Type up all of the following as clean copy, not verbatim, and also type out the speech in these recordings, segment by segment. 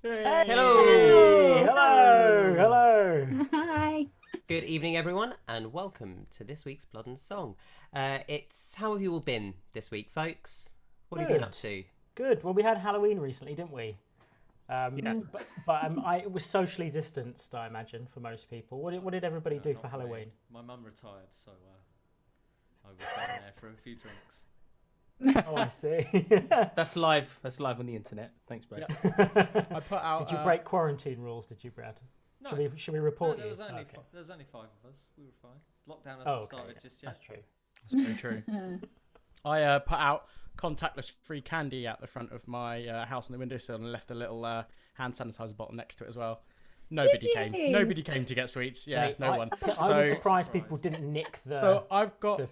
Hey. Hello! Hello! Hi. Good evening, everyone, and welcome to this week's Blood and Song. How have you all been this week, folks? What have you been up to? Good. Well, we had Halloween recently, didn't we? Yeah. But it was socially distanced, I imagine, for most people. What did everybody do for Halloween? My mum retired, so I was down there for a few drinks. Oh, I see. That's live. That's live on the internet. Thanks, Brad. I put out. Did you break quarantine rules? Did you, Brad? No. Should we report there you? was only Okay. there was only 5 of us. We were fine. Lockdown hasn't started just yet. That's true. That's very true. I put out contactless free candy out the front of my house on the windowsill and left a little hand sanitizer bottle next to it as well. Nobody came. Nobody came to get sweets. Yeah, Mate, no one. I was surprised people didn't nick the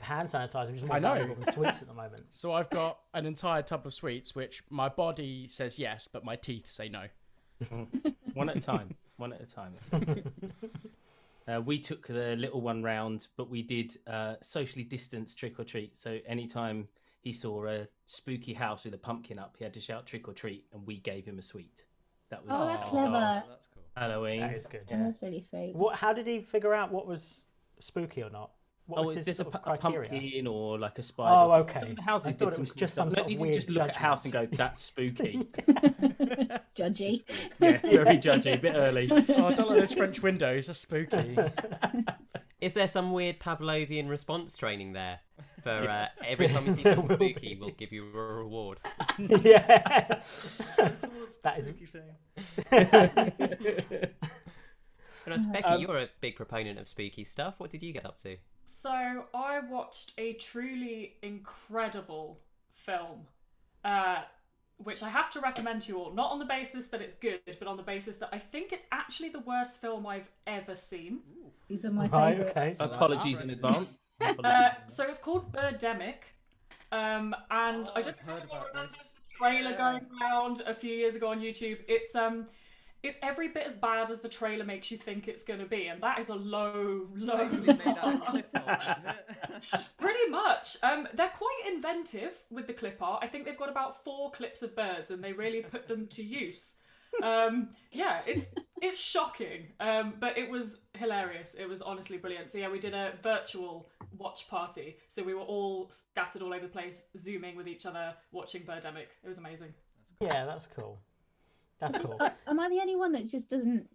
hand sanitizer, which is more valuable than sweets at the moment. So I've got an entire tub of sweets, which my body says yes, but my teeth say no. One at a time. One at a time. We took the little one round, but we did socially distanced trick or treat. So anytime he saw a spooky house with a pumpkin up, he had to shout trick or treat, and we gave him a sweet. That was that's clever. That's cool. Halloween. That is good. Yeah. That's really sweet. How did he figure out what was spooky or not? What was his there's sort a of criteria? pumpkin or like a spider. Oh, okay. Some of the houses I did thought it some was cool just some stuff. sort You of didn't weird just look at a house and go, judgment. "That's spooky." Judgy. Yeah, very judgy. A bit early. Oh, I don't like those French windows. They're spooky. Is there some weird Pavlovian response training there? For every time you see something spooky, we'll give you a reward. Yeah. That is a spooky thing. And Becki, you're a big proponent of spooky stuff. What did you get up to? So I watched a truly incredible film, which I have to recommend to you all, not on the basis that it's good, but on the basis that I think it's actually the worst film I've ever seen. These are my Right, favourite. okay. Apologies in advance. So it's called Birdemic, and I just I've heard about remember this. the trailer going around a few years ago on YouTube. It's every bit as bad as the trailer makes you think it's going to be, and that is a low Basically made out of clip art, isn't it? Pretty much. They're quite inventive with the clip art. I think they've got about 4 clips of birds, and they really put them to use. Yeah, it's shocking, but it was hilarious. It was honestly brilliant. So yeah, we did a virtual watch party. So we were all scattered all over the place, zooming with each other, watching Birdemic. It was amazing. Yeah, that's cool. That's cool. Am I the only one that just doesn't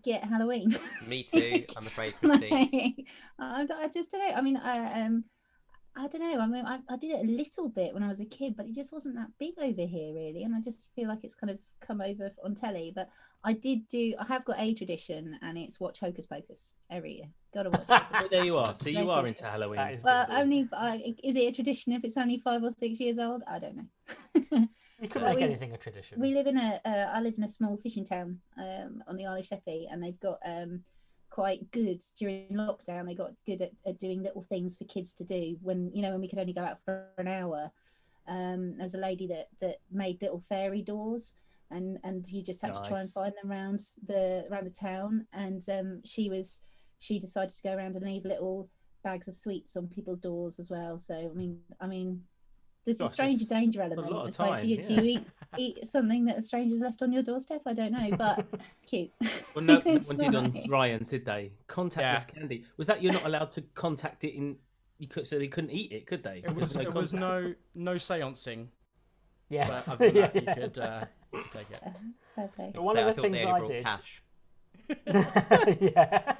get Halloween? Me too, I'm afraid, Christine. I just don't know. I mean, I don't know. I mean, I did it a little bit when I was a kid, but it just wasn't that big over here, really. And I just feel like it's kind of come over on telly. But I have got a tradition, and it's watch Hocus Pocus every year. Gotta watch it. Oh, there you are. So you are into Halloween. That is Well, good. only is it a tradition if it's only 5 or 6 years old? I don't know. You couldn't make anything a tradition. We live in I live in a small fishing town on the Isle of Sheppey, and they've got quite good during lockdown. They got good at doing little things for kids to do when we could only go out for an hour. There was a lady that made little fairy doors, and you just had to try and find them around the town. And she decided to go around and leave little bags of sweets on people's doors as well. So I mean. There's a stranger danger element. A lot of it's time, like, do you eat something that a stranger's left on your doorstep? I don't know, but it's cute. Well, no It's one did on nice. Ryan's, did they? Contactless candy. Was that you're not allowed to contact it in? So they couldn't eat it, could they? It was contact. no seancing. Yes. But other than that, you could take it. Okay. One So of I the thought things they I only did. brought cash. Yeah.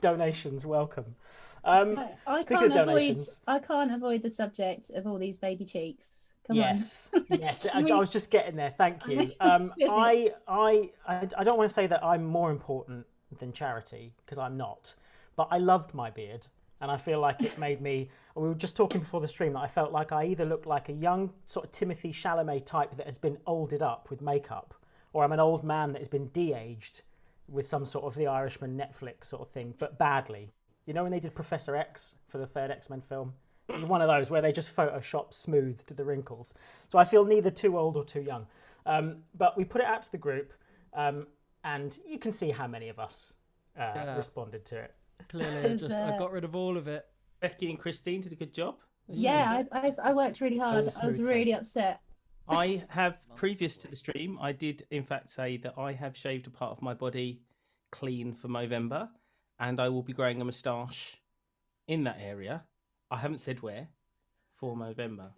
Donations welcome. I Speaking of donations, I can't avoid the subject of all these baby cheeks. Come yes, yes. I We- was just getting there. Thank you. I don't want to say that I'm more important than charity because I'm not, but I loved my beard, and I feel like it made me. We were just talking before the stream that I felt like I either looked like a young sort of Timothy Chalamet type that has been olded up with makeup, or I'm an old man that has been de-aged with some sort of The Irishman Netflix sort of thing, but badly. You know when they did Professor X for the third X-Men film? It was one of those where they just Photoshop smoothed the wrinkles. So I feel neither too old or too young. But we put it out to the group, and you can see how many of us responded to it. Clearly, I got rid of all of it. Becki and Christine did a good job. Yeah, I worked really hard. That was a I was smooth really process. upset I have, previous to the stream, I did in fact say that I have shaved a part of my body clean for Movember, and I will be growing a moustache in that area. I haven't said where for Movember.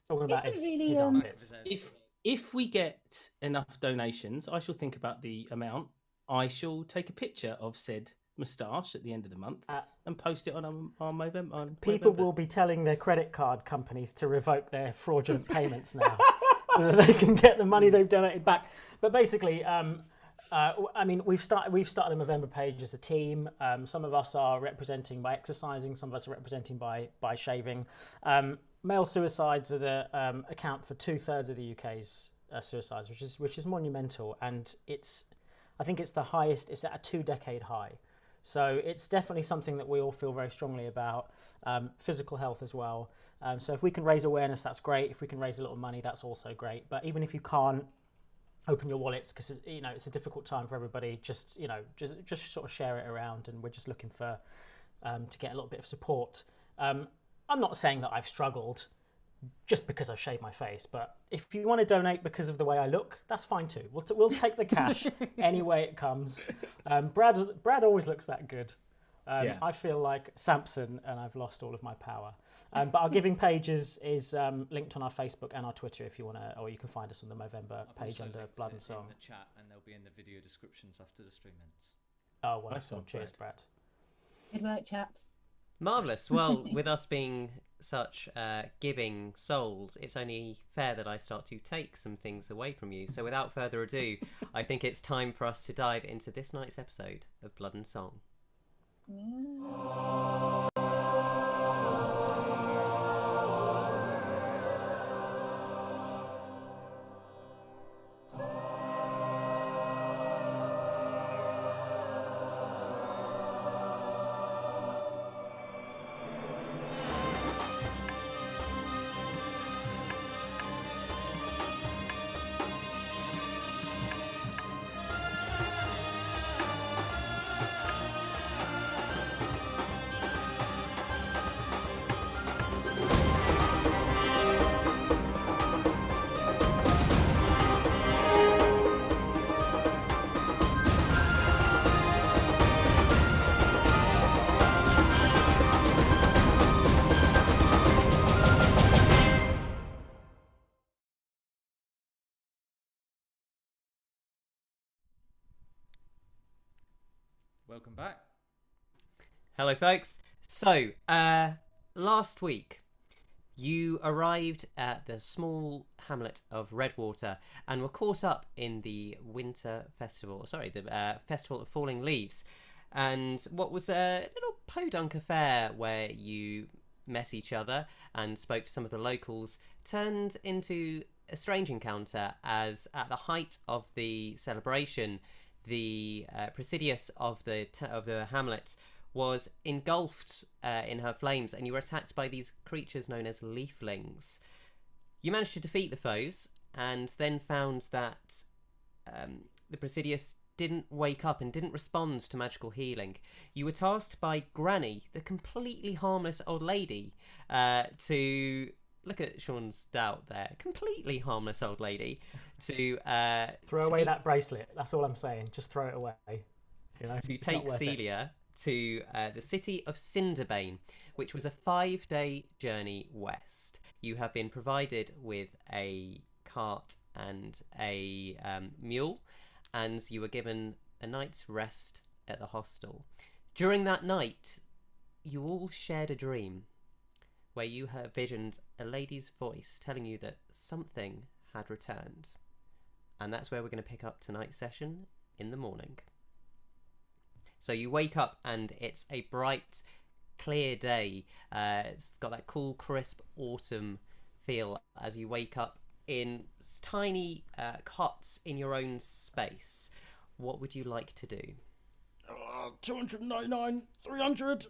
Talking about his, really, his armpits. If we get enough donations, I shall think about the amount. I shall take a picture of said moustache at the end of the month and post it on Movember. People will be telling their credit card companies to revoke their fraudulent payments now, so that they can get the money they've donated back. But basically, I mean, we've started a Movember page as a team. Some of us are representing by exercising. Some of us are representing by shaving. Male suicides are the account for 2/3 of the UK's suicides, which is monumental, and I think it's the highest. It's at a 2-decade high. So it's definitely something that we all feel very strongly about. Physical health as well. So if we can raise awareness, that's great. If we can raise a little money, that's also great. But even if you can't, open your wallets, because it's a difficult time for everybody. Just sort of share it around, and we're just looking for to get a little bit of support. I'm not saying that I've struggled just because I've shaved my face, but if you want to donate because of the way I look, that's fine too. We'll take the cash any way it comes. Brad always looks that good. I feel like Samson, and I've lost all of my power. But our giving page is linked on our Facebook and our Twitter if you want to, or you can find us on the Movember page under Blood and Song. In the chat, and they'll be in the video descriptions after the stream ends. Oh, wonderful. Cheers, Brad. Good work, chaps. Marvellous. Well, with us being such giving souls, it's only fair that I start to take some things away from you. So without further ado, I think it's time for us to dive into this night's episode of Blood and Song. Welcome back. Hello, folks. So, last week, you arrived at the small hamlet of Redwater and were caught up in the winter festival. Sorry, the Festival of Falling Leaves. And what was a little podunk affair where you met each other and spoke to some of the locals turned into a strange encounter, as at the height of the celebration, the Presidius of the hamlet was engulfed in her flames, and you were attacked by these creatures known as leaflings. You managed to defeat the foes, and then found that the Presidius didn't wake up and didn't respond to magical healing. You were tasked by Granny, the completely harmless old lady, to... Look at Sean's doubt there. Completely harmless old lady to throw away that bracelet. That's all I'm saying. Just throw it away. To take Celia to the city of Cinderbane, which was a 5-day journey west. You have been provided with a cart and a mule, and you were given a night's rest at the hostel. During that night, you all shared a dream, where you have visioned a lady's voice telling you that something had returned. And that's where we're going to pick up tonight's session in the morning. So you wake up and it's a bright, clear day. It's got that cool, crisp autumn feel as you wake up in tiny cots in your own space. What would you like to do? 299, 300.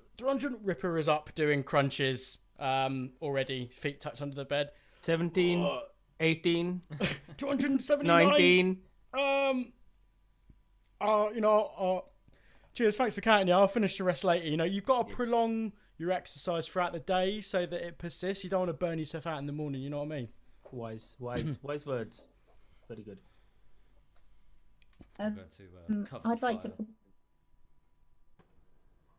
Ripper is up doing crunches. Already, feet tucked under the bed. 17, 18, 279. 19. Cheers, thanks for counting. I'll finish the rest later. You've got to prolong your exercise throughout the day so that it persists. You don't want to burn yourself out in the morning, you know what I mean? Wise words. Very good. I'm going to cover I'd the like fire.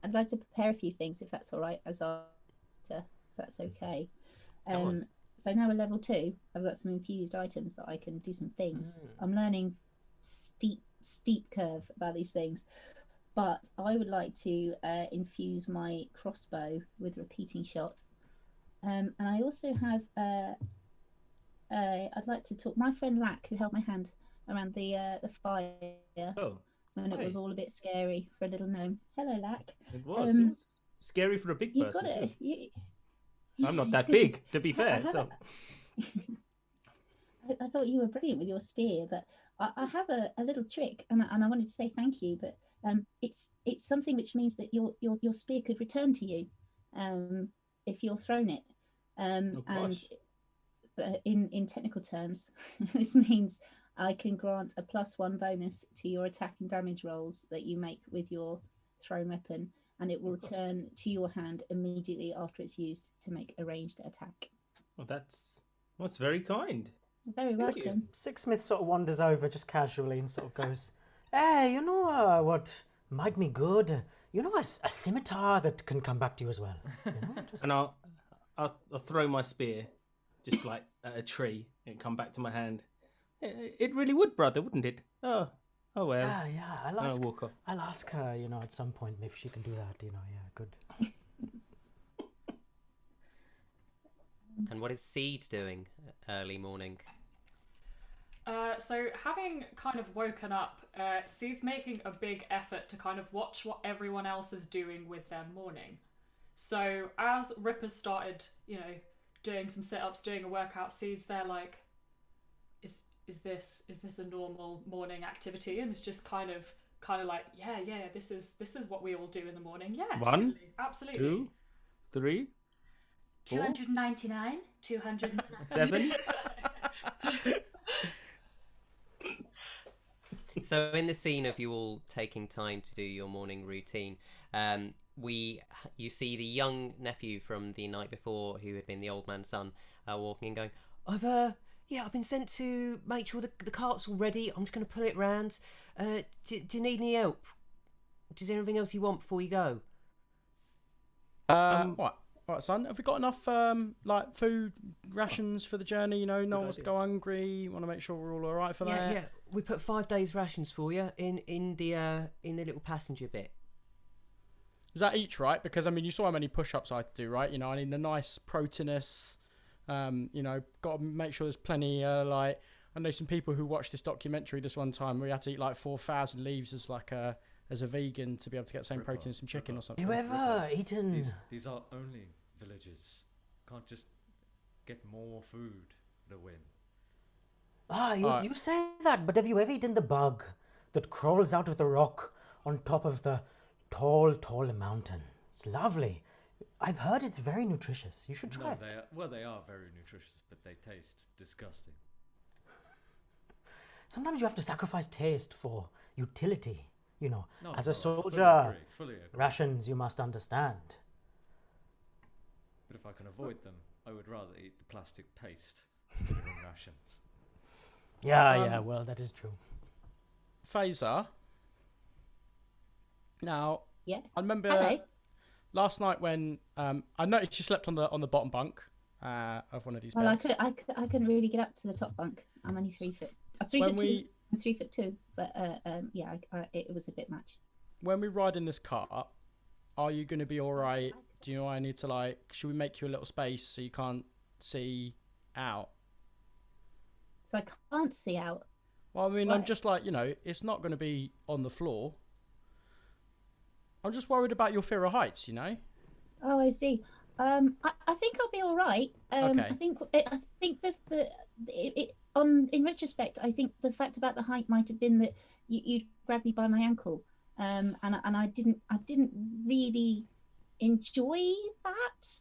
I'd like to prepare a few things if that's all right, if that's okay. Come on. So now we're level 2. I've got some infused items that I can do some things. I'm learning steep curve about these things, but I would like to infuse my crossbow with repeating shot. And I also have I'd like to talk my friend Lack, who held my hand around the fire when it was all a bit scary for a little gnome. Hello, Lack. It was scary for a big You person. got it. I'm not that Good. big, to be fair. So I thought you were brilliant with your spear, but I have a little trick, and I wanted to say thank you. But it's something which means that your spear could return to you if you're thrown it. And in technical terms, this means I can grant a +1 bonus to your attack and damage rolls that you make with your thrown weapon, and it will return to your hand immediately after it's used to make a ranged attack. well, that's very kind. You're very welcome. Sixsmith sort of wanders over just casually and sort of goes, "Hey, you know what might be good? You know, a scimitar that can come back to you as well." You know, just... And I'll throw my spear, just like at a tree, and come back to my hand. It really would, brother, wouldn't it? Oh well. Yeah. I'll walk off. I'll ask her, you know, at some point if she can do that. You know, yeah, good. And what is Seed doing early morning? So having kind of woken up, Seed's making a big effort to kind of watch what everyone else is doing with their morning. So as Ripper started, you know, doing some sit-ups, doing a workout, Seed's there like, is this a normal morning activity? And it's just kind of like, yeah, this is what we all do in the morning. Yeah, 1, totally, absolutely. 2, 3, 299, 200. 7. So in the scene of you all taking time to do your morning routine, you see the young nephew from the night before, who had been the old man's son, walking and going, I've been sent to make sure the cart's all ready. I'm just going to pull it round. Do you need any help? Is there anything else you want before you go? Right, son. Have we got enough like food rations for the journey? You know, no one wants to go hungry. Want to make sure we're all right for that. Yeah. We put 5 days rations for you in the little passenger bit. Is that each, right? Because I mean, you saw how many push-ups I had to do, right? You know, I need a nice proteinous. You know, got to make sure there's plenty. Like, I know some people who watched this documentary this one time. We had to eat like 4,000 leaves as a vegan to be able to get the same protein as some chicken or something. You ever eaten? These are only villages. Can't just get more food at a whim. You say that, but have you ever eaten the bug that crawls out of the rock on top of the tall mountain? It's lovely. I've heard it's very nutritious. You should try it. They are very nutritious, but they taste disgusting. Sometimes you have to sacrifice taste for utility. You know, as a I soldier, fully agree. rations you must understand. But if I can avoid them, I would rather eat the plastic paste than put it in rations. Yeah, well, that is true. Faeza. Now, Yes. I remember Hello. last night when I noticed you slept on the bottom bunk of one of these Well, beds. I couldn't really get up to the top bunk. I'm only 3 foot. I'm 3 When foot we- 2. I'm 3'2", but it was a bit much. When we ride in this car, are you going to be all right? Do you know I need to should we make you a little space so you can't see out? So I can't see out. Well, I mean, Why? I'm just it's not going to be on the floor. I'm just worried about your fear of heights, you know? Oh, I see. I think I'll be all right. Okay. I think in retrospect, I think the fact about the height might have been that you grabbed me by my ankle, and I didn't really enjoy that.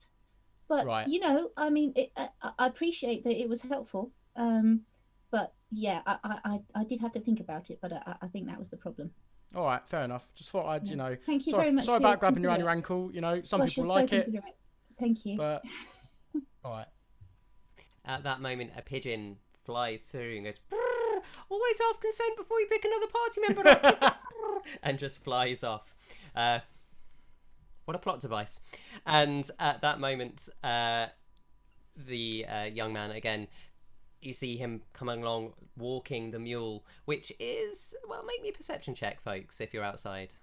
But Right. you know, I mean, I appreciate that it was helpful. But yeah, I did have to think about it, but I think that was the problem. All right, fair enough. Just thought I'd, Thank you sorry, very much. sorry for your about grabbing around your considerate- ankle. You know, some Gosh, people you're like so it, considerate. Thank you. but all right. at that moment, a pigeon flies through and goes, "Brrr, always ask consent before you pick another party member up," and just flies off. What a plot device. And at that moment, the young man, again, you see him coming along, walking the mule, which is, well, make me a perception check, folks, if you're outside.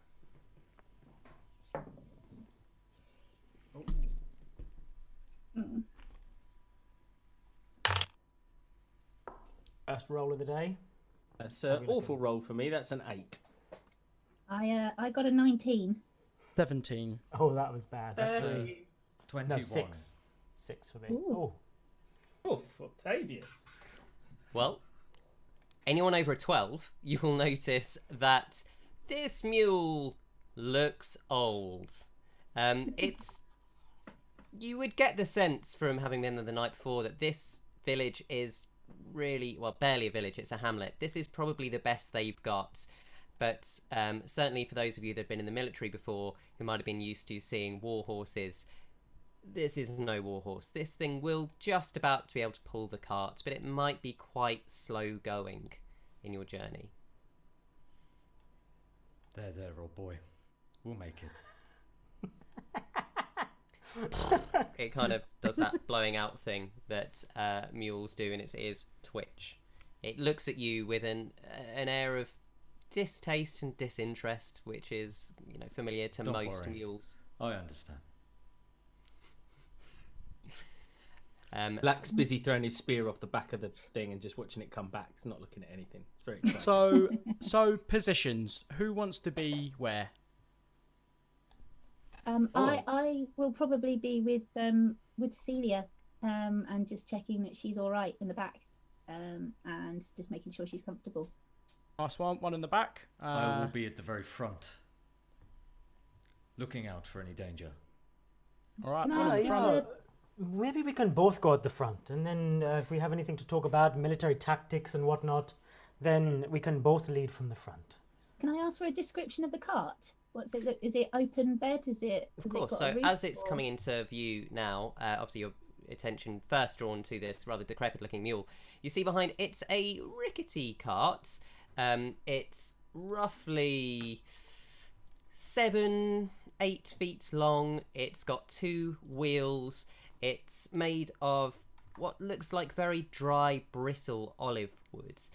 First roll of the day. That's an awful roll for me. That's an 8. I got a 19. 17. Oh, that was bad. 30. 21. No, 6. 6 for me. Ooh. Oh, Octavius. Well, anyone over a 12, you will notice that this mule looks old. It's... You would get the sense from having been there the night before that this village is really, well, barely a village, it's a hamlet. This is probably the best they've got. But certainly for those of you that have been in the military before, who might have been used to seeing war horses, this is no war horse. This thing will just about be able to pull the cart, but it might be quite slow going in your journey. There, old boy. We'll make it. It kind of does that blowing out thing that mules do, and its ears twitch. It looks at you with an air of distaste and disinterest, which is, you know, familiar to most worry. mules. I understand. Black's busy throwing his spear off the back of the thing and just watching it come back. He's not looking at anything. It's very exciting. So positions. Who wants to be where? I will probably be with Celia, and just checking that she's all right in the back, and just making sure she's comfortable. Nice one in the back. I will be at the very front, looking out for any danger. All right. Can I one in ask the front. Maybe we can both go at the front, and then if we have anything to talk about, military tactics and whatnot, then we can both lead from the front. Can I ask for a description of the cart? What's it look? Is it open bed? Is it? Of course. So as it's coming into view now, obviously your attention first drawn to this rather decrepit-looking mule. You see behind it's a rickety cart. It's roughly 7-8 feet long. It's got 2 wheels. It's made of what looks like very dry, brittle olive woods.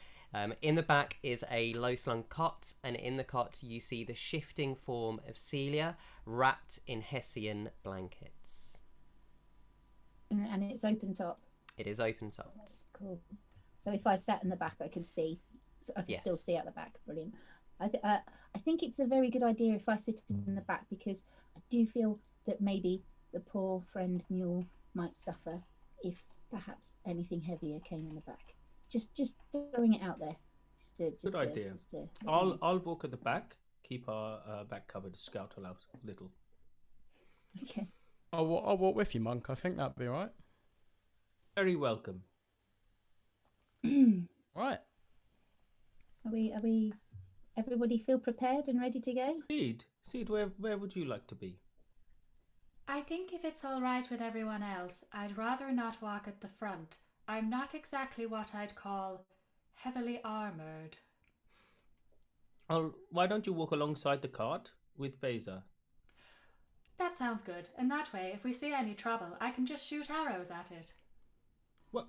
In the back is a low-slung cot, and in the cot you see the shifting form of Celia wrapped in Hessian blankets. And it's open top. It is open topped. Cool. So if I sat in the back, I could see. So I can still see out the back. Brilliant. I think it's a very good idea if I sit in the back, because I do feel that maybe the poor friend mule might suffer if perhaps anything heavier came in the back. Just throwing it out there. Good idea. I'll walk at the back, keep our back covered, scout a little. Okay. I'll walk with you, Monk. I think that'd be all right. Very welcome. Right. Are we? Everybody feel prepared and ready to go? Seed, where would you like to be? I think if it's all right with everyone else, I'd rather not walk at the front. I'm not exactly what I'd call heavily armoured. Oh, why don't you walk alongside the cart with Faeza? That sounds good. And that way, if we see any trouble, I can just shoot arrows at it. Well,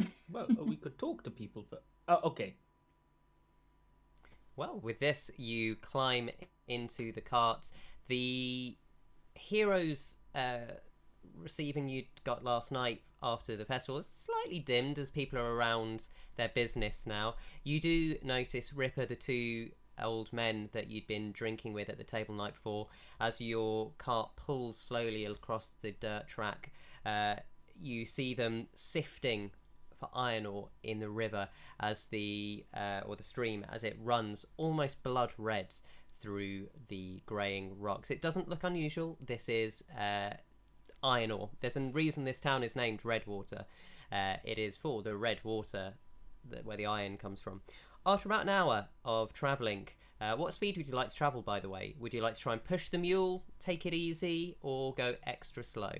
we could talk to people, but... Oh, okay. Well, with this, you climb into the cart. The heroes receiving you got last night after the festival is slightly dimmed as people are around their business now. You do notice Ripper, the 2 old men that you'd been drinking with at the table the night before, as your cart pulls slowly across the dirt track. You see them sifting for iron ore in the river as or the stream as it runs almost blood red through the greying rocks. It doesn't look unusual. This is iron ore. There's a reason this town is named Redwater. It is for the red water where the iron comes from. After about an hour of travelling, what speed would you like to travel, by the way? Would you like to try and push the mule, take it easy, or go extra slow?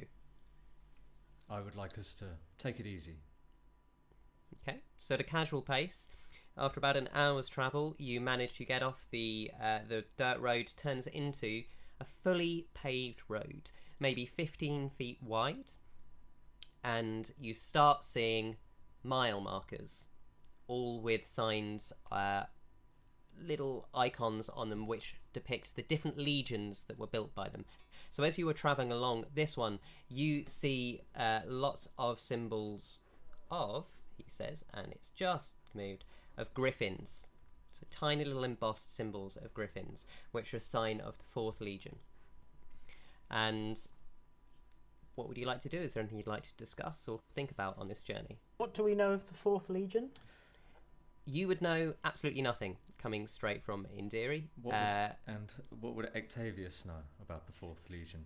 I would like us to take it easy. Okay, so at a casual pace, after about an hour's travel, you manage to get off the dirt road, turns into a fully paved road, maybe 15 feet wide, and you start seeing mile markers, all with signs, little icons on them which depict the different legions that were built by them. So as you were travelling along this one, you see lots of symbols of, he says, and it's just moved, of griffins. So tiny little embossed symbols of griffins, which are a sign of the 4th Legion. And what would you like to do? Is there anything you'd like to discuss or think about on this journey? What do we know of the 4th Legion? You would know absolutely nothing, coming straight from Indiri. And what would Octavius know about the 4th Legion?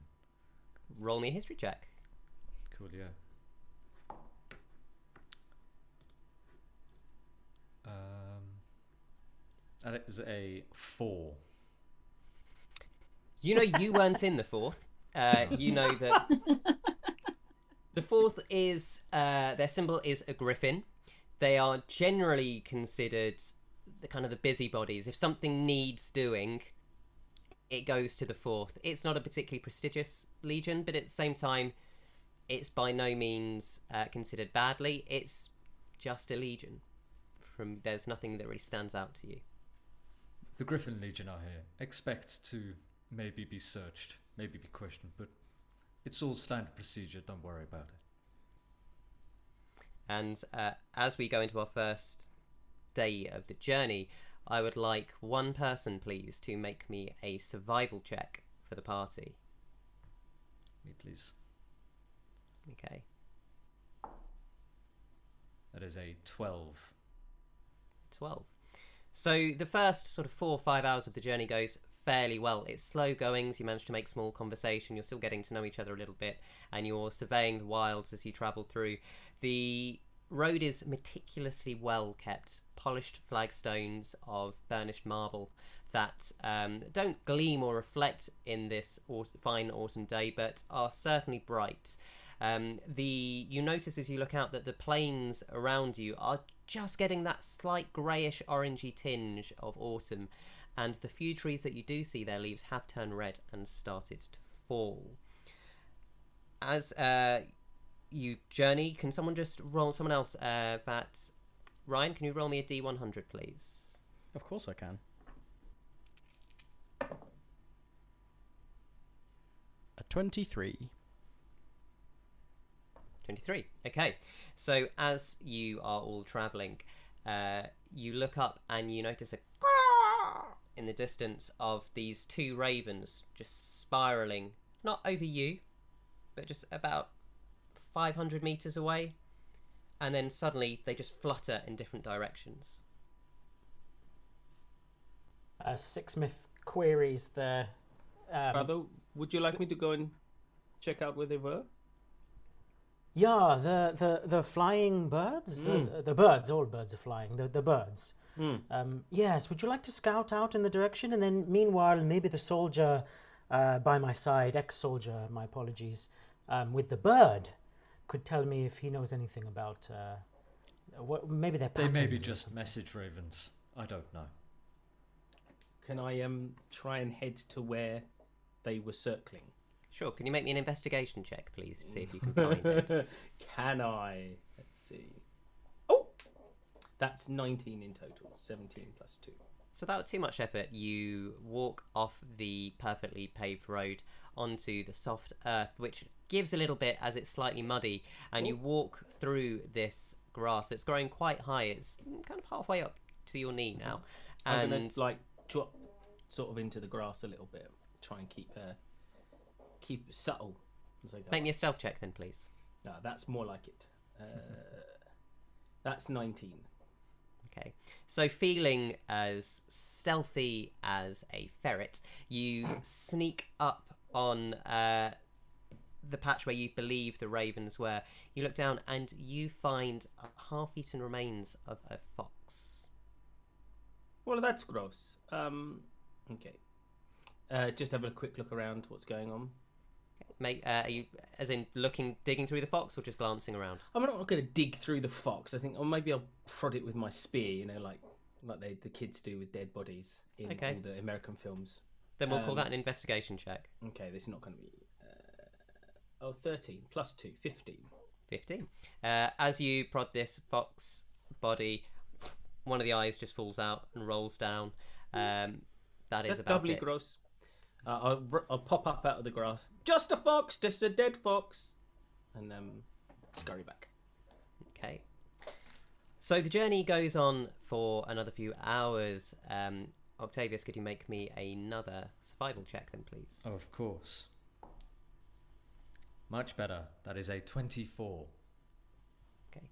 Roll me a history check. Cool, yeah. And it was a 4. You know you weren't in the 4th. You know that the 4th is, their symbol is a griffin. They are generally considered the kind of the busybodies. If something needs doing, it goes to the 4th. It's not a particularly prestigious legion, but at the same time, it's by no means considered badly. It's just a legion. There's nothing that really stands out to you. The Griffin Legion are here. Expect to maybe be searched, maybe be questioned, but it's all standard procedure. Don't worry about it. And as we go into our first day of the journey, I would like one person, please, to make me a survival check for the party. Me, please. Okay. That is a 12. 12. So the first sort of 4 or 5 hours of the journey goes fairly well. It's slow goings, you manage to make small conversation, you're still getting to know each other a little bit, and you're surveying the wilds as you travel through. The road is meticulously well kept, polished flagstones of burnished marble that don't gleam or reflect in this fine autumn day, but are certainly bright. You notice as you look out that the plains around you are just getting that slight greyish orangey tinge of autumn, and the few trees that you do see, their leaves have turned red and started to fall. As you journey, can someone just roll someone else? Ryan, can you roll me a D100, please? Of course I can. A 23. 23. Okay. So as you are all travelling, you look up and you notice a in the distance of these 2 ravens just spiralling, not over you, but just about 500 meters away, and then suddenly they just flutter in different directions. Sixsmith queries the... Brother, would you like me to go and check out where they were? Yeah, the flying birds? The birds, all birds are flying, the birds. Yes, would you like to scout out in the direction? And then meanwhile, maybe the soldier by my side, ex-soldier, my apologies, with the bird, could tell me if he knows anything about maybe they're patterns. They may be just message ravens. I don't know. Can I try and head to where they were circling? Sure. Can you make me an investigation check, please, to see if you can find it? Can I? Let's see. Oh! That's 19 in total. 17 plus 2. So without too much effort, you walk off the perfectly paved road onto the soft earth, which gives a little bit as it's slightly muddy, and you walk through this grass that's growing quite high. It's kind of halfway up to your knee now. I'm going to drop sort of into the grass a little bit. Try and keep it subtle as I go. Make me a stealth check then, please. No, that's more like it. That's 19. Okay, so feeling as stealthy as a ferret, you sneak up on the patch where you believe the ravens were. You look down and you find half-eaten remains of a fox. Well, that's gross. Okay. Just have a quick look around what's going on. Are you, as in digging through the fox, or just glancing around? I'm not going to dig through the fox. I think, or maybe I'll prod it with my spear. like the kids do with dead bodies in all the American films. Then we'll call that an investigation check. Okay, this is not going to be. 13 plus 2, 15. 15. As you prod this fox body, one of the eyes just falls out and rolls down. That is That's about doubly it. gross. I'll pop up out of the grass. Just a fox, just a dead fox, and scurry back. Okay. So the journey goes on for another few hours. Octavius, could you make me another survival check then, please? Oh, of course. Much better. That is a 24. Okay.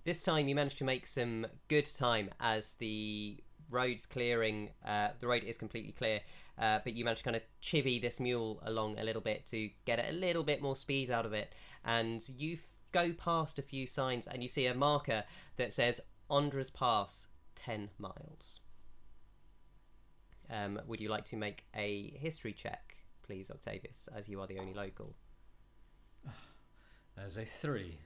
This time you managed to make some good time as the road's clearing. The road is completely clear, but you managed to kind of chivvy this mule along a little bit to get a little bit more speed out of it. And you go past a few signs and you see a marker that says Ondra's Pass, 10 miles. Would you like to make a history check, please, Octavius, as you are the only local? There's a 3.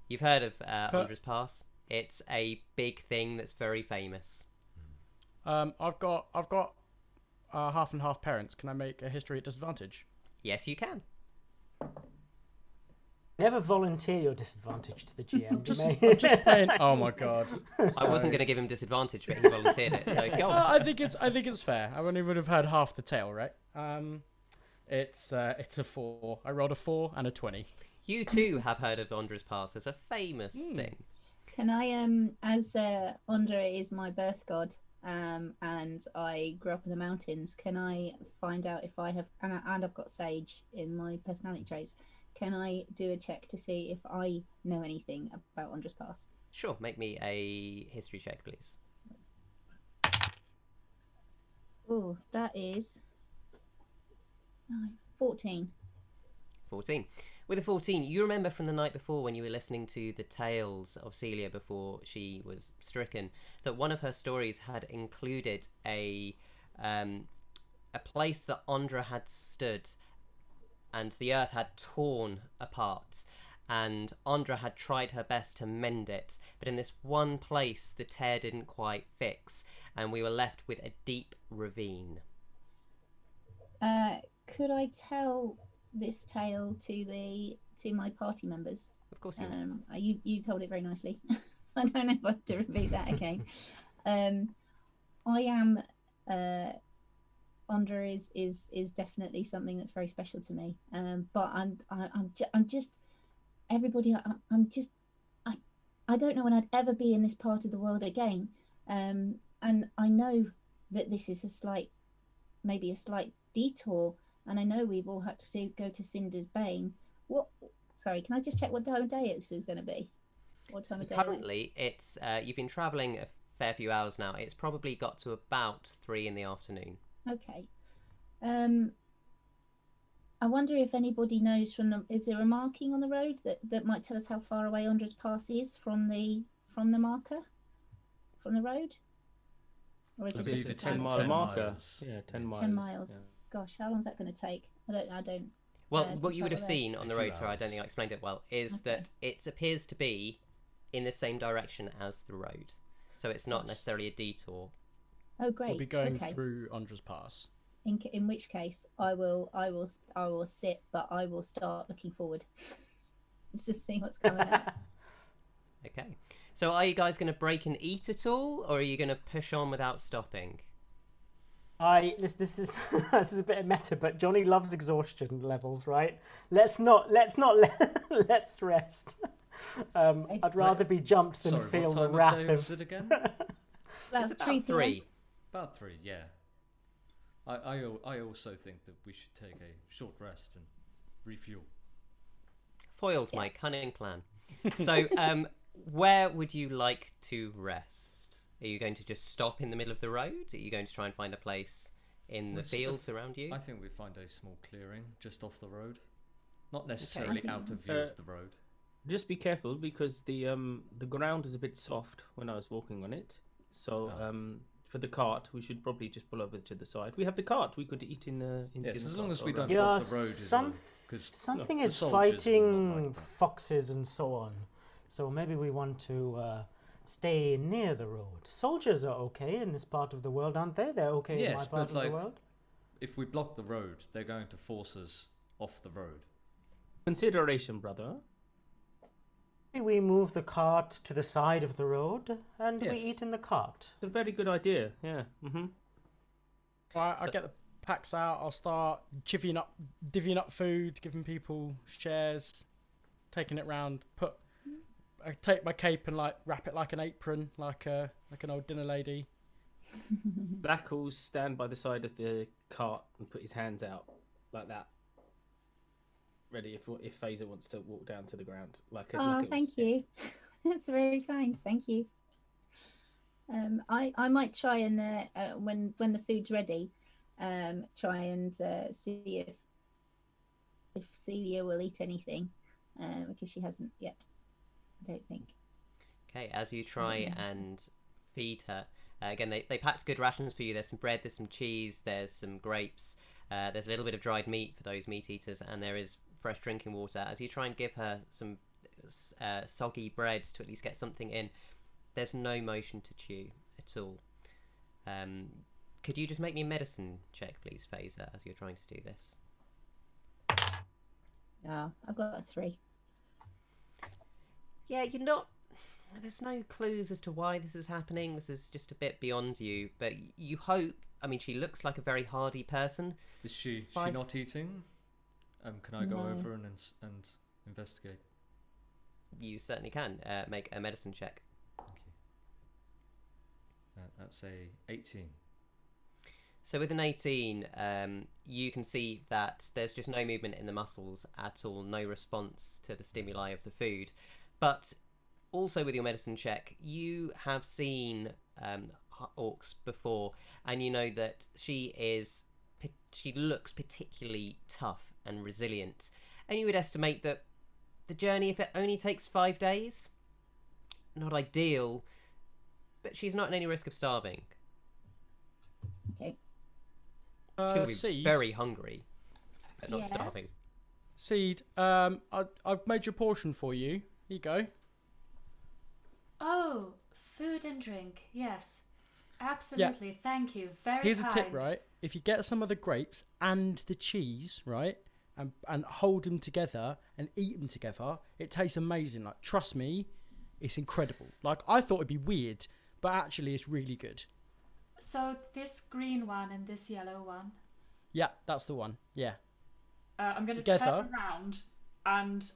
You've heard of Ondra's Pass. It's a big thing that's very famous. I've got half and half parents. Can I make a history at disadvantage? Yes, you can. Never volunteer your disadvantage to the GM. I'm just playing. Oh my god! I wasn't going to give him disadvantage, but he volunteered it. So go on. I think it's fair. I only would have had half the tale, right? It's a 4. I rolled a 4 and a 20. You too have heard of Ondra's Pass as a famous thing. Can I, as Ondra is my birth god, and I grew up in the mountains, can I find out if I have, and I've got sage in my personality traits, can I do a check to see if I know anything about Ondra's Pass? Sure, make me a history check, please. Oh, that is 14. 14. With a 14, you remember from the night before when you were listening to the tales of Celia before she was stricken, that one of her stories had included a place that Ondra had stood and the earth had torn apart, and Ondra had tried her best to mend it, but in this one place the tear didn't quite fix, and we were left with a deep ravine. Could I tell this tale to my party members? Of course you will. You told it very nicely. I don't know if I have to repeat that again. I am Ondra is definitely something that's very special to me. But I'm just everybody. I don't know when I'd ever be in this part of the world again. And I know that this is maybe a slight detour. And I know we've all had to go to Cinderbane. Sorry, can I just check what time of day it's going to be? What time of day? Currently, it's you've been travelling a fair few hours now. It's probably got to about 3 in the afternoon. Okay. I wonder if anybody knows is there a marking on the road that might tell us how far away Ondra's Pass is from the marker, from the road? Or is it just a 10-mile marker? Yeah, 10 miles. 10 miles. Yeah. Gosh, how long is that going to take? I don't. Well, what you would have seen on the road, sorry, I don't think I explained it well, is that it appears to be in the same direction as the road. So it's not necessarily a detour. Oh, great. We'll be going through Ondra's Pass. In which case, I will sit, but I will start looking forward. Just to see what's coming up. Okay. So are you guys going to break and eat at all, or are you going to push on without stopping? This is this is a bit of meta, but Johnny loves exhaustion levels, right? Let's rest. I'd rather be jumped than feel the wrath of. Was it again? It's about 3. About 3, yeah. I also think that we should take a short rest and refuel. Foiled my cunning plan. So, where would you like to rest? Are you going to just stop in the middle of the road? Are you going to try and find a place in the fields around you? I think we find a small clearing just off the road. Not necessarily out of view of the road. Just be careful because the ground is a bit soft when I was walking on it. So for the cart, we should probably just pull over to the side. We have the cart. We could eat in the. Yes, in as the long cart as we or don't around. block the road. Something the is soldiers will not fighting like that. foxes and so on. So maybe we want to stay near the road. Soldiers are okay in this part of the world, aren't they? They're okay in my Yes, part but of the world. if we block the road, they're going to force us off the road. Consideration, brother. Maybe we move the cart to the side of the road and we Yes. eat in the cart. It's a very good idea. Yeah. Right, I'll get the packs out. I'll start divvying up food, giving people shares, taking it round. I take my cape and like wrap it like an apron, like an old dinner lady. Black will stand by the side of the cart and put his hands out like that, ready if Faeza wants to walk down to the ground. Thank you. That's very kind. Thank you. I might try and when the food's ready, try and see if Celia will eat anything, because she hasn't yet. I don't think. Okay, as you try and feed her, again, they packed good rations for you. There's some bread, there's some cheese, there's some grapes, there's a little bit of dried meat for those meat eaters, and there is fresh drinking water. As you try and give her some soggy bread to at least get something in, there's no motion to chew at all. Could you just make me a medicine check, please, Faeza, as you're trying to do this? I've got a 3. Yeah, you're not... There's no clues as to why this is happening. This is just a bit beyond you. But you hope... I mean, she looks like a very hardy person. Is she not eating? Can I go over and investigate? You certainly can. Make a medicine check. Thank you. That's a 18. So with an 18, you can see that there's just no movement in the muscles at all, no response to the stimuli of the food. But also with your medicine check, you have seen orcs before, and you know that she looks particularly tough and resilient. And you would estimate that the journey, if it only takes 5 days, not ideal, but she's not in any risk of starving. Okay. She'll be Seed. very hungry, but not Yes. starving. Seed, I've made your portion for you. Here you go. Oh, food and drink. Yes. Absolutely. Thank you. Very Here's kind. a tip, right? If you get some of the grapes and the cheese, right, and hold them together and eat them together, it tastes amazing. Like, trust me, it's incredible. Like, I thought it'd be weird, but actually it's really good. So this green one and this yellow one. Yeah, that's the one. Yeah. I'm going to Together. turn around and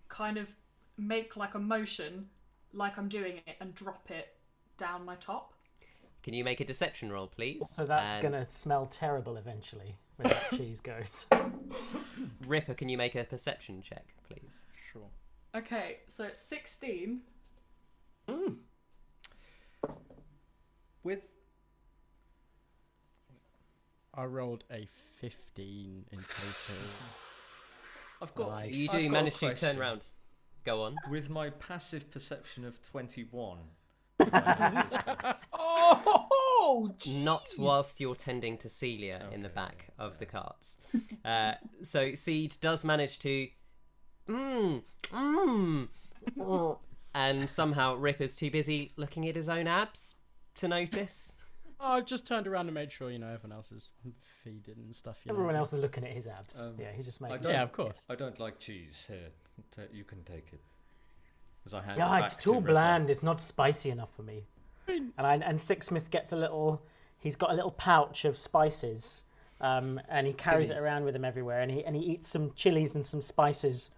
kind of make like a motion, like I'm doing it, and drop it down my top. Can you make a deception roll, please? So that's And going to smell terrible eventually when that cheese goes. Ripper, can you make a perception check, please? Sure. Okay, so it's 16. With I rolled a 15 in total. I've got Nice. You I've do got a manage to turn question. around. Go on. With my passive perception of 21. do I notice this? Oh, Not whilst you're tending to Celia in the Okay, back of the carts. So Seed does manage to... and somehow Ripper's too busy looking at his own abs to notice. I just turned around and made sure, everyone else is feeding and stuff. Everyone else is looking at his abs. Yeah, he just I makes. don't- Yeah, of course. I don't like cheese. Here, you can take it. As I hand it Yeah, back it's to too Ripper. bland. It's not spicy enough for me. And Sixsmith gets a little. He's got a little pouch of spices, and he carries it Goodies. around with him everywhere. And he eats some chilies and some spices,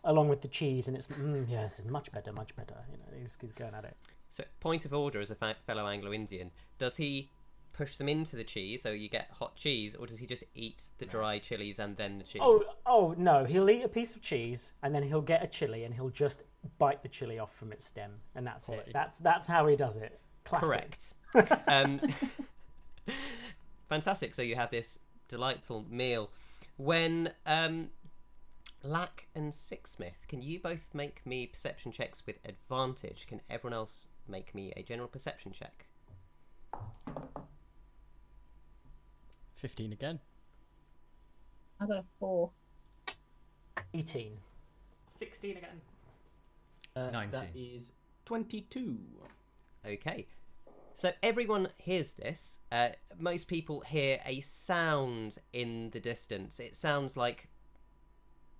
along with the cheese. And it's yes, it's much better, much better. He's going at it. So, point of order as a fellow Anglo-Indian, does he push them into the cheese so you get hot cheese, or does he just eat the dry chilies and then the cheese? Oh no, he'll eat a piece of cheese and then he'll get a chili and he'll just bite the chili off from its stem, and that's Quality. it. That's how he does it. Classic. Correct. Fantastic. So you have this delightful meal. When Lack and Sixsmith, can you both make me perception checks with advantage? Can everyone else make me a general perception check? 15 again. I got a 4. 18. 16 again. 19. That is 22. Okay. So everyone hears this. Most people hear a sound in the distance. It sounds like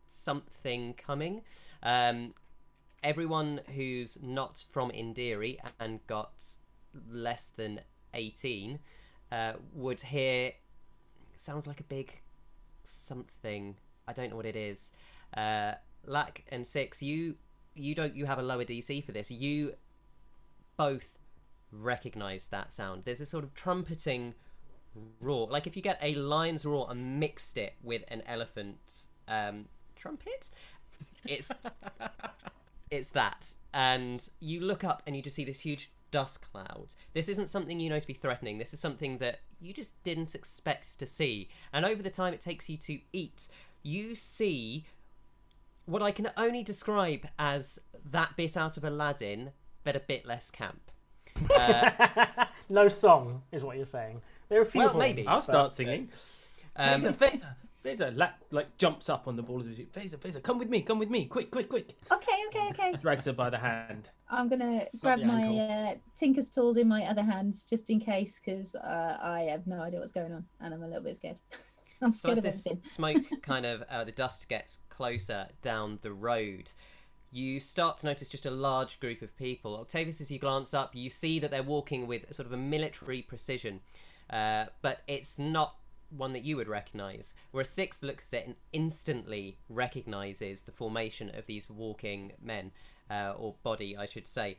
something coming. Everyone who's not from Indiri and got less than 18 would hear. It sounds like a big something. I don't know what it is. Lack and Six, you have a lower DC for this. You both recognize that sound. There's a sort of trumpeting roar, like if you get a lion's roar and mixed it with an elephant's trumpet. It's that, and you look up and you just see this huge dust cloud. This isn't something you know to be threatening. This is something that you just didn't expect to see. And over the time it takes you to eat, you see what I can only describe as that bit out of Aladdin, but a bit less camp. No song is what you're saying. There are a few. Well, horns, maybe. I'll start singing. Faeza, Faeza, like jumps up on the balls of you. Faeza, come with me, quick. Okay. Drags her by the hand. I'm gonna grab the my Tinker's tools in my other hand just in case, because I have no idea what's going on and I'm a little bit scared. I'm So scared as of this everything. smoke kind of, the dust gets closer down the road, you start to notice just a large group of people. Octavius, as you glance up, you see that they're walking with sort of a military precision, but it's not one that you would recognise. Whereas Six looks at it and instantly recognises the formation of these walking men, or body, I should say.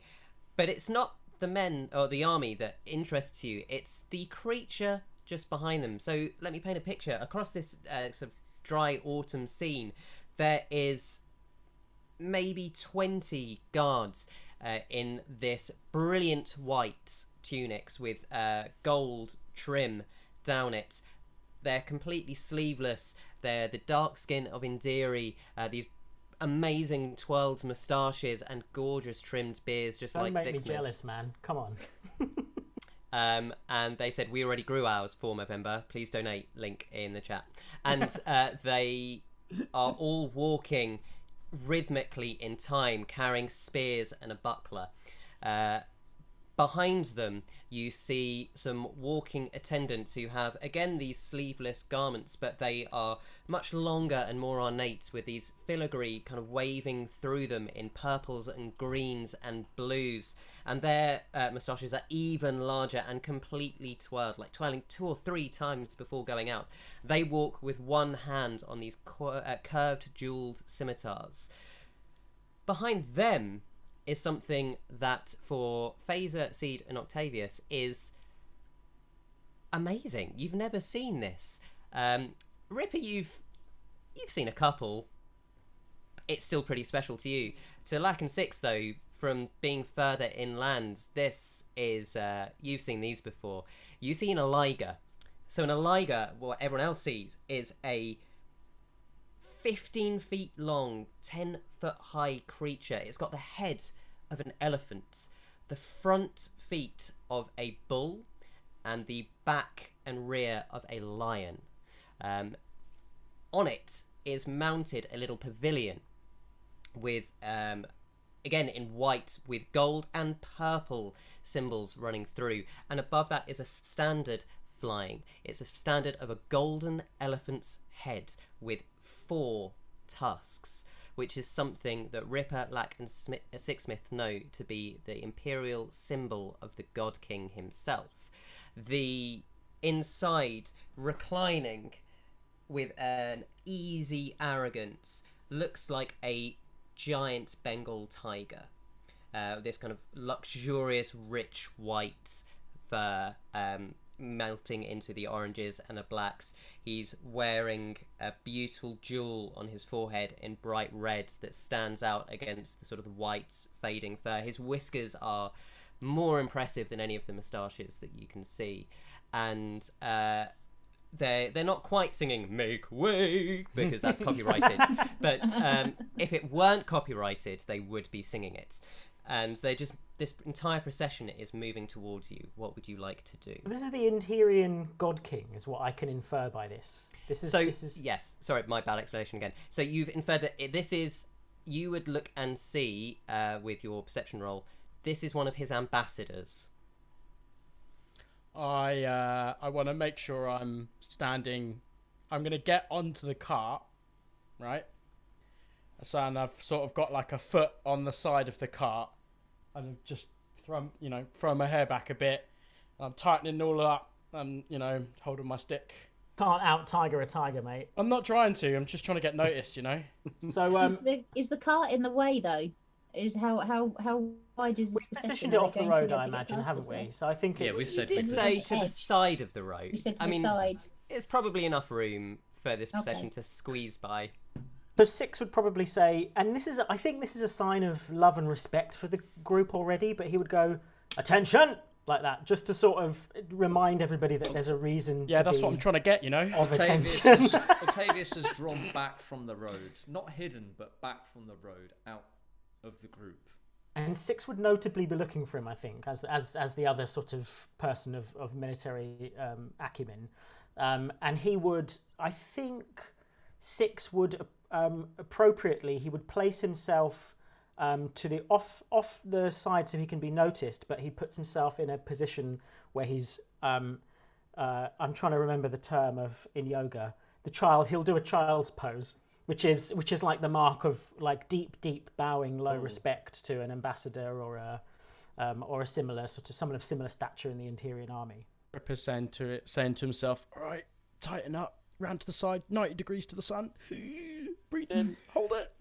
But it's not the men or the army that interests you, it's the creature just behind them. So let me paint a picture. Across this sort of dry autumn scene, there is maybe 20 guards in this brilliant white tunics with gold trim down it. They're completely sleeveless. They're the dark skin of Indiri, these amazing twirled moustaches and gorgeous trimmed beards, just Don't like make me Sixsmith's. jealous, man. Come on. And they said, we already grew ours for Movember. Please donate. Link in the chat. And they are all walking rhythmically in time, carrying spears and a buckler. Behind them, you see some walking attendants who have, again, these sleeveless garments, but they are much longer and more ornate, with these filigree kind of waving through them in purples and greens and blues. And their moustaches are even larger and completely twirled, like twirling 2 or 3 times before going out. They walk with one hand on these curved, jewelled scimitars. Behind them is something that for Faeza, Seed and Octavius is amazing. You've never seen this. Ripper, you've seen a couple. It's still pretty special to you. To Lack and Six, though, from being further inland, this is you've seen these before. You've seen a liger. So an liger, what everyone else sees, is a 15 feet long, 10 foot high creature. It's got the head of an elephant, the front feet of a bull, and the back and rear of a lion. On it is mounted a little pavilion with, again in white, with gold and purple symbols running through. And above that is a standard flying. It's a standard of a golden elephant's head with 4 tusks, which is something that Ripper, Lack and Sixsmith know to be the imperial symbol of the God King himself. The inside, reclining with an easy arrogance, looks like a giant Bengal tiger. This kind of luxurious, rich white fur, melting into the oranges and the blacks. He's wearing a beautiful jewel on his forehead in bright reds that stands out against the sort of white fading fur. His whiskers are more impressive than any of the moustaches that you can see, and they're not quite singing "Make Way" because that's copyrighted, but if it weren't copyrighted they would be singing it. and this entire procession is moving towards you. What would you like to do? This is the Interian God King, is what I can infer by this. This is yes. Sorry, my bad explanation again. So you've inferred that this is. You would look and see with your perception roll. This is one of his ambassadors. I want to make sure I'm standing. I'm going to get onto the cart, right? So, and I've sort of got like a foot on the side of the cart, and I've just throw my hair back a bit. I'm tightening it all up, and holding my stick. Can't out tiger a tiger, mate. I'm not trying to. I'm just trying to get noticed, So is the cart in the way though? Is how wide is this we procession? positioned it off the road, I imagine, haven't we? So I think Yeah, it's... we've said You did we say said to the edge. side of the road. You said to I the mean, side. it's probably enough room for this Okay. procession to squeeze by. So Six would probably say, and I think this is a sign of love and respect for the group already, but he would go, "Attention!" like that, just to sort of remind everybody that there's a reason. Yeah, to that's be what I'm trying to get. Of Octavius attention. Octavius has drawn back from the road, not hidden, but back from the road, out of the group. And Six would notably be looking for him, I think, as the other sort of person of military acumen, and he would, I think, Six would appropriately, he would place himself to the off the side so he can be noticed, but he puts himself in a position where he's I'm trying to remember the term in yoga. He'll do a child's pose, which is like the mark of like deep bowing, low respect to an ambassador or a similar sort of someone of similar stature in the Interior army. Saying to himself, "All right, tighten up, round to the side, 90 degrees to the sun. Breathe in, hold it."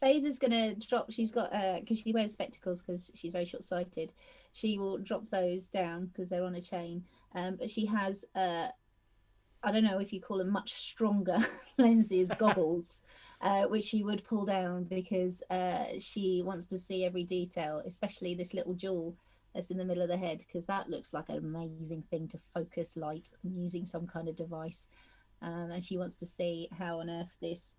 Faeza's gonna drop. She's got because she wears spectacles because she's very short-sighted. She will drop those down because they're on a chain. But she has I don't know if you call them much stronger lenses, goggles, which she would pull down because she wants to see every detail, especially this little jewel that's in the middle of the head, because that looks like an amazing thing to focus light using some kind of device. And she wants to see how on earth this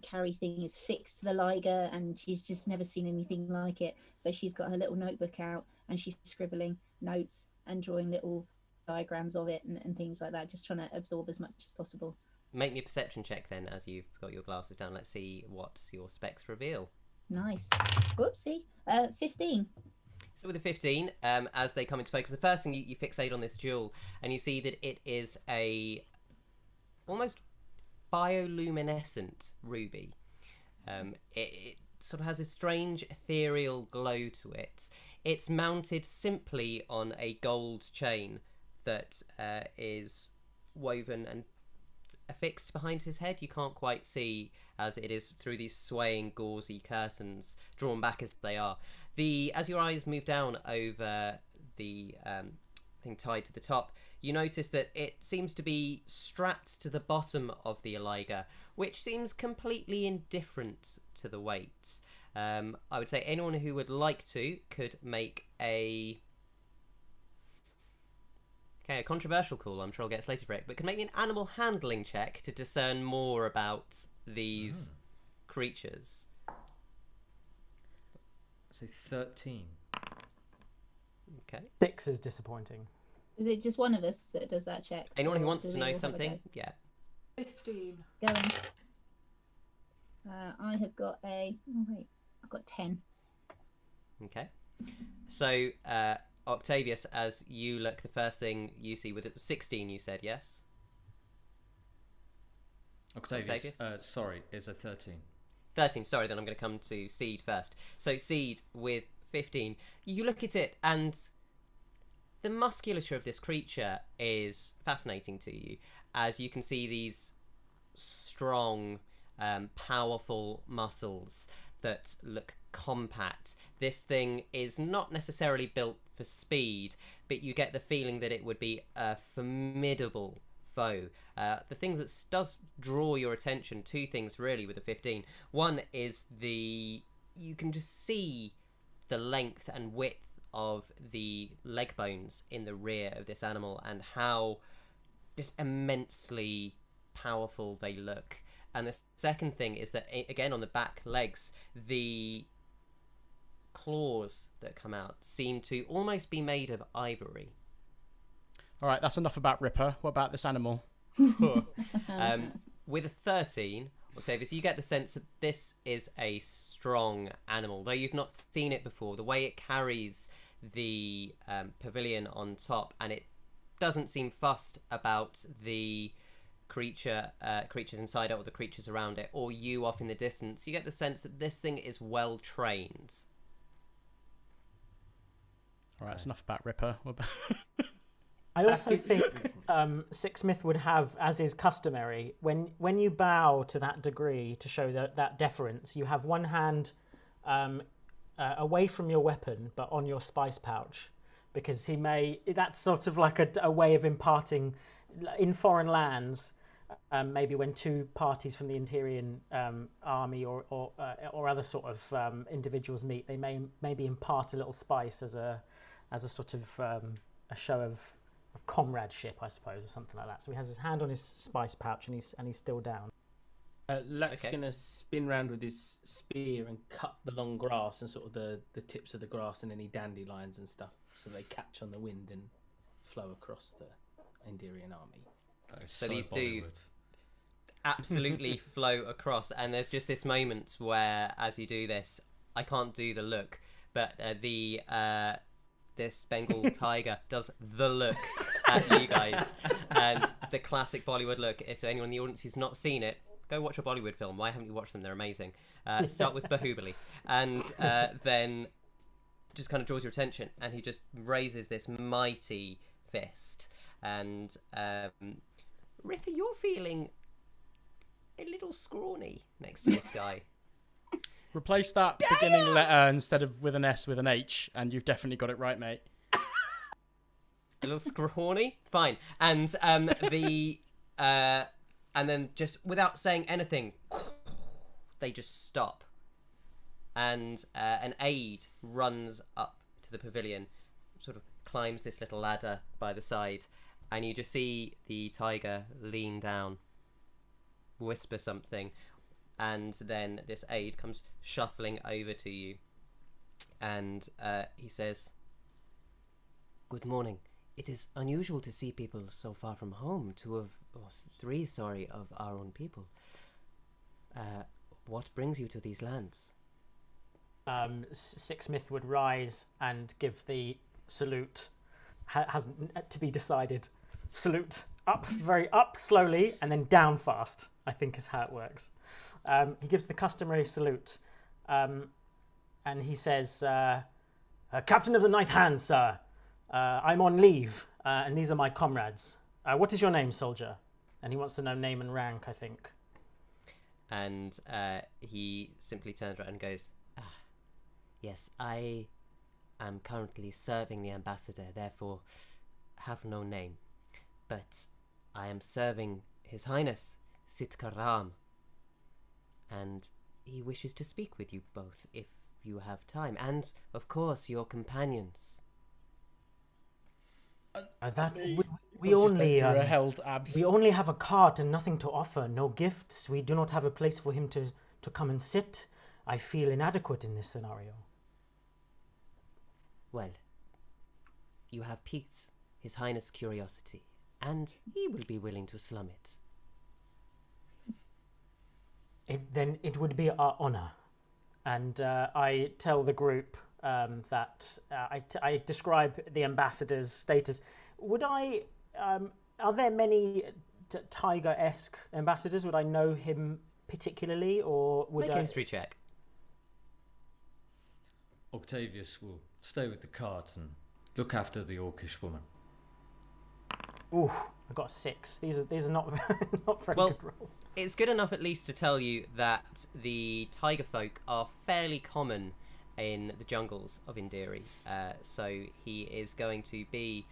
carry thing is fixed to the liger, and she's just never seen anything like it. So she's got her little notebook out and she's scribbling notes and drawing little diagrams of it and things like that, just trying to absorb as much as possible. Make me a perception check then, as you've got your glasses down. Let's see what your specs reveal. Nice. Whoopsie. 15. So with a 15, as they come into focus, the first thing you fixate on this jewel, and you see that it is a almost bioluminescent ruby. It sort of has this strange ethereal glow to it. It's mounted simply on a gold chain that is woven and affixed behind his head. You can't quite see, as it is through these swaying gauzy curtains drawn back as they are. As your eyes move down over the thing tied to the top, you notice that it seems to be strapped to the bottom of the Eliga, which seems completely indifferent to the weight. I would say anyone who would like to could make a controversial call. I'm sure I'll get slated for it, but could make me an animal handling check to discern more about these creatures. Say 13. Okay. 6 is disappointing. Is it just one of us that does that check? Anyone who Or wants do to we know all have a something, go? yeah. 15. Going. I have got I've got 10. Okay. So, Octavius, as you look, the first thing you see with it, 16 you said, yes? Octavius. Sorry, is a 13. 13, sorry, then I'm going to come to Seed first. So Seed with 15. You look at it and the musculature of this creature is fascinating to you, as you can see these strong, powerful muscles that look compact. This thing is not necessarily built for speed, but you get the feeling that it would be a formidable foe. The thing that does draw your attention, two things really with a 15. One is you can just see the length and width of the leg bones in the rear of this animal and how just immensely powerful they look. And the second thing is that, again, on the back legs, the claws that come out seem to almost be made of ivory. All right, that's enough about Ripper. What about this animal? With a 13, Octavius, you get the sense that this is a strong animal. Though you've not seen it before, the way it carries the pavilion on top, and it doesn't seem fussed about the creatures inside it or the creatures around it, or you off in the distance, you get the sense that this thing is well trained. All right, that's enough about Ripper. What about... I also think Sixsmith would have, as is customary, when you bow to that degree to show that deference, you have one hand away from your weapon but on your spice pouch, because that's sort of like a way of imparting in foreign lands. Maybe when two parties from the interior army or other sort of individuals meet, they may maybe impart a little spice as a sort of a show of comradeship, I suppose, or something like that. So he has his hand on his spice pouch and he's still down. Lak's gonna spin round with his spear and cut the long grass and sort of the tips of the grass and any dandelions and stuff, so they catch on the wind and flow across the Endirian army. So these do absolutely flow across, and there's just this moment where, as you do this, I can't do the look, but this Bengal tiger does the look at you guys, and the classic Bollywood look. If anyone in the audience who's not seen it, go watch a Bollywood film. Why haven't you watched them? They're amazing. Start with Bahubali, and then just kind of draws your attention, and he just raises this mighty fist, and Ripper, you're feeling a little scrawny next to this guy. Replace that beginning letter instead of with an S with an H, and you've definitely got it right, mate. A little scrawny? Fine. And and then just without saying anything, they just stop. And an aide runs up to the pavilion, sort of climbs this little ladder by the side, and you just see the tiger lean down, whisper something, and then this aide comes shuffling over to you, and he says, "Good morning. It is unusual to see people so far from home, three of our own people. What brings you to these lands?" Sixsmith would rise and give the salute, hasn't to be decided, salute up, very up slowly and then down fast, I think is how it works. He gives the customary salute, and he says, "Captain of the Ninth Hand, sir. I'm on leave, and these are my comrades. What is your name, soldier?" And he wants to know name and rank, I think. And he simply turns around and goes, "Yes, I am currently serving the ambassador, therefore have no name. But I am serving His Highness Sitkaram, and he wishes to speak with you both if you have time, and of course your companions." We only held abs. we only have a cart and nothing to offer, no gifts. We do not have a place for him to come and sit. I feel inadequate in this scenario. Well, you have piqued His Highness' curiosity, and he will be willing to slum it. Then it would be our honour. And I tell the group that I describe the ambassador's status. Are there many tiger-esque ambassadors? Would I know him particularly, or would Make a history check. Octavius will stay with the cart and look after the orcish woman. Ooh, I got a 6. These are not not very Well, good rolls. It's good enough at least to tell you that the tiger folk are fairly common in the jungles of Indiri. So he is going to be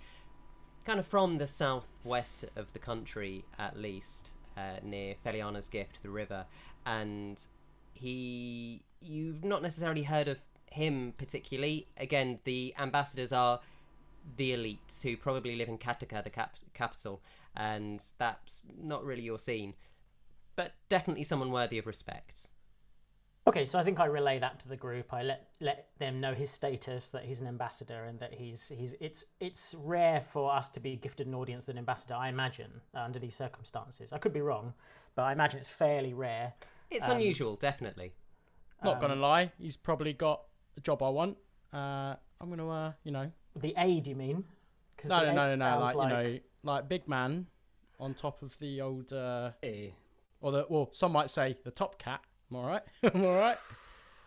kind of from the southwest of the country, at least, near Feliana's Gift, the river. And you've not necessarily heard of him particularly. Again, the ambassadors are the elites who probably live in Kataka, the capital, and that's not really your scene. but definitely someone worthy of respect. Okay, so I think I relay that to the group. I let them know his status, that he's an ambassador, and that it's rare for us to be gifted an audience with an ambassador, I imagine, under these circumstances. I could be wrong, but I imagine it's fairly rare. It's unusual, definitely. Not gonna lie, he's probably got a job I want. I'm gonna, The aid, you mean? No. Like big man on top of the old, or some might say the top cat. I'm all right. I'm all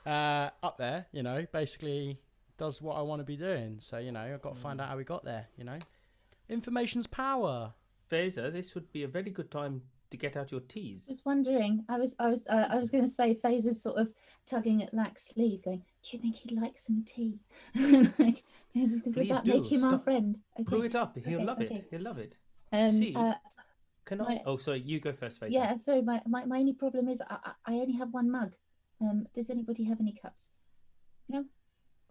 right. Up there, basically does what I want to be doing. So, I've got to find out how we got there, Information's power. Faeza, this would be a very good time to get out your teas. I was wondering. I was going to say, Faeza's sort of tugging at Lack's sleeve, going, "Do you think he'd like some tea?" Like, because would that make him our friend? Okay. Brew it up. He'll love it. He'll love it. See, can I? Oh, sorry. You go first, Faeza. Yeah. Sorry. My only problem is I only have one mug. Does anybody have any cups? No.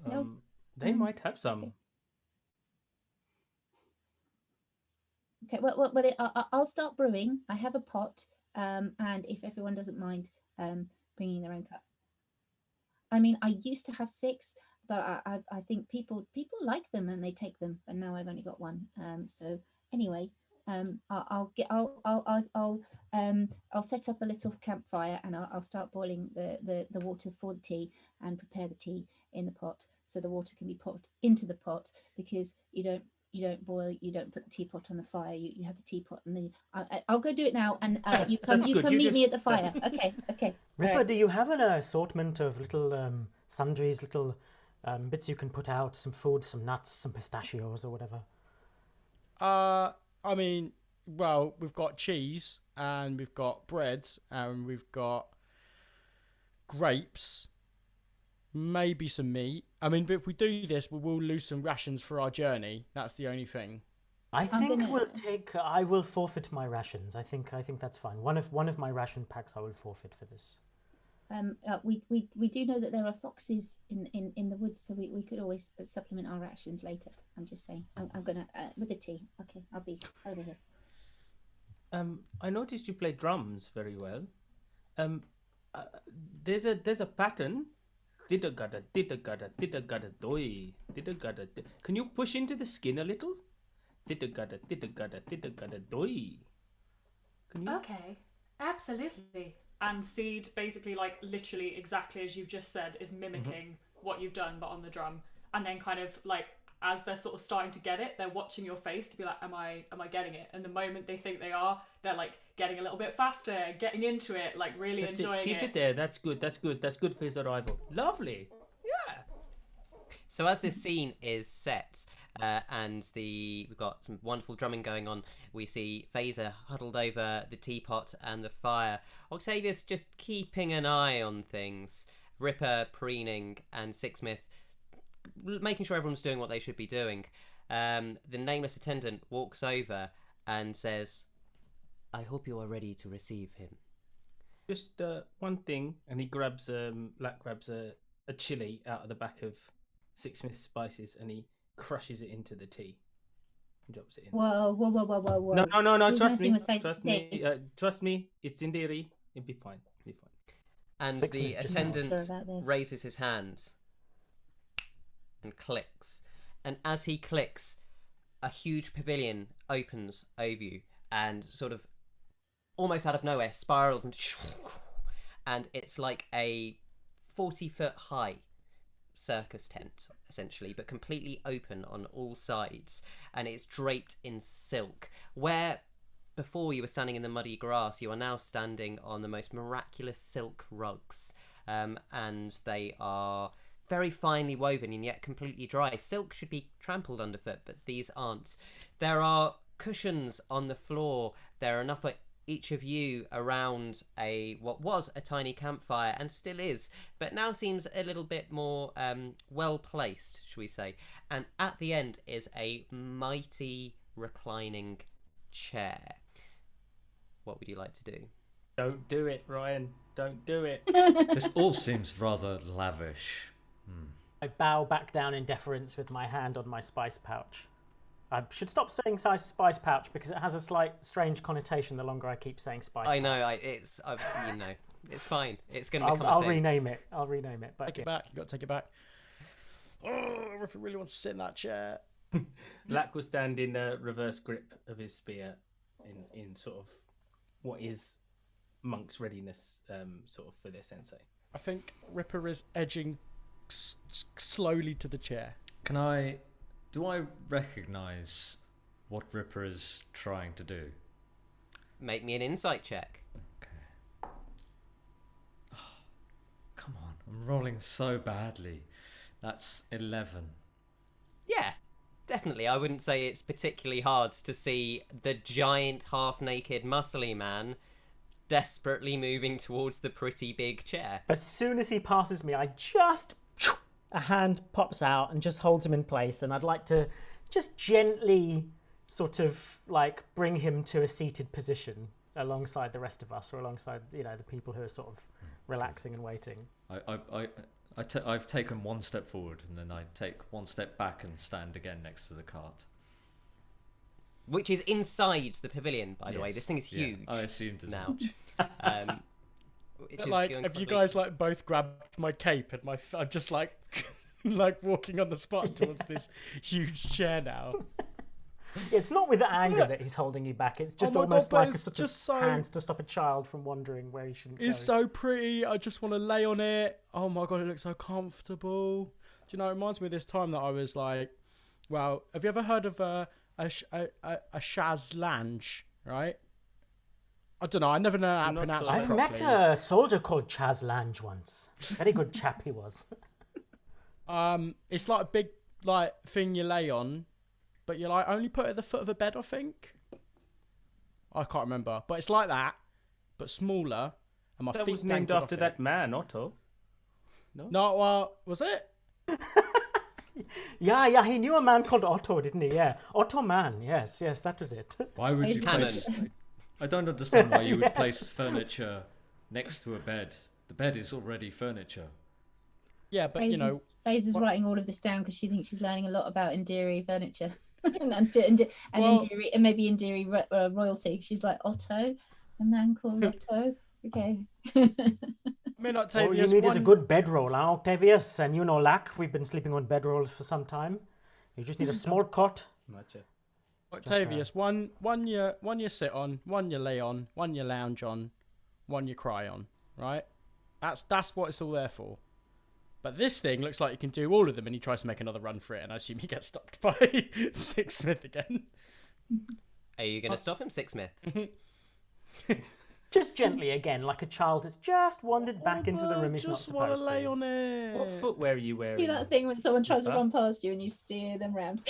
No. They might have some. Okay. Well, I'll start brewing. I have a pot. And if everyone doesn't mind, bringing their own cups. I mean, I used to have 6, but I think people like them and they take them. And now I've only got one. So anyway. I'll set up a little campfire and I'll start boiling the water for the tea and prepare the tea in the pot, so the water can be put into the pot, because you don't put the teapot on the fire. You have the teapot, and then I'll go do it now, and you come meet me at the fire. Okay. Ripper, right. Do you have an assortment of little sundries, little bits you can put out, some food, some nuts, some pistachios or whatever? I mean, well, we've got cheese and we've got bread and we've got grapes, maybe some meat. I mean, but if we do this, we will lose some rations for our journey. That's the only thing. I think I will forfeit my rations. I think that's fine. One of my ration packs I will forfeit for this. We do know that there are foxes in the woods, so we could always supplement our rations later. I'm just saying. I'm gonna with the tea. Okay, I'll be over here. I noticed you play drums very well. There's a pattern. Dida-gada, dida-gada, dida-gada, doi, dida-gada. Can you push into the skin a little? Dida-gada, dida-gada, dida-gada, doi. Can you? Okay, absolutely. And Seed, basically, like literally exactly as you've just said, is mimicking what you've done, but on the drum. And then kind of like, as they're sort of starting to get it, they're watching your face to be like, am I getting it? And the moment they think they are, they're like getting a little bit faster, getting into it, like really enjoying it. Keep it there. That's good for his arrival. Lovely. Yeah. So as this scene is set, and we've got some wonderful drumming going on, we see Faeza huddled over the teapot and the fire. Octavius just keeping an eye on things. Ripper preening, and Sixsmith making sure everyone's doing what they should be doing. The nameless attendant walks over and says, "I hope you are ready to receive him." Just one thing, and he grabs Lack grabs a chili out of the back of Sixsmith's spices and he crushes it into the tea and drops it in. Whoa. No, Who's trust me. messing with Trust me, it's Indiri. It'll be fine. And Sixsmith the just attendant nods. Sure about this. raises his hand and clicks. And as he clicks, a huge pavilion opens over you and sort of almost out of nowhere spirals and it's like a 40-foot high circus tent essentially, but completely open on all sides, and it's draped in silk. Where before you were standing in the muddy grass, you are now standing on the most miraculous silk rugs, and they are very finely woven and yet completely dry. Silk should be trampled underfoot, but these aren't. There are cushions on the floor. There are enough for each of you around what was a tiny campfire and still is, but now seems a little bit more well placed, shall we say. And at the end is a mighty reclining chair. What would you like to do? Don't do it, Ryan. Don't do it. This all seems rather lavish. I bow back down in deference with my hand on my spice pouch. I should stop saying spice pouch because it has a slight strange connotation the longer I keep saying spice pouch. I know. It's fine. It's going to become I'll a thing. rename it. I'll rename it. But Take it back. You got to take it back. Oh, Ripper really wants to sit in that chair. Lack will stand in a reverse grip of his spear in sort of what is monk's readiness sort of for their sensei. I think Ripper is edging slowly to the chair. Do I recognise what Ripper is trying to do? Make me an insight check. Okay. Oh, come on, I'm rolling so badly. That's 11. Yeah, definitely. I wouldn't say it's particularly hard to see the giant, half-naked, muscly man desperately moving towards the pretty big chair. as soon as he passes me, a hand pops out and just holds him in place, and I'd like to just gently sort of like bring him to a seated position alongside the rest of us, or alongside the people who are sort of relaxing and waiting. I've taken one step forward, and then I take one step back and stand again next to the cart. Which is inside the pavilion, by the way. This thing is huge. I assumed as now. Have you guys both grabbed my cape and I'm just like walking on the spot towards this huge chair now? It's not with anger that he's holding you back. It's just almost like a sort of hand to stop a child from wandering where he shouldn't go. It's so pretty. I just want to lay on it. Oh my god, it looks so comfortable. Do you know? It reminds me of this time that I was like, "Well, have you ever heard of a chaise lounge?" Right? I don't know. I never know how to pronounce it I've properly. met a soldier called Chaz Lange once. Very good chap he was. It's like a big thing you lay on, but you only put it at the foot of a bed, I think. I can't remember, but it's like that, but smaller. And my That feet was named dangle after off that it. man, Otto. No, well, was it? Yeah, he knew a man called Otto, didn't he? Yeah, Otto Man. Yes, that was it. Why would you It's place... I don't understand why you would place furniture next to a bed. The bed is already furniture. Yeah, but Faeza's writing all of this down because she thinks she's learning a lot about Indiri furniture Indiri, and maybe Indiri royalty. She's like, Otto, a man called Otto. Okay. I mean, All Octavius, you need is a good bedroll, huh, Octavius? And Lack, we've been sleeping on bedrolls for some time. You just need a small cot. Octavius, one you sit on, one you lay on, one you lounge on, one you cry on, right? That's what it's all there for. But this thing looks like you can do all of them, and he tries to make another run for it, and I assume he gets stopped by Sixsmith again. Are you going to stop him, Sixsmith? Just gently again, like a child that's just wandered back into the room he's not just want to supposed lay to. on it. What footwear are you wearing? Do that thing when someone tries to run past you and you steer them round.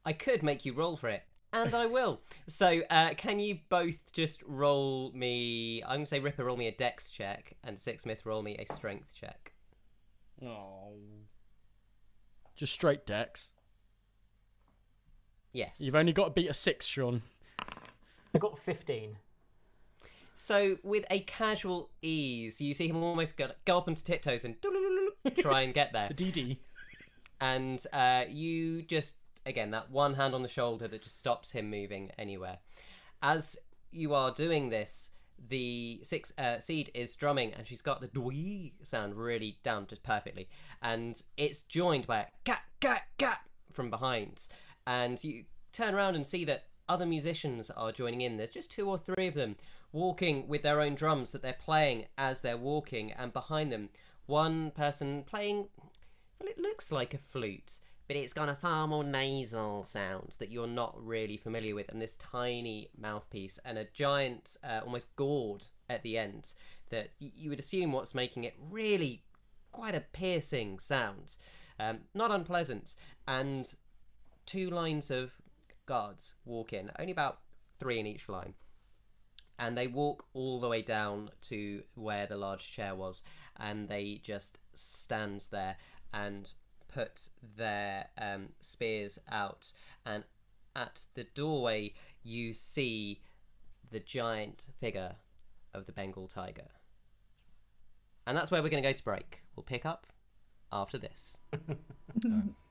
I could make you roll for it, and I will. So, can you both just roll me... I'm going to say Ripper roll me a dex check, and Sixsmith roll me a strength check. Oh. Just straight dex. Yes. You've only got to beat a 6, Sean. I got 15. So, with a casual ease, you see him almost go up onto tiptoes and try and get there. The DD. And you just, again, that one hand on the shoulder that just stops him moving anywhere. As you are doing this, the Seed is drumming, and she's got the dwee sound really down just perfectly. And it's joined by a cat, cat, cat from behind. And you turn around and see that other musicians are joining in. There's just 2 or 3 of them walking with their own drums that they're playing as they're walking, and behind them one person playing, well, it looks like a flute, but it's got a far more nasal sound that you're not really familiar with, and this tiny mouthpiece and a giant almost gourd at the end that you would assume what's making it really quite a piercing sound, not unpleasant. And 2 lines of guards walk in, only about 3 in each line, and they walk all the way down to where the large chair was, and they just stand there and put their spears out, and at the doorway you see the giant figure of the Bengal tiger. And that's where we're going to go to break. We'll pick up after this.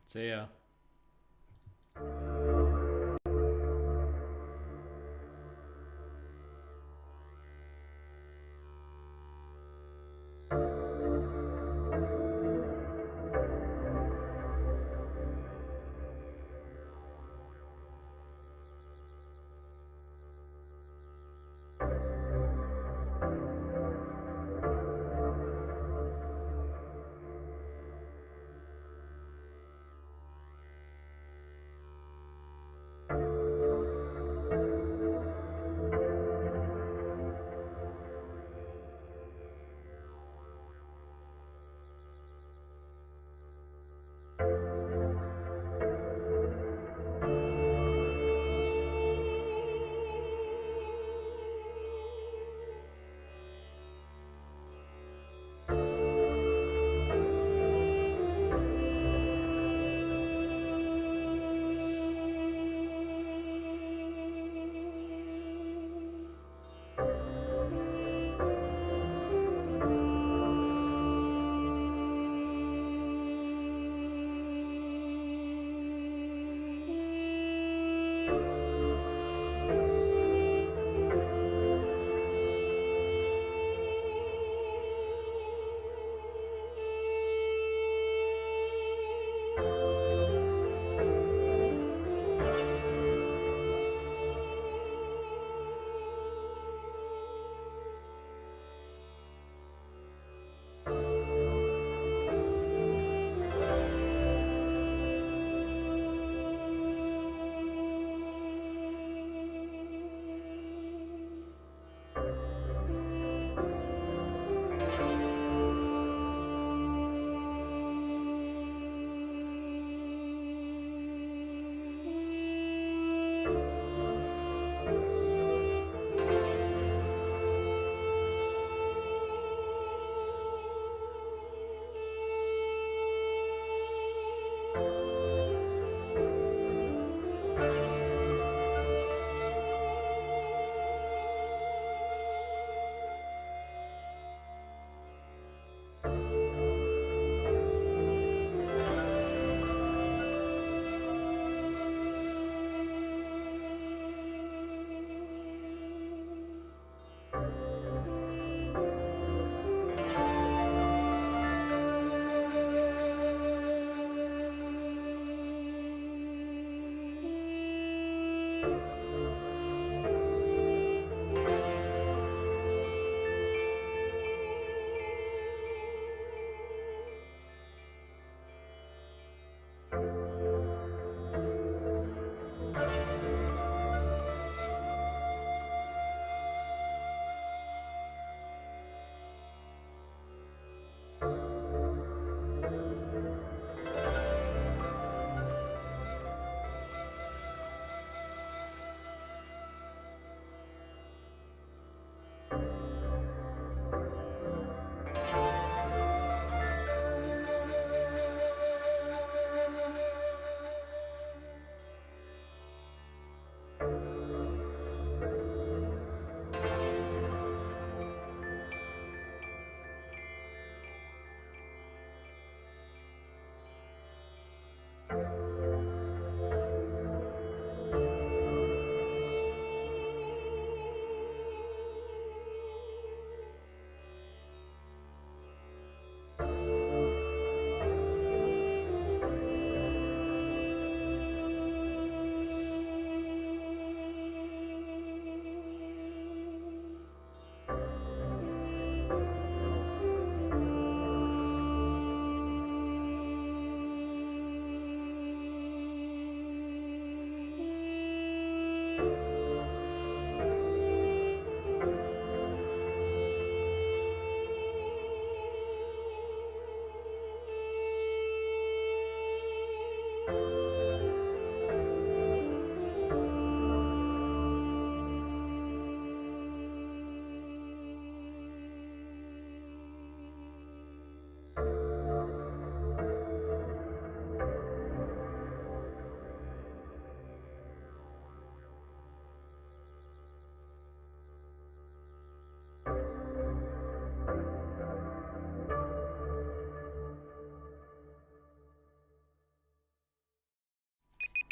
See ya.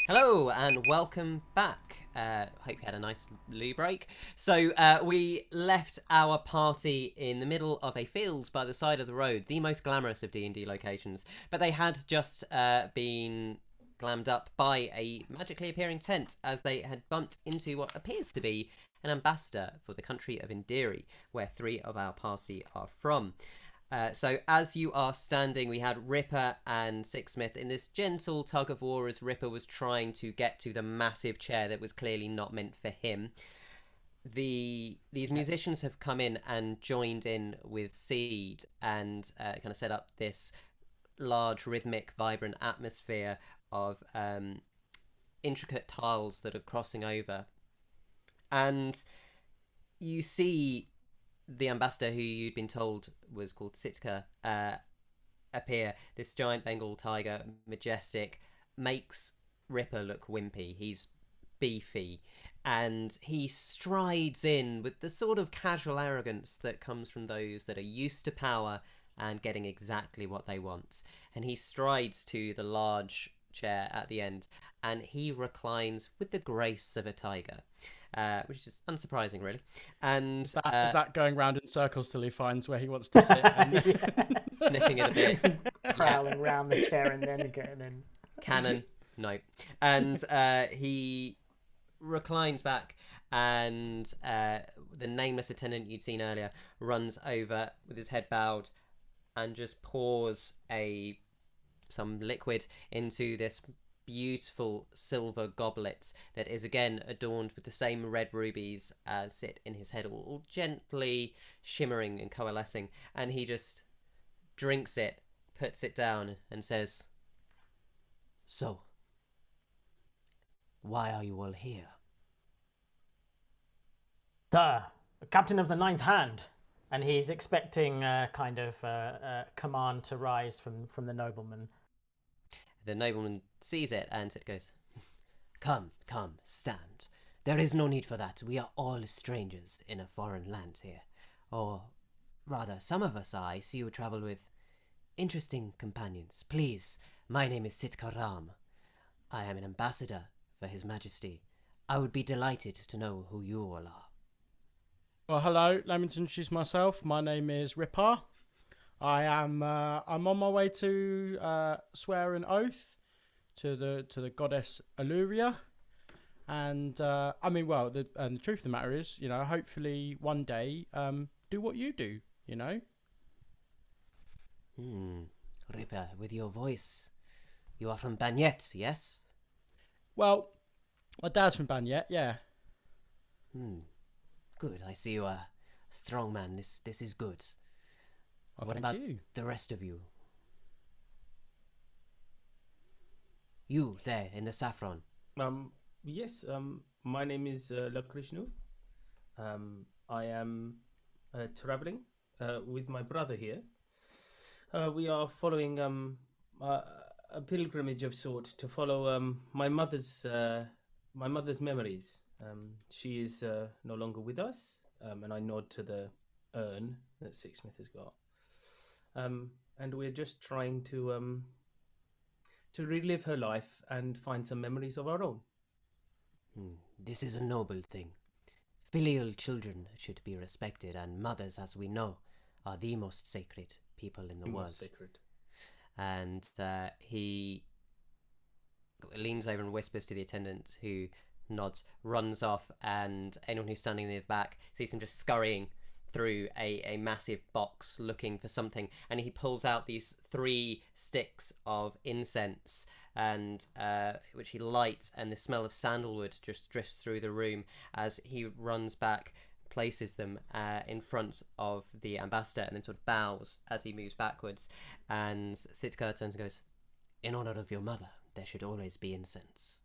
Hello and welcome back. Hope you had a nice loo break. So we left our party in the middle of a field by the side of the road, the most glamorous of D&D locations. But they had just been glammed up by a magically appearing tent as they had bumped into what appears to be an ambassador for the country of Indiri, where 3 of our party are from. So as you are standing, we had Ripper and Sixsmith in this gentle tug of war as Ripper was trying to get to the massive chair that was clearly not meant for him. These musicians have come in and joined in with Seed and kind of set up this large, rhythmic, vibrant atmosphere of intricate tiles that are crossing over. And you see the ambassador, who you'd been told was called Sitka, appear. This giant Bengal tiger, majestic, makes Ripper look wimpy. He's beefy, and he strides in with the sort of casual arrogance that comes from those that are used to power and getting exactly what they want. And he strides to the large chair at the end, and he reclines with the grace of a tiger. Which is unsurprising, really. And is that going round in circles till he finds where he wants to sit and sniffing it a bit, prowling round the chair and then getting in. Cannon, no. And he reclines back, and the nameless attendant you'd seen earlier runs over with his head bowed and just pours some liquid into this beautiful silver goblet that is again adorned with the same red rubies as sit in his head, all gently shimmering and coalescing. And he just drinks it, puts it down, and says, "So, why are you all here?" Sir, Captain of the Ninth Hand. And he's expecting kind of command to rise from the nobleman. The nobleman sees it and it goes, Come, stand. There is no need for that. We are all strangers in a foreign land here. Or rather, some of us are. I see you travel with interesting companions. Please, my name is Sitka Ram. I am an ambassador for His Majesty. I would be delighted to know who you all are. Well, hello. Let me introduce myself. My name is Ripper. I'm on my way to swear an oath to the goddess Alluria, and the truth of the matter is, hopefully one day do what you do, Ripper, with your voice, you are from Banyet, yes? Well, my dad's from Banyet, yeah. Good. I see you are a strong man. This is good. Well, what about you. The rest of you? You there in the saffron. Yes. My name is Lakrishnu. I am traveling with my brother here. We are following a pilgrimage of sorts to follow my mother's memories. She is no longer with us, and I nod to the urn that Sixsmith has got. And we're just trying to relive her life and find some memories of our own. This is a noble thing. Filial children should be respected, and mothers, as we know, are the most sacred people in the world. Most sacred. And he leans over and whispers to the attendant, who nods, runs off, and anyone who's standing near the back sees him just scurrying through a massive box looking for something, and he pulls out these 3 sticks of incense, and which he lights, and the smell of sandalwood just drifts through the room as he runs back, places them in front of the ambassador, and then sort of bows as he moves backwards. And Sitka turns and goes, "In honor of your mother, there should always be incense."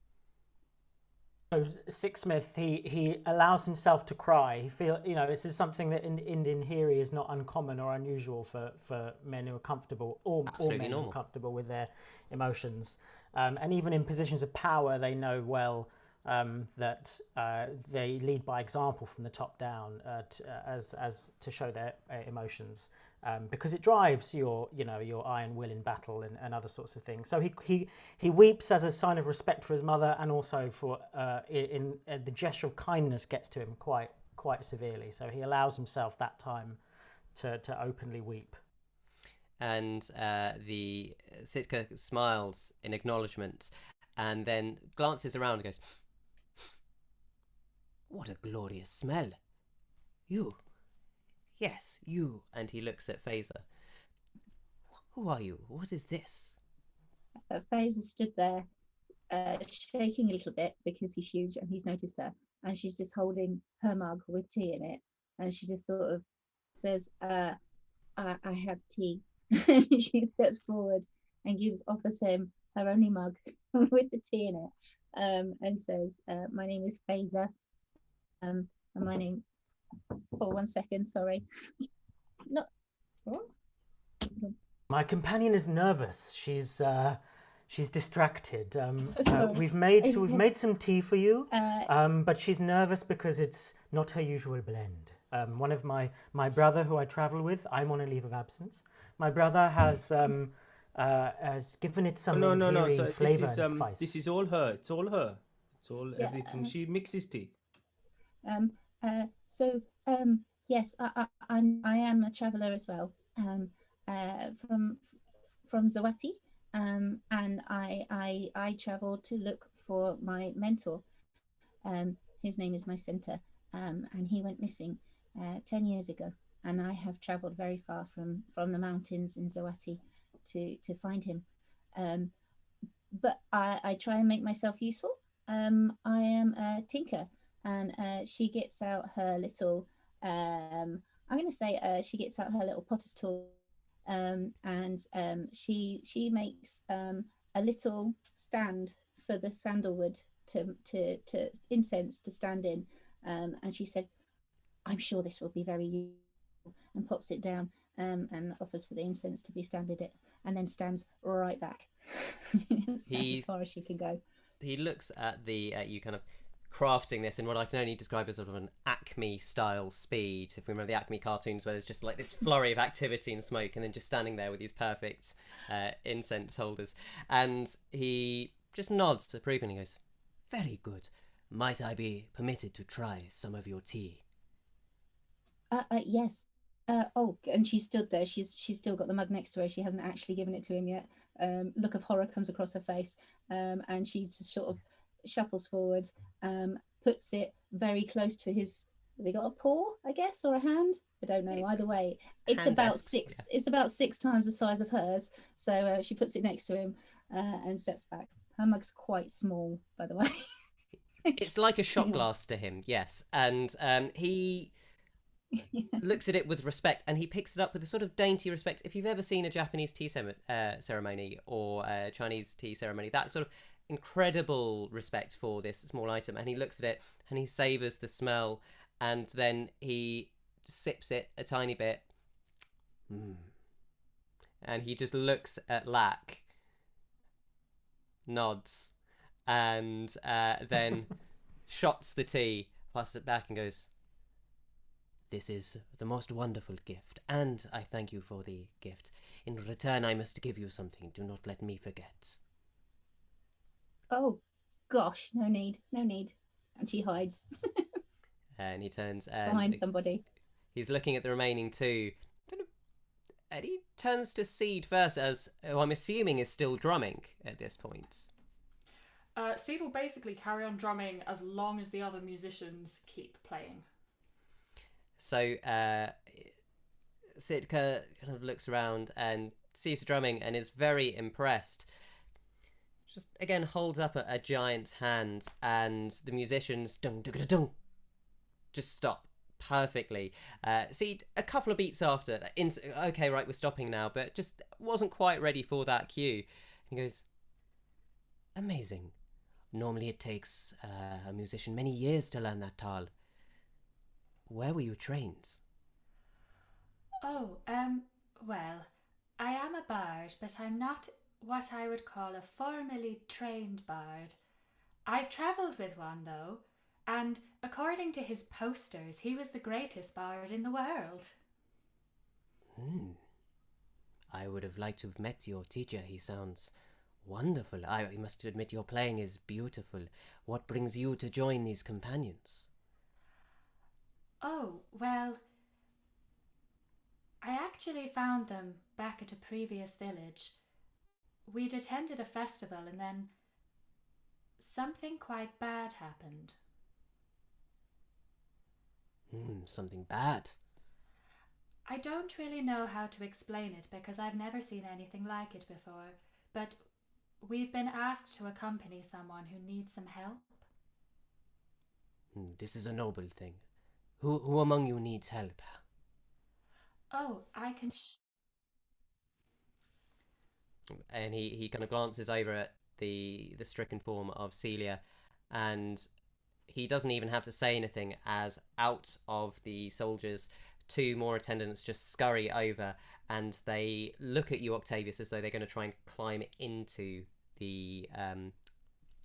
So Sixsmith, he allows himself to cry. He this is something that in Indiri is not uncommon or unusual for men who are comfortable, or men who are comfortable with their emotions. And even in positions of power, they know well that they lead by example from the top down as to show their emotions. because it drives your iron will in battle and other sorts of things. So he weeps as a sign of respect for his mother, and also for the gesture of kindness gets to him quite severely. So he allows himself that time to openly weep. And the Sitka smiles in acknowledgement, and then glances around and goes, "What a glorious smell! You, yes, you." And he looks at Faeza. "Who are you? What is this?" Faeza stood there, shaking a little bit because he's huge and he's noticed her, and she's just holding her mug with tea in it, and she just sort of says, I have tea." And she steps forward and offers him her only mug with the tea in it, and says, "My name is Faeza. And my name." Oh, 1 second, sorry. No. What? My companion is nervous. She's distracted. So sorry. We've made some tea for you, but she's nervous because it's not her usual blend. One of my brother, who I travel with, I'm on a leave of absence. My brother has given it some no. So flavor and spice. This is all her. It's all her. It's all everything. She mixes tea. Yes, I am a traveller as well. From Zawati, and I travel to look for my mentor. His name is Mycenta, and he went missing 10 years ago, and I have travelled very far from the mountains in Zawati to find him. But I try and make myself useful. I am a tinker, and she gets out her little she gets out her little potter's tool, and she makes a little stand for the sandalwood to incense to stand in, and she said, "I'm sure this will be very useful," and pops it down, and offers for the incense to be standed it, and then stands right back. As far as she can go. He looks at you kind of crafting this in what I can only describe as sort of an Acme style speed. If we remember the Acme cartoons, where there's just like this flurry of activity and smoke, and then just standing there with these perfect incense holders, and he just nods approvingly and goes, "Very good. Might I be permitted to try some of your tea?" Yes. And she stood there. She's still got the mug next to her. She hasn't actually given it to him yet. Look of horror comes across her face, and she just sort of shuffles forward, puts it very close to his. Have they got a paw, I guess, or a hand? I don't know. Either way, it's about six. Yeah. It's about 6 times the size of hers. So she puts it next to him and steps back. Her mug's quite small, by the way. It's like a shot glass to him, yes, and he looks at it with respect, and he picks it up with a sort of dainty respect. If you've ever seen a Japanese tea ceremony or a Chinese tea ceremony, that sort of incredible respect for this small item, and he looks at it and he savours the smell, and then he sips it a tiny bit, and he just looks at Lak, nods, and then shots the tea, passes it back and goes, "This is the most wonderful gift, and I thank you for the gift. In return, I must give you something. Do not let me forget." "Oh, gosh, no need. And she hides. And he turns behind somebody. He's looking at the remaining 2. And he turns to Seed first, as who I'm assuming is still drumming at this point. Seed will basically carry on drumming as long as the other musicians keep playing. So Sitka kind of looks around and sees the drumming and is very impressed. Just again holds up a giant hand, and the musicians just stop perfectly. See, a couple of beats after, okay, right, we're stopping now, but just wasn't quite ready for that cue. He goes, "Amazing. Normally it takes a musician many years to learn that tal. Where were you trained?" "Oh, well, I am a bard, but I'm not what I would call a formally trained bard. I've travelled with one, though, and according to his posters, he was the greatest bard in the world." I would have liked to have met your teacher. He sounds wonderful. I must admit your playing is beautiful. What brings you to join these companions? Oh, well, I actually found them back at a previous village. We'd attended a festival and then something quite bad happened. Something bad? I don't really know how to explain it because I've never seen anything like it before, but we've been asked to accompany someone who needs some help. This is a noble thing. Who among you needs help? Oh, I can... And he kind of glances over at the stricken form of Celia, and he doesn't even have to say anything as out of the soldiers, 2 more attendants just scurry over, and they look at you, Octavius, as though they're going to try and climb into the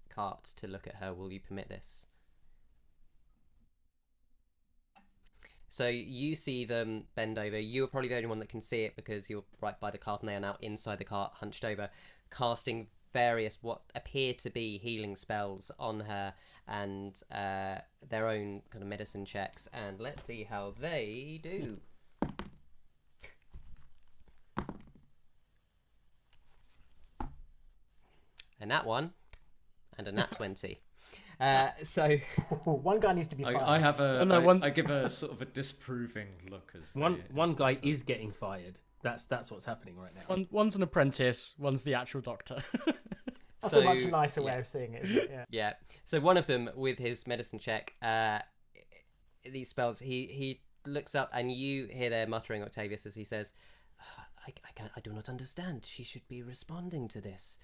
cart to look at her. Will you permit this? So you see them bend over. You're probably the only one that can see it because you're right by the cart, and they are now inside the cart, hunched over, casting various what appear to be healing spells on her and their own kind of medicine checks. And let's see how they do. A nat 1 and a nat 20. So one guy needs to be fired. I have a. no, I- one- I give a sort of a disproving look as One guy is getting fired. That's what's happening right now. One's an apprentice, one's the actual doctor. That's so, a much nicer yeah. way of seeing it, isn't it? Yeah. Yeah. So one of them with his medicine check, these spells, he looks up and you hear there muttering, Octavius, as he says, I do not understand. She should be responding to this.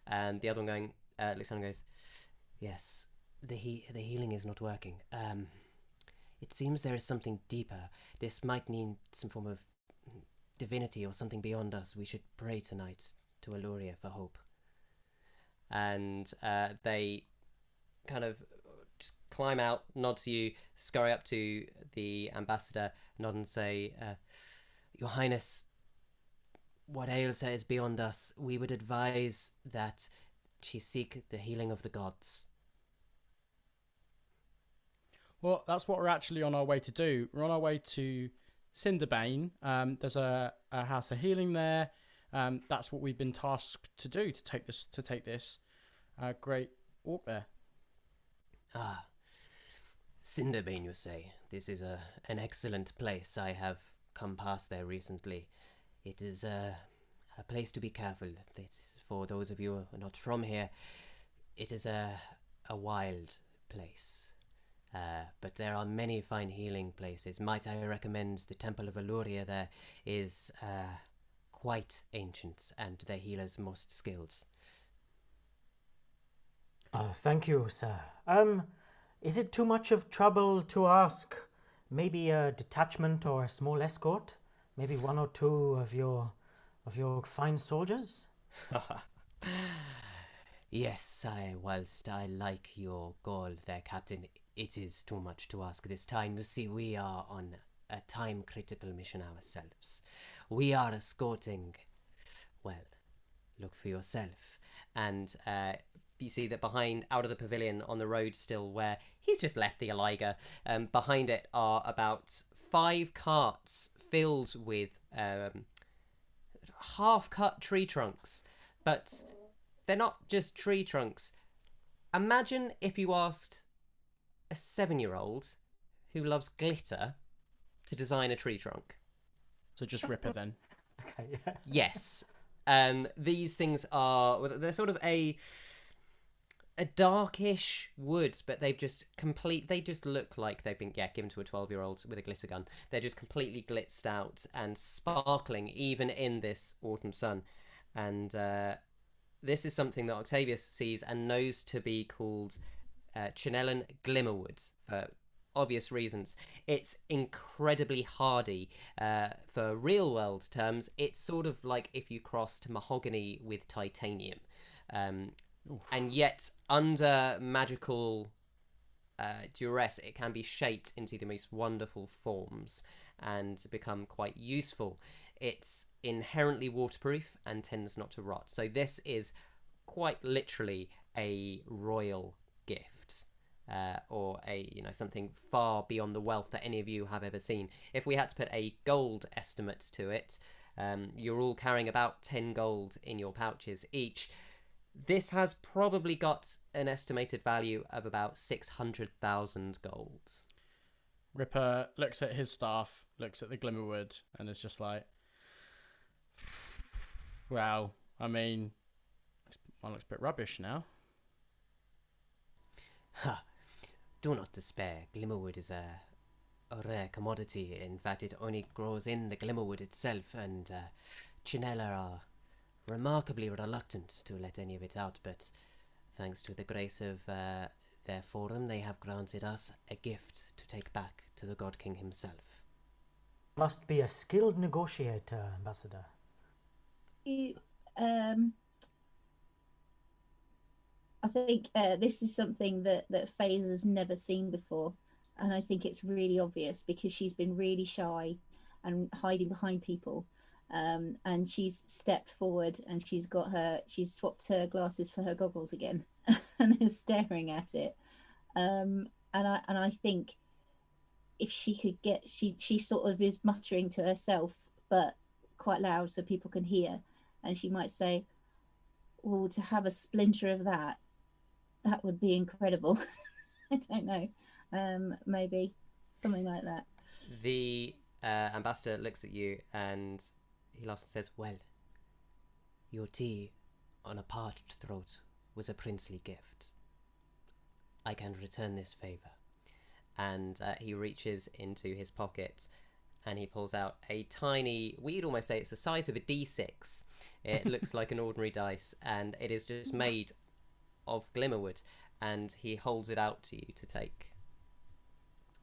And the other one going, Alexander goes, yes, the healing is not working. It seems there is something deeper. This might need some form of divinity or something beyond us. We should pray tonight to Aluria for hope. And they kind of just climb out, nod to you, scurry up to the ambassador, nod and say, Your Highness, what ails her is beyond us. We would advise that she seek the healing of the gods. Well, that's what we're actually on our way to do. We're on our way to Cinderbane. There's a house of healing there. That's what we've been tasked to do, to take this great walk there. Ah, Cinderbane, you say? This is an excellent place. I have come past there recently. It is a place to be careful. It's, for those of you who are not from here, it is a wild place. But there are many fine healing places. Might I recommend the Temple of Aluria there is quite ancient, and their healers most skilled. Thank you, sir. Is it too much of trouble to ask maybe a detachment or a small escort? Maybe 1 or 2 of your fine soldiers? Yes, whilst I like your goal there, Captain, it is too much to ask this time. You see, we are on a time-critical mission ourselves. We are escorting... Well, look for yourself. And you see that behind, out of the pavilion on the road still, where he's just left the Aliga, behind it are about 5 carts filled with half-cut tree trunks. But they're not just tree trunks. Imagine if you asked a 7-year-old who loves glitter to design a tree trunk. So just Ripper then. Okay, yeah. Yes. These things are, they're sort of a darkish wood, but they just look like they've been given to a 12-year-old with a glitter gun. They're just completely blitzed out and sparkling even in this autumn sun. And this is something that Octavius sees and knows to be called Chinellan Glimmerwood for obvious reasons. It's incredibly hardy. For real world terms, it's sort of like if you crossed mahogany with titanium. And yet, under magical duress, it can be shaped into the most wonderful forms and become quite useful. it's inherently waterproof and tends not to rot. So this is quite literally a royal gift, or something far beyond the wealth that any of you have ever seen. If we had to put a gold estimate to it, you're all carrying about 10 gold in your pouches each. This has probably got an estimated value of about 600,000 golds. Ripper looks at his staff, looks at the Glimmerwood, and is just like, well, I mean, one looks a bit rubbish now. Ha! Do not despair. Glimmerwood is a rare commodity. In fact, it only grows in the Glimmerwood itself, and Chinella are remarkably reluctant to let any of it out, but thanks to the grace of their forum, they have granted us a gift to take back to the God King himself. Must be a skilled negotiator, Ambassador. I think this is something that Faeza's never seen before, and I think it's really obvious because she's been really shy and hiding behind people, and she's stepped forward and she's swapped her glasses for her goggles again and is staring at it, and I think if she could get she sort of is muttering to herself but quite loud so people can hear, and she might say, well, to have a splinter of that would be incredible. I don't know. Maybe something like that. The ambassador looks at you and he laughs and says, well, your tea on a parched throat was a princely gift. I can return this favour. And he reaches into his pocket and he pulls out a tiny, we'd almost say it's the size of a D6. It looks like an ordinary dice, and it is just made of Glimmerwood, and he holds it out to you to take.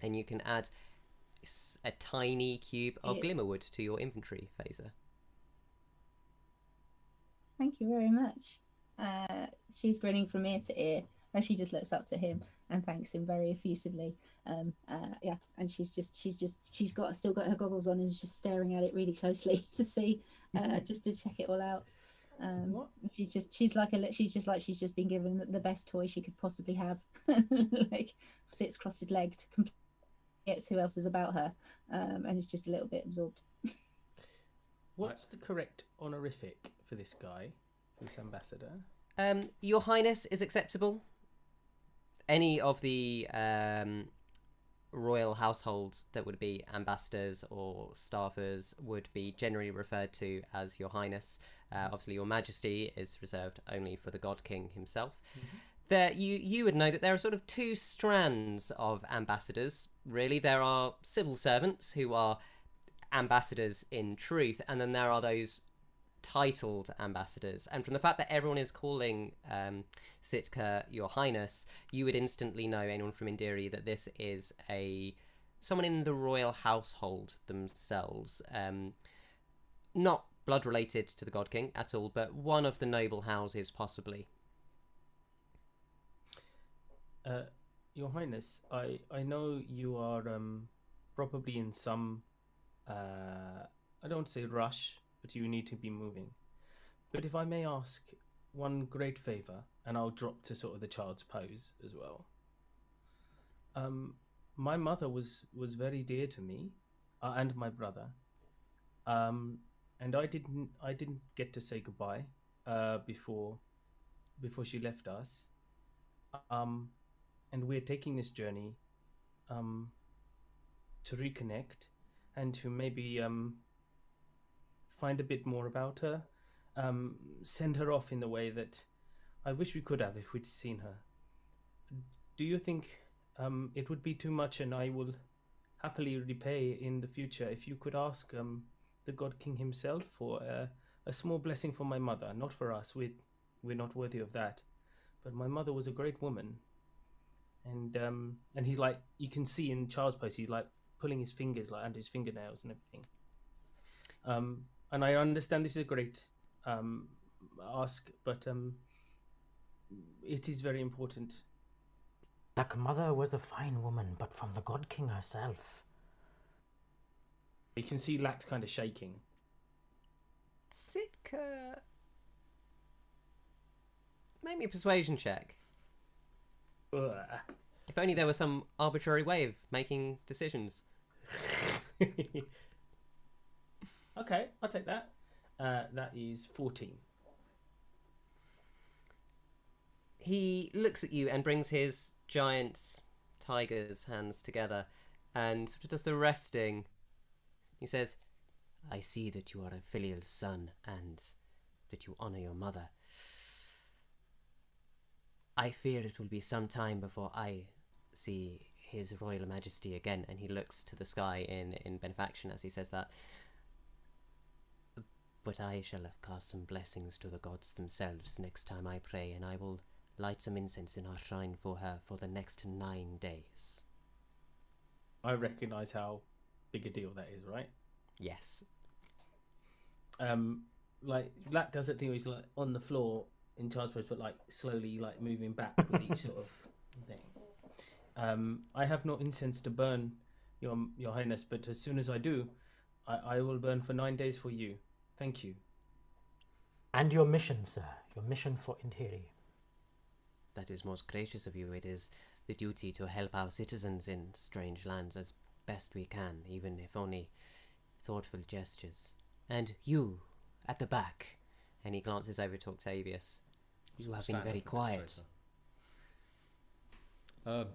And you can add a tiny cube of Glimmerwood to your inventory, Faeza. Thank you very much. She's grinning from ear to ear, and she just looks up to him and thanks him very effusively. Yeah, and she's still got her goggles on and is just staring at it really closely to see, just to check it all out. She's just been given the best toy she could possibly have. Like, sits crossed-legged, gets who else is about her, and is just a little bit absorbed. What's the correct honorific for this guy, for this ambassador? Your Highness is acceptable. Any of the royal households that would be ambassadors or staffers would be generally referred to as Your Highness. Obviously, Your Majesty is reserved only for the God King himself. Mm-hmm. There, you would know that there are sort of two strands of ambassadors, really. There are civil servants who are ambassadors in truth, and then there are those titled ambassadors. And from the fact that everyone is calling Sitka Your Highness, you would instantly know, anyone from Indiri, that this is someone in the royal household themselves. Not blood related to the God King at all, but one of the noble houses possibly. Your Highness, I know you are probably in some I don't say rush, but you need to be moving. But if I may ask one great favour, and I'll drop to sort of the child's pose as well. My mother was very dear to me, and my brother, and I didn't get to say goodbye before she left us. And we're taking this journey to reconnect and to maybe find a bit more about her, send her off in the way that I wish we could have if we'd seen her. Do you think it would be too much, and I will happily repay in the future, if you could ask the God King himself for a small blessing for my mother? Not for us, we're not worthy of that, but my mother was a great woman. And he's like, you can see in Charles' post, he's like pulling his fingers like under his fingernails and everything. And I understand this is a great ask, but it is very important. Like, mother was a fine woman, but from the God King herself. You can see Lax kind of shaking. Sitka. Make me a persuasion check. Ugh. If only there was some arbitrary way of making decisions. Okay, I'll take that. That is 14. He looks at you and brings his giant tiger's hands together and sort of does the resting. He says, I see that you are a filial son and that you honour your mother. I fear it will be some time before I see His Royal Majesty again. And he looks to the sky in benefaction as he says that. But I shall cast some blessings to the gods themselves next time I pray, and I will light some incense in our shrine for her for the next 9 days. I recognise how big a deal that is, right? Yes. Like Black does that thing where he's like on the floor in child's pose, but like slowly like moving back with each sort of thing. I have no incense to burn, your Highness, but as soon as I do, I will burn for 9 days for you. Thank you. And your mission, sir. Your mission for Indhiri. That is most gracious of you. It is the duty to help our citizens in strange lands as best we can, even if only thoughtful gestures. And you, at the back. And he glances over to Octavius. You have been very quiet.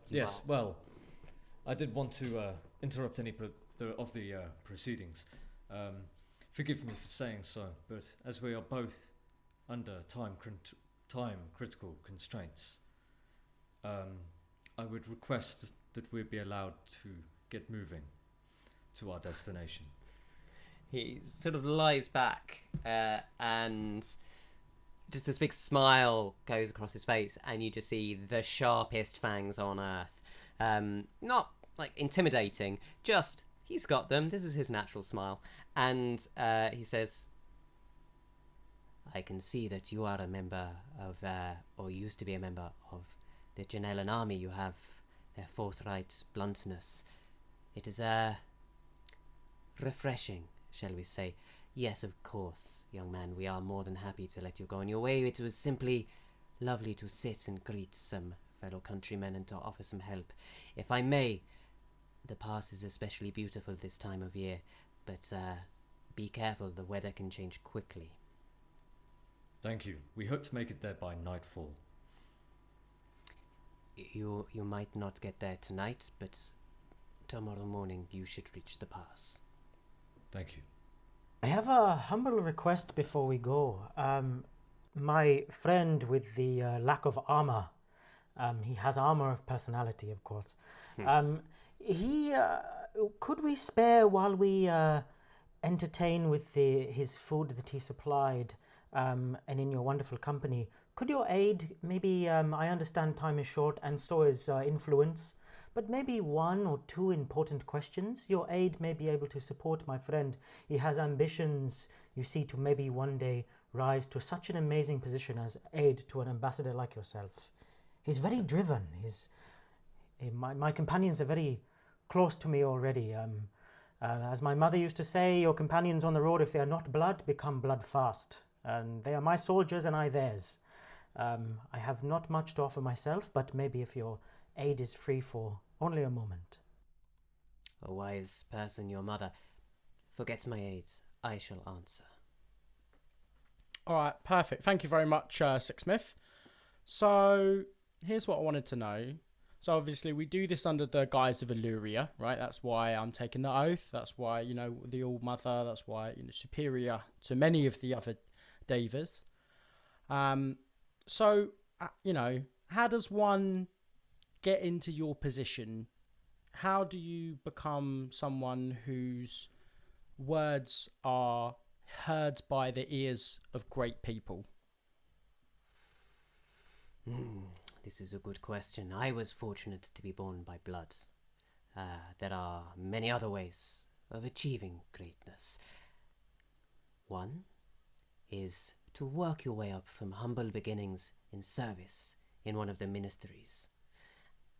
Yes, well, I did want to interrupt any of the proceedings. Forgive me for saying so, but as we are both under time critical constraints, I would request that we be allowed to get moving to our destination. He sort of lies back and just this big smile goes across his face, and you just see the sharpest fangs on earth. Not like intimidating, just he's got them. This is his natural smile. And he says, I can see that you are a member of, or used to be a member of the Janelan army. You have their forthright bluntness. It is refreshing, shall we say. Yes, of course, young man, we are more than happy to let you go on your way. It was simply lovely to sit and greet some fellow countrymen and to offer some help. If I may, the pass is especially beautiful this time of year, but be careful, the weather can change quickly. Thank you. We hope to make it there by nightfall. You might not get there tonight, but tomorrow morning you should reach the pass. Thank you. I have a humble request before we go. My friend with the lack of armor, he has armor of personality, of course. He could we spare while we entertain with his food that he supplied, and in your wonderful company? Could your aid maybe? I understand time is short, and so is influence. But maybe 1 or 2 important questions. Your aide may be able to support my friend. He has ambitions, you see, to maybe one day rise to such an amazing position as aide to an ambassador like yourself. He's very driven. My companions are very close to me already. As my mother used to say, your companions on the road, if they are not blood, become blood fast. And they are my soldiers and I theirs. I have not much to offer myself, but maybe if your aid is free for only a moment. A wise person, your mother. Forget my aid. I shall answer. All right, perfect. Thank you very much, Sixsmith. So here's what I wanted to know. So obviously we do this under the guise of Illyria, right? That's why I'm taking the oath. That's why, the All-Mother. That's why, superior to many of the other Devas. So, how does one get into your position? How do you become someone whose words are heard by the ears of great people? This is a good question. I was fortunate to be born by blood. There are many other ways of achieving greatness. One is to work your way up from humble beginnings in service in one of the ministries.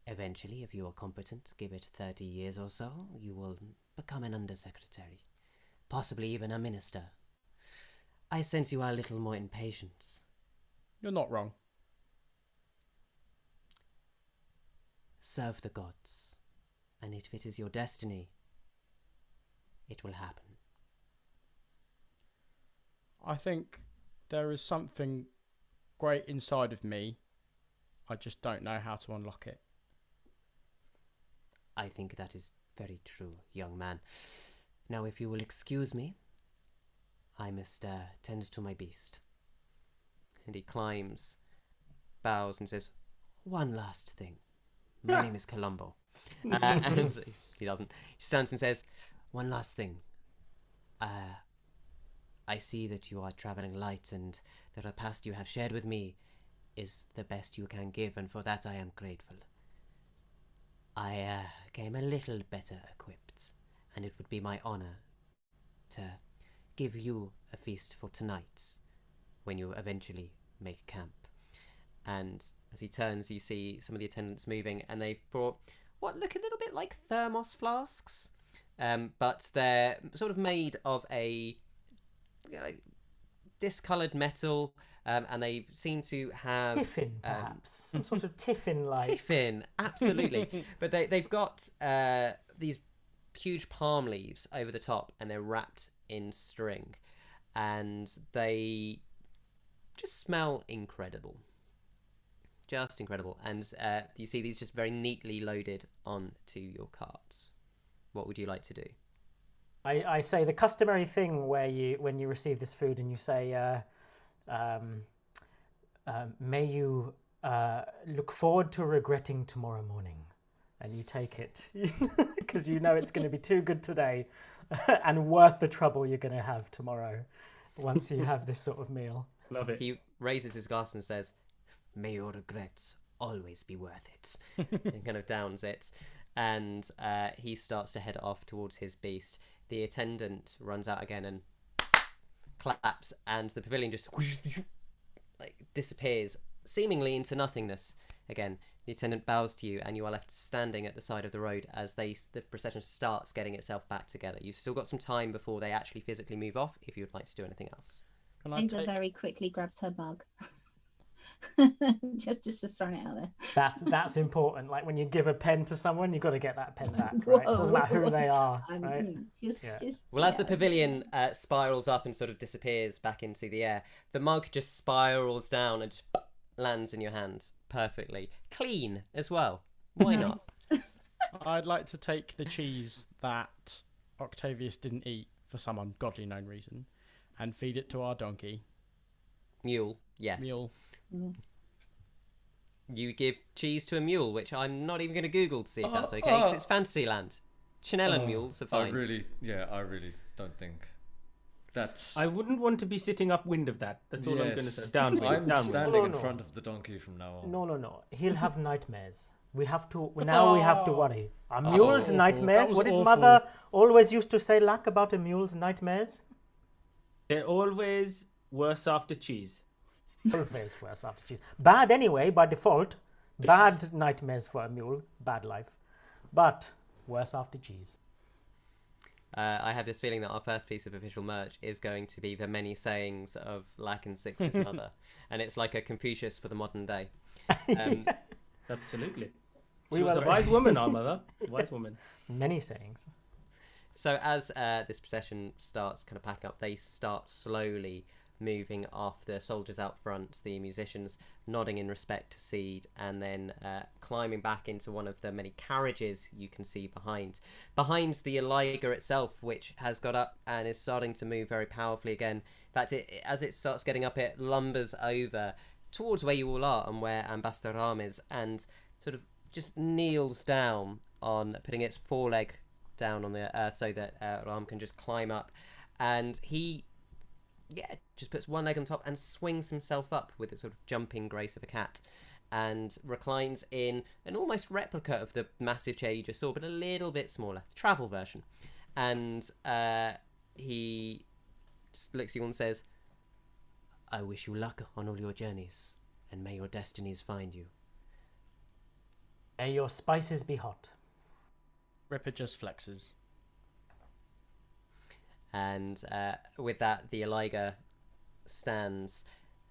Eventually, if you are competent, give it 30 years or so, you will become an undersecretary, possibly even a minister. I sense you are a little more impatient. You're not wrong. Serve the gods, and if it is your destiny, it will happen. I think there is something great inside of me. I just don't know how to unlock it. I think that is very true, young man. Now, if you will excuse me, I must tend to my beast. And he climbs, bows, and says, "One last thing. My name is Columbo." And he doesn't. He stands and says, "One last thing. I see that you are traveling light, and that the past you have shared with me is the best you can give, and for that I am grateful. I came a little better equipped, and it would be my honor to give you a feast for tonight when you eventually make camp." And as he turns, you see some of the attendants moving, and they've brought what look a little bit like thermos flasks, but they're sort of made of a discoloured metal, and they seem to have tiffin, perhaps some sort of tiffin-like. Tiffin, absolutely. But they've got these huge palm leaves over the top, and they're wrapped in string, and they just smell incredible. Just incredible. And you see these just very neatly loaded onto your carts. What would you like to do? I say the customary thing where when you receive this food and you say, "May you look forward to regretting tomorrow morning," and you take it because you know it's going to be too good today and worth the trouble you're going to have tomorrow once you have this sort of meal. Love it. He raises his glass and says, "May your regrets always be worth it," and kind of downs it. And he starts to head off towards his beast. The attendant runs out again and claps, and the pavilion just disappears, seemingly into nothingness. Again, the attendant bows to you, and you are left standing at the side of the road as the procession starts getting itself back together. You've still got some time before they actually physically move off, if you would like to do anything else. Faeza very quickly grabs her mug. just throwing it out there. That's important. Like when you give a pen to someone, you've got to get that pen back, right? It doesn't matter who they are, right? As the pavilion spirals up and sort of disappears back into the air, the mug just spirals down and lands in your hands perfectly. Clean as well. Why not? I'd like to take the cheese that Octavius didn't eat for some ungodly known reason and feed it to our donkey. Mule, yes. Mule. You give cheese to a mule, which I'm not even going to Google to see if that's okay, because it's Fantasyland. Chinellan mules are fine. I really don't think that's... I wouldn't want to be sitting upwind of that. That's all I'm going to say. Downwind. I'm standing in front of the donkey from now on. No. He'll have nightmares. We have to worry. Are mules nightmares? What did Mother always used to say, Lack, about a mule's nightmares? They're always worse after cheese. Always worse after cheese. Bad anyway, by default. Bad nightmares for a mule. Bad life. But worse after cheese. I have this feeling that our first piece of official merch is going to be the many sayings of Lack and Six's mother. And it's like a Confucius for the modern day. Absolutely. She was a wise woman, our mother. Wise woman. Many sayings. So as this procession starts kind of packing up, they start slowly moving off, the soldiers out front, the musicians nodding in respect to Seed, and then climbing back into one of the many carriages you can see behind the Eliga itself, which has got up and is starting to move very powerfully again. In fact, as it starts getting up, it lumbers over towards where you all are and where Ambassador Ram is, and sort of just kneels down on putting its foreleg down on the earth so that Ram can just climb up, and he just puts one leg on top and swings himself up with a sort of jumping grace of a cat, and reclines in an almost replica of the massive chair you just saw, but a little bit smaller, travel version. And he just looks at you and says, "I wish you luck on all your journeys, and may your destinies find you. May your spices be hot." Ripper just flexes. And with that, the Eliga stands.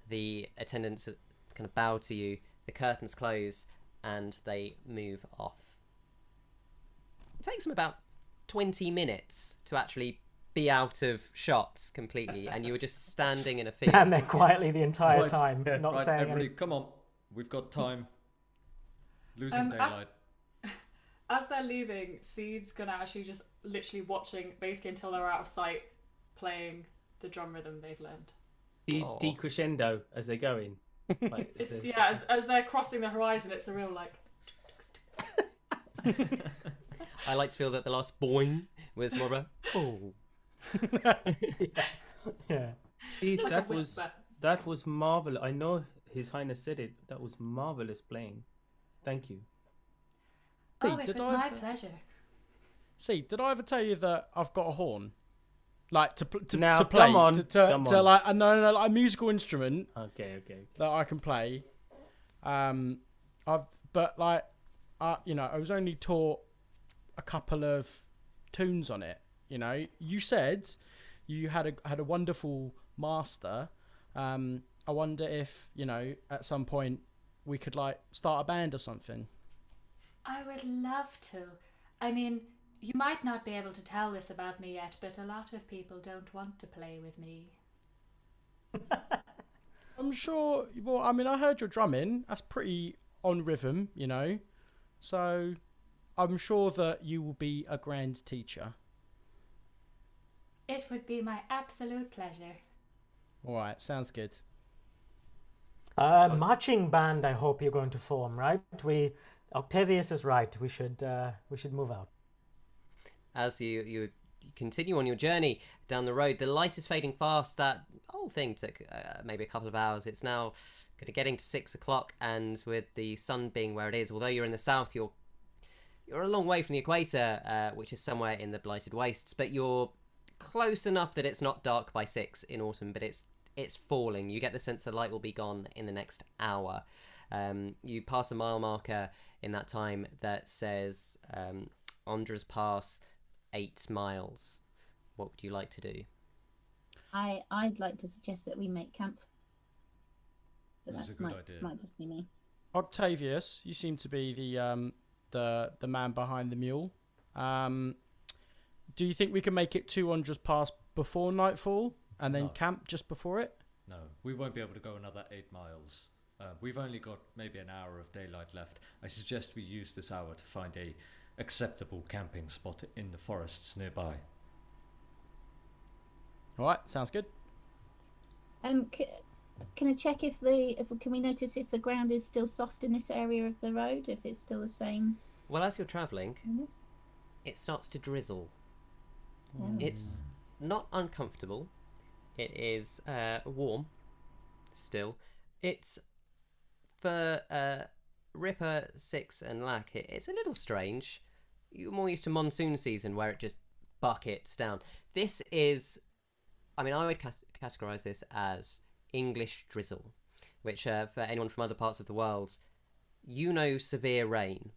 The attendants kind of bow to you. The curtains close and they move off. It takes them about 20 minutes to actually be out of shots completely, and you were just standing in a field. Stand there quietly the entire time, Yeah, not right, saying everybody, anything. come on. We've got time. Losing daylight. As they're leaving, Seed's gonna actually just literally watching basically until they're out of sight, playing the drum rhythm they've learned. Decrescendo as they're going. Like, Yeah, as they're crossing the horizon, it's a real like. I like to feel that the last boing was more of a oh. Yeah. See, Like a that whisper. was marvelous. I know His Highness said it, but that was marvelous playing. Thank you. Oh, Hey, it did was I my ever- pleasure. See, did I ever tell you that I've got a horn? Like to Now, to play, come on, come to on. like no, like a musical instrument Okay. that I can play. I was only taught a couple of tunes on it. You know, you said you had a wonderful master. I wonder if at some point we could like start a band or something. I would love to. I mean, you might not be able to tell this about me yet, but a lot of people don't want to play with me. I'm sure. Well, I mean, I heard your drumming. That's pretty on rhythm, So, I'm sure that you will be a grand teacher. It would be my absolute pleasure. All right, sounds good. Marching band. I hope you're going to form, right? Octavius is right. We should move out. As you continue on your journey down the road, the light is fading fast. That whole thing took maybe a couple of hours. It's now getting to 6 o'clock, and with the sun being where it is, although you're in the south, you're a long way from the equator, which is somewhere in the blighted wastes, but you're close enough that it's not dark by 6 in autumn, but it's falling. You get the sense the light will be gone in the next hour. You pass a mile marker in that time that says Ondra's Pass 8 miles. What would you like to do? I'd like to suggest that we make camp. But That's a that good might idea. might just be me. Octavius, you seem to be the man behind the mule. Do you think we can make it 200 past before nightfall and then No. camp just before it? No, we won't be able to go another 8 miles. We've only got maybe an hour of daylight left. I suggest we use this hour to find a acceptable camping spot in the forests nearby. All right, sounds good. Can I check can we notice if the ground is still soft in this area of the road? If it's still the same? Well, as you're travelling, in this? it starts to drizzle. Oh. It's not uncomfortable. It is warm still. It's for Ripper, Six, and Lack. It's a little strange. You're more used to monsoon season where it just buckets down. This is, I mean, I would categorise this as English drizzle, which for anyone from other parts of the world, severe rain.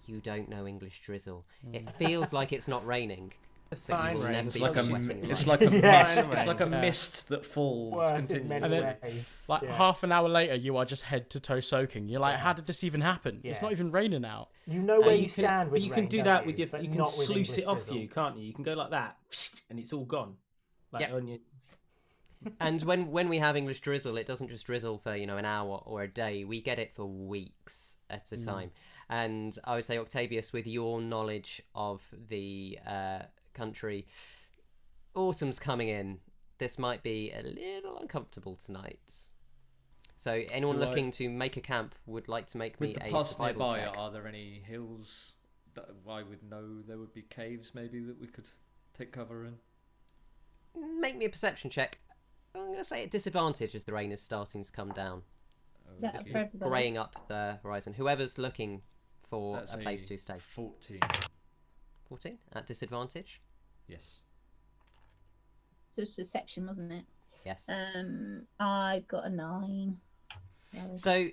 You don't know English drizzle. It feels like it's not raining. But you will Fine never rain. be It's like sweating in it's life. like a Yes. mist. It's like a Yeah. mist that falls Worse in continually. many And then, ways. Like Yeah. half an hour later, you are just head to toe soaking. You're like, Yeah. how did this even happen? It's Yeah. not even raining out. You know where you can, stand with but you can rain, do don't that with you? your. But You can not with sluice English it off drizzle. you, can't you? You can go like that, and it's all gone. Like Yep. on your. And when we have English drizzle, it doesn't just drizzle for an hour or a day. We get it for weeks at a time. And I would say, Octavius, with your knowledge of the country, autumn's coming in. This might be a little uncomfortable tonight. So anyone Do I- looking to make a camp would like to make me With the a pass survival nearby, check. are there any hills that I would know there would be caves maybe that we could take cover in? Make me a perception check. I'm going to say at disadvantage as the rain is starting to come down. Is that Okay. for everybody? Greying up the horizon. Whoever's looking for That's a place to stay. 14. 14 at disadvantage. Yes. So it's perception, wasn't it? Yes. I've got a 9. So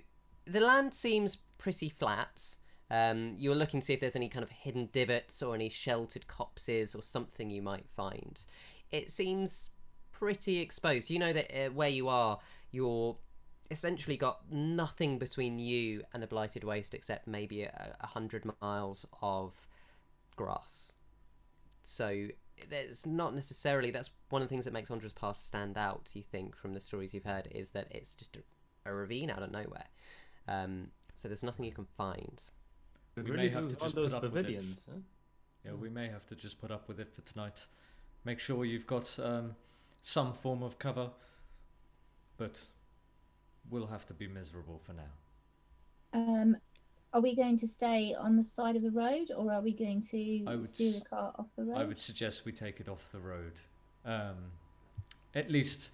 the land seems pretty flat. You're looking to see if there's any kind of hidden divots or any sheltered copses or something you might find. It seems pretty exposed. You know that where you are, you're essentially got nothing between you and the Blighted Waste except maybe 100 miles of grass. So there's not necessarily, that's one of the things that makes Ondra's Pass stand out, you think, from the stories you've heard, is that it's just a ravine out of nowhere. So there's nothing you can find. We may really have do to want just those put up with it. pavilions. Huh? Yeah, we may have to just put up with it for tonight. Make sure you've got some form of cover, but we'll have to be miserable for now. Are we going to stay on the side of the road, or are we going to steer the car off the road? I would suggest we take it off the road. At least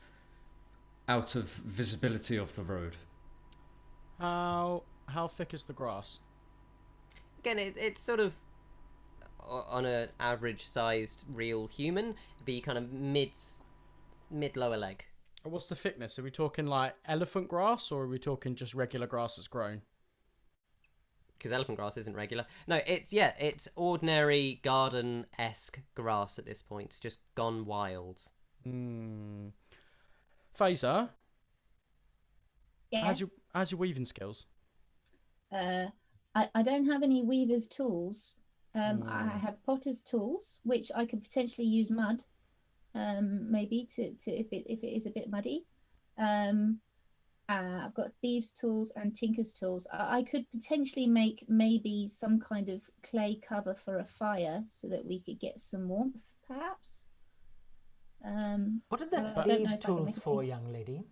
out of visibility of the road. How thick is the grass? Again, it's sort of on an average-sized real human, it'd be kind of mid lower leg. What's the thickness? Are we talking like elephant grass, or are we talking just regular grass that's grown? Because elephant grass isn't regular. No, it's ordinary garden-esque grass at this point. It's just gone wild. Faeza, Yes. how's your weaving skills? I don't have any weaver's tools. I have potter's tools, which I could potentially use mud, maybe to if it is a bit muddy. I've got thieves' tools and tinker's tools. I could potentially make maybe some kind of clay cover for a fire so that we could get some warmth, perhaps. What are the I don't know thieves' if I can tools make for, any. young lady?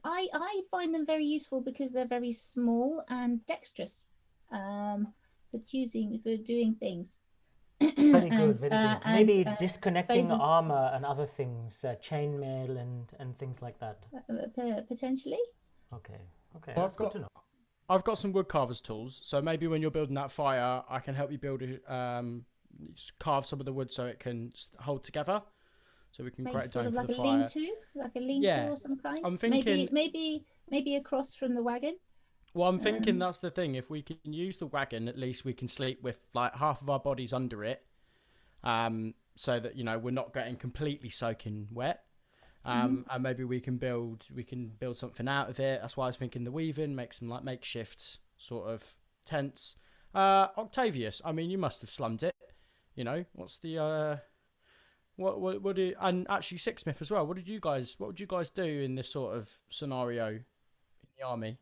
I find them very useful because they're very small and dexterous, for doing things. Very good, very good. Maybe and disconnecting Faeza's- armor and other things, chainmail and things like that. Potentially. Okay, Well, that's good to know. I've got some wood carver's tools, so maybe when you're building that fire, I can help you carve some of the wood so it can hold together, so we can Make create a sort dome of for the like a fire. lean-to, like a lean-to Yeah, or some kind. I'm thinking- maybe across from the wagon. Well, I'm thinking that's the thing. If we can use the wagon, at least we can sleep with like half of our bodies under it, so that we're not getting completely soaking wet. And maybe we can build something out of it. That's why I was thinking the weaving, make some like makeshift sort of tents. Octavius, I mean, you must have slummed it. What's the what do and actually Sixsmith as well. What would you guys do in this sort of scenario in the army?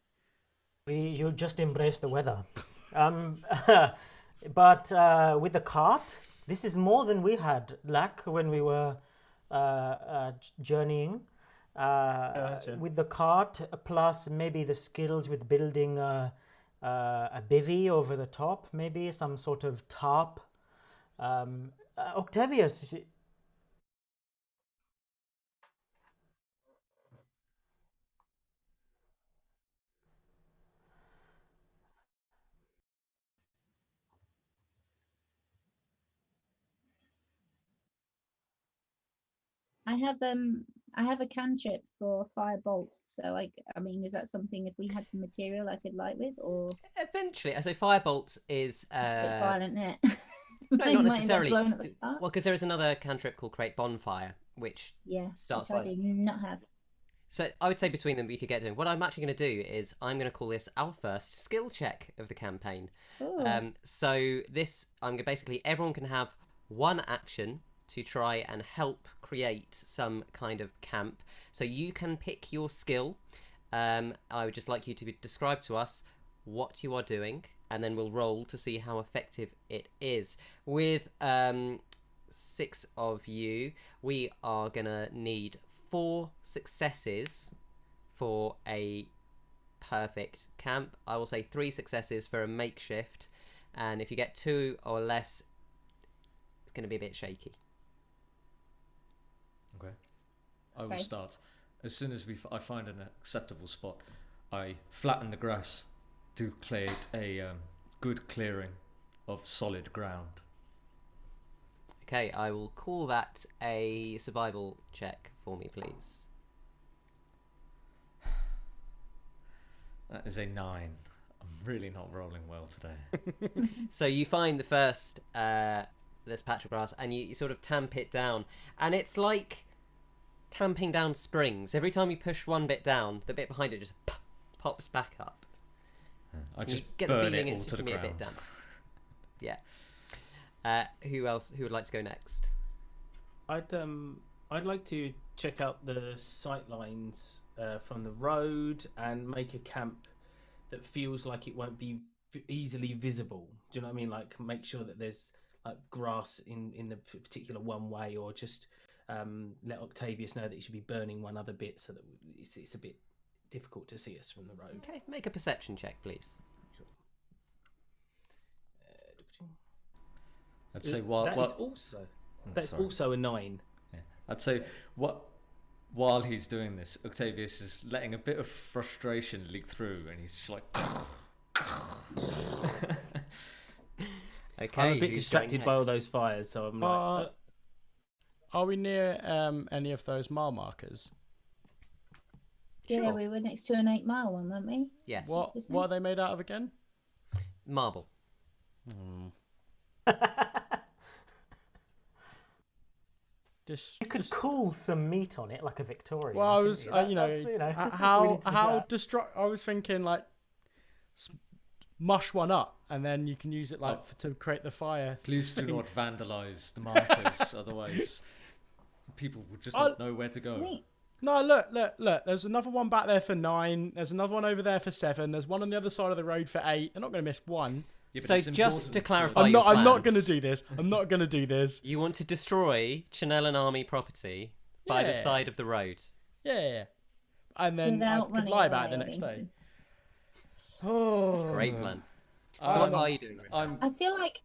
You just embrace the weather. But with the cart, this is more than we had, Lack, when we were journeying. Gotcha. With the cart, plus maybe the skills with building a bivvy over the top, maybe some sort of tarp. Octavius, I have a cantrip for firebolt. So I mean, is that something if we had some material I could light with, or Eventually, so firebolt is it's a bit violent, isn't it? no, Might not end up necessarily. blowing up the car. Well, because there is another cantrip called Create Bonfire, which Yeah, starts which I fires. do not have. So I would say between them we could get doing. What I'm actually going to do is I'm going to call this our first skill check of the campaign. Ooh. So this, basically everyone can have one action to try and help create some kind of camp. So you can pick your skill. I would just like you to describe to us what you are doing, and then we'll roll to see how effective it is. With 6 of you, we are going to need 4 successes for a perfect camp. I will say 3 successes for a makeshift, and if you get 2 or less, it's going to be a bit shaky. Okay. I will start. As soon as I find an acceptable spot, I flatten the grass to create a good clearing of solid ground. Okay, I will call that a survival check for me, please. That is a 9. I'm really not rolling well today. So you find the first this patch of grass, and you sort of tamp it down, and it's like tamping down springs. Every time you push one bit down, the bit behind it just pops back up. I just get the burn feeling it it's all to just the gonna be ground. a bit damp. Yeah. Who else? Who would like to go next? I'd like to check out the sight lines from the road and make a camp that feels like it won't be easily visible. Do you know what I mean? Like make sure that there's like grass in the particular one way, or just let Octavius know that he should be burning one other bit so that it's a bit difficult to see us from the road. Okay, make a perception check, please. I'd say that's also a 9. Yeah. I'd say while he's doing this, Octavius is letting a bit of frustration leak through, and he's just like. Okay, I'm a bit who's distracted going by all next? those fires, so I'm like. Are we near any of those mile markers? Yeah, Sure. we were next to an 8 mile one, weren't we? Yes. What Just are they made out of again? Marble. Just, You could cool some meat on it like a Victorian. well, I couldn't was, you? you know, That's, we how need to do that. I was thinking like mush one up, and then you can use it like to create the fire. Please do not vandalise the markers, otherwise people will just not know where to I go. think No, look. There's another one back there for 9. There's another one over there for 7. There's one on the other side of the road for 8. They're not going to miss one. Yeah, but So it's just important to for- clarify, I'm your not going to plans. do this. I'm not going to do this. You want to destroy Chanel Army property by the Yeah. side of the road. Yeah. And then without I could running lie about it the away, next day. think. Oh, Great plan. So Um, what are you doing? I feel like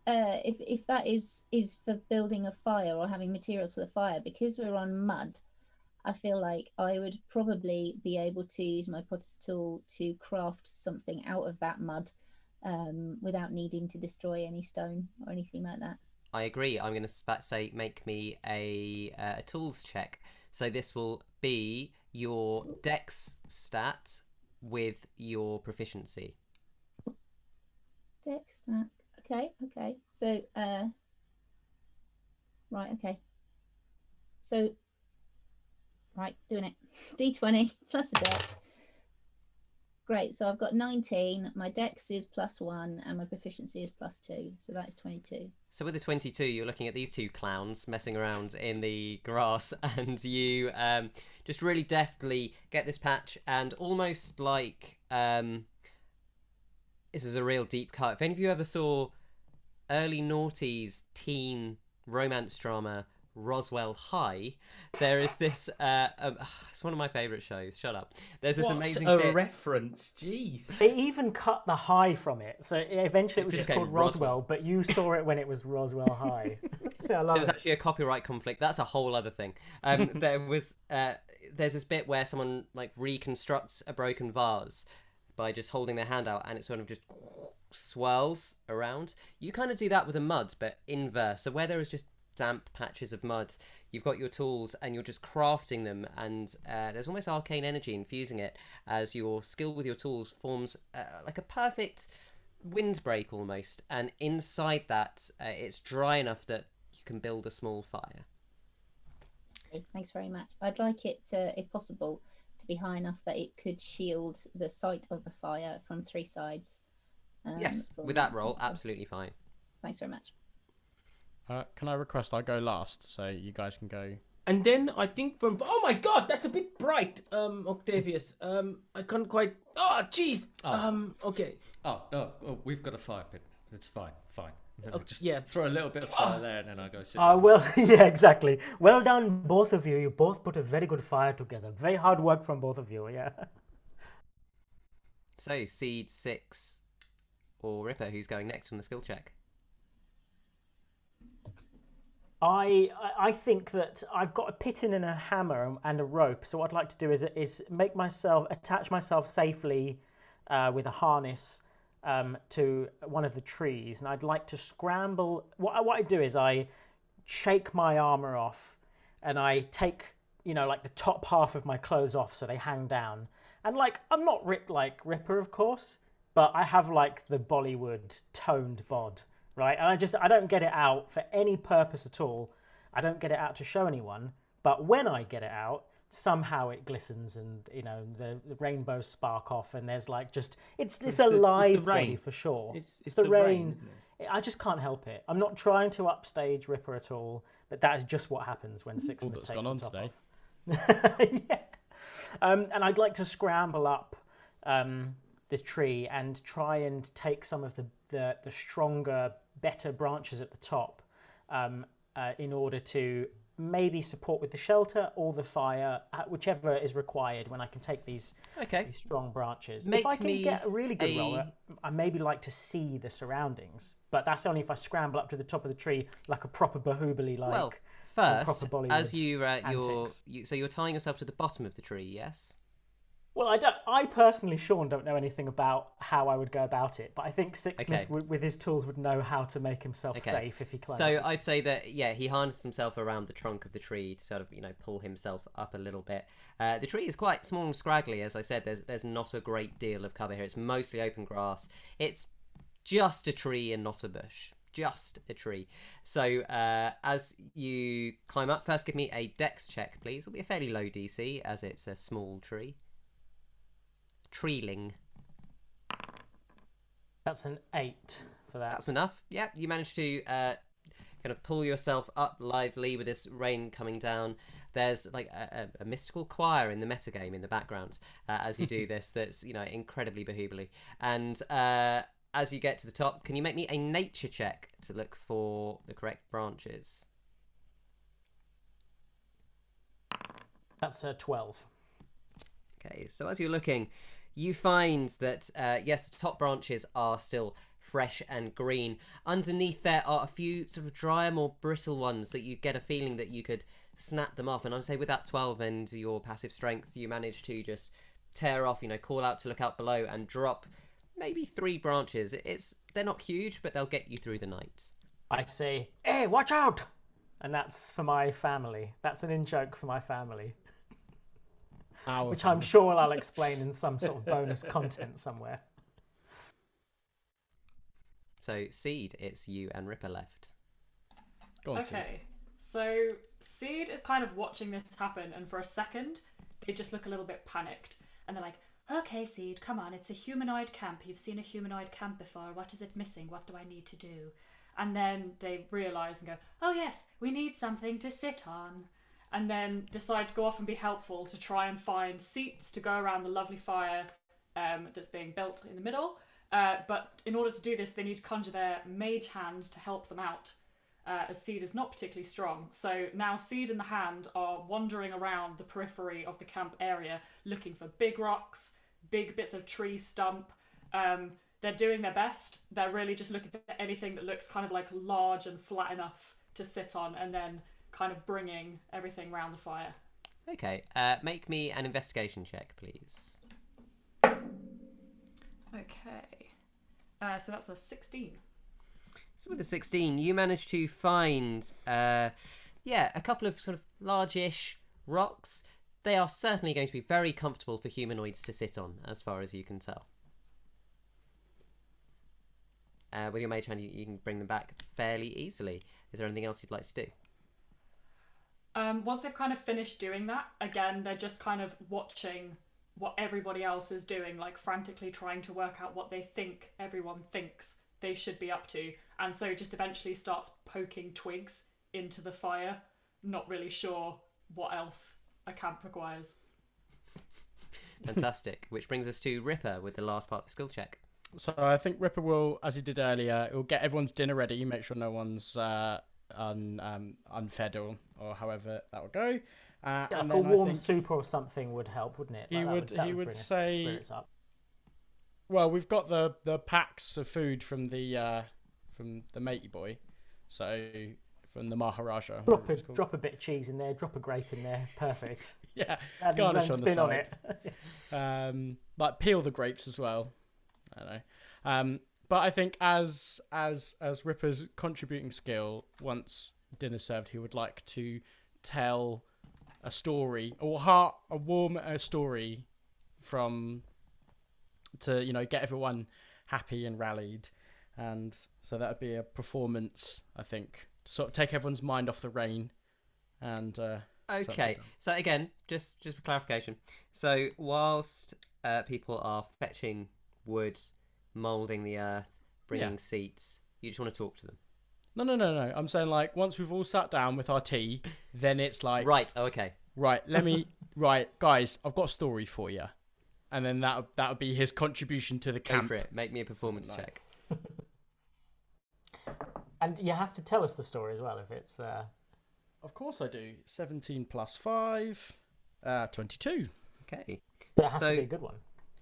if that is for building a fire or having materials for the fire, because we're on mud, I feel like I would probably be able to use my potter's tool to craft something out of that mud, without needing to destroy any stone or anything like that. I agree. I'm going to say make me a tools check. So this will be your dex stat with your proficiency. Dex stack. Okay. So, right. Okay. So, right, doing it. D20 plus the dex. Great. So I've got 19. My dex is +1, and my proficiency is +2. So that is 22. So with the 22, you're looking at these two clowns messing around in the grass, and you just really deftly get this patch, and almost like this is a real deep cut. If any of you ever saw early noughties teen romance drama Roswell High, there is this it's one of my favourite shows. Shut up. There's this amazing a bit. reference. Jeez. They even cut the high from it, so eventually it was just just called became Roswell. Roswell, but you saw it when it was Roswell High. Yeah, I love There was it. actually a copyright conflict. That's a whole other thing. There's this bit where someone like reconstructs a broken vase by just holding their hand out, and it sort of just swirls around. You kind of do that with a mud, but inverse. So where there is just damp patches of mud, you've got your tools and you're just crafting them, and there's almost arcane energy infusing it as your skill with your tools forms like a perfect windbreak almost, and inside that it's dry enough that you can build a small fire. Okay, thanks very much. I'd like it, if possible, to be high enough that it could shield the site of the fire from 3 sides. Yes, from- with that roll, absolutely fine. Thanks very much. can I request I go last so you guys can go? And then I think from oh my god, that's a bit bright, Octavius. I can't quite. Oh jeez. Okay. Oh no, we've got a fire pit. It's fine. And then just yeah. throw a little bit of fire there, and then I go sit. Well, yeah, exactly. Well done, both of you. You both put a very good fire together. Very hard work from both of you. Yeah. So Seed, Six, or Ripper, who's going next on the skill check? I think that I've got a piton and a hammer and a rope. So what I'd like to do is attach myself safely with a harness to one of the trees, and I'd like to scramble. What I do is I shake my armor off, and I take like the top half of my clothes off so they hang down. And like I'm not ripped like Ripper, of course, but I have like the Bollywood toned bod. right? And I don't get it out for any purpose at all. I don't get it out to show anyone. But when I get it out, somehow it glistens, and the rainbows spark off, and there's like it's a live body for sure. It's the rain, isn't it? I just can't help it. I'm not trying to upstage Ripper at all, but that is just what happens when Sixsmith takes gone on today. Yeah. And I'd like to scramble up this tree and try and take some of the stronger, better branches at the top in order to maybe support with the shelter or the fire, whichever is required when I can take these strong branches. If I can get a really good roll, I maybe like to see the surroundings, but that's only if I scramble up to the top of the tree like a proper Bahubali, like. Well, first, as so you're tying yourself to the bottom of the tree, yes? Well, I personally, Sean, don't know anything about how I would go about it, but I think Sixsmith with his tools would know how to make himself safe if he climbed. So I'd say that, he harnessed himself around the trunk of the tree to sort of, pull himself up a little bit. The tree is quite small and scraggly, as I said. There's not a great deal of cover here. It's mostly open grass. It's just a tree and not a bush. Just a tree. So as you climb up, first give me a dex check, please. It'll be a fairly low DC, as it's a small tree. Treeling. That's an 8 for that. That's enough. Yeah, you managed to kind of pull yourself up lively with this rain coming down. There's like a mystical choir in the metagame in the background as you do this. That's incredibly Bahubali. And as you get to the top, can you make me a nature check to look for the correct branches? That's a 12. Okay, so as you're looking, you find that, yes, the top branches are still fresh and green. Underneath there are a few sort of drier, more brittle ones that you get a feeling that you could snap them off. And I would say with that 12 and your passive strength, you manage to just tear off, call out to look out below and drop maybe 3 branches. They're not huge, but they'll get you through the night. I say, hey, watch out! And that's for my family. That's an in-joke for my family. Which I'm sure I'll explain in some sort of bonus content somewhere. So, Seed, it's you and Ripper left. Go on, okay, so Seed is kind of watching this happen, and for a second, they just look a little bit panicked. And they're like, okay, Seed, come on, it's a humanoid camp. You've seen a humanoid camp before. What is it missing? What do I need to do? And then they realise and go, oh yes, we need something to sit on. And then decide to go off and be helpful to try and find seats to go around the lovely fire that's being built in the middle. But in order to do this, they need to conjure their mage hand to help them out, as Seed is not particularly strong. So now Seed and the hand are wandering around the periphery of the camp area, looking for big rocks, big bits of tree stump. They're doing their best. They're really just looking for anything that looks kind of like large and flat enough to sit on, and then kind of bringing everything around the fire. Okay, make me an investigation check, please. Okay, so that's a 16. So with a 16, you manage to find, a couple of sort of large-ish rocks. They are certainly going to be very comfortable for humanoids to sit on, as far as you can tell. With your mage hand, you can bring them back fairly easily. Is there anything else you'd like to do? Once they've kind of finished doing that, again, they're just kind of watching what everybody else is doing, like frantically trying to work out what they think everyone thinks they should be up to. And so just eventually starts poking twigs into the fire, not really sure what else a camp requires. Fantastic. Which brings us to Ripper with the last part of the skill check. So I think Ripper will, as he did earlier, will get everyone's dinner ready, make sure no one's unfed or however that will go. And a warm soup or something would help, wouldn't it? He would say, spirits up. Well, we've got the packs of food from the matey boy, so from the Maharaja. Drop a bit of cheese in there, drop a grape in there, perfect. Yeah, garnish on the side. On it. Like peel the grapes as well. I don't know. But I think as Ripper's contributing skill, once dinner's served, he would like to tell a story or warm story to get everyone happy and rallied. And so that would be a performance, I think, to sort of take everyone's mind off the rain. And okay, so again, just for clarification, so whilst people are fetching wood, moulding the earth, bringing seats, you just want to talk to them. No. I'm saying, like, once we've all sat down with our tea, then it's like... Right, okay. Right, right, guys, I've got a story for you. And then that would be his contribution to the camp. Go for it. Make me a performance check. And you have to tell us the story as well if it's... Of course I do. 17 plus 5, 22. Okay. But it has to be a good one.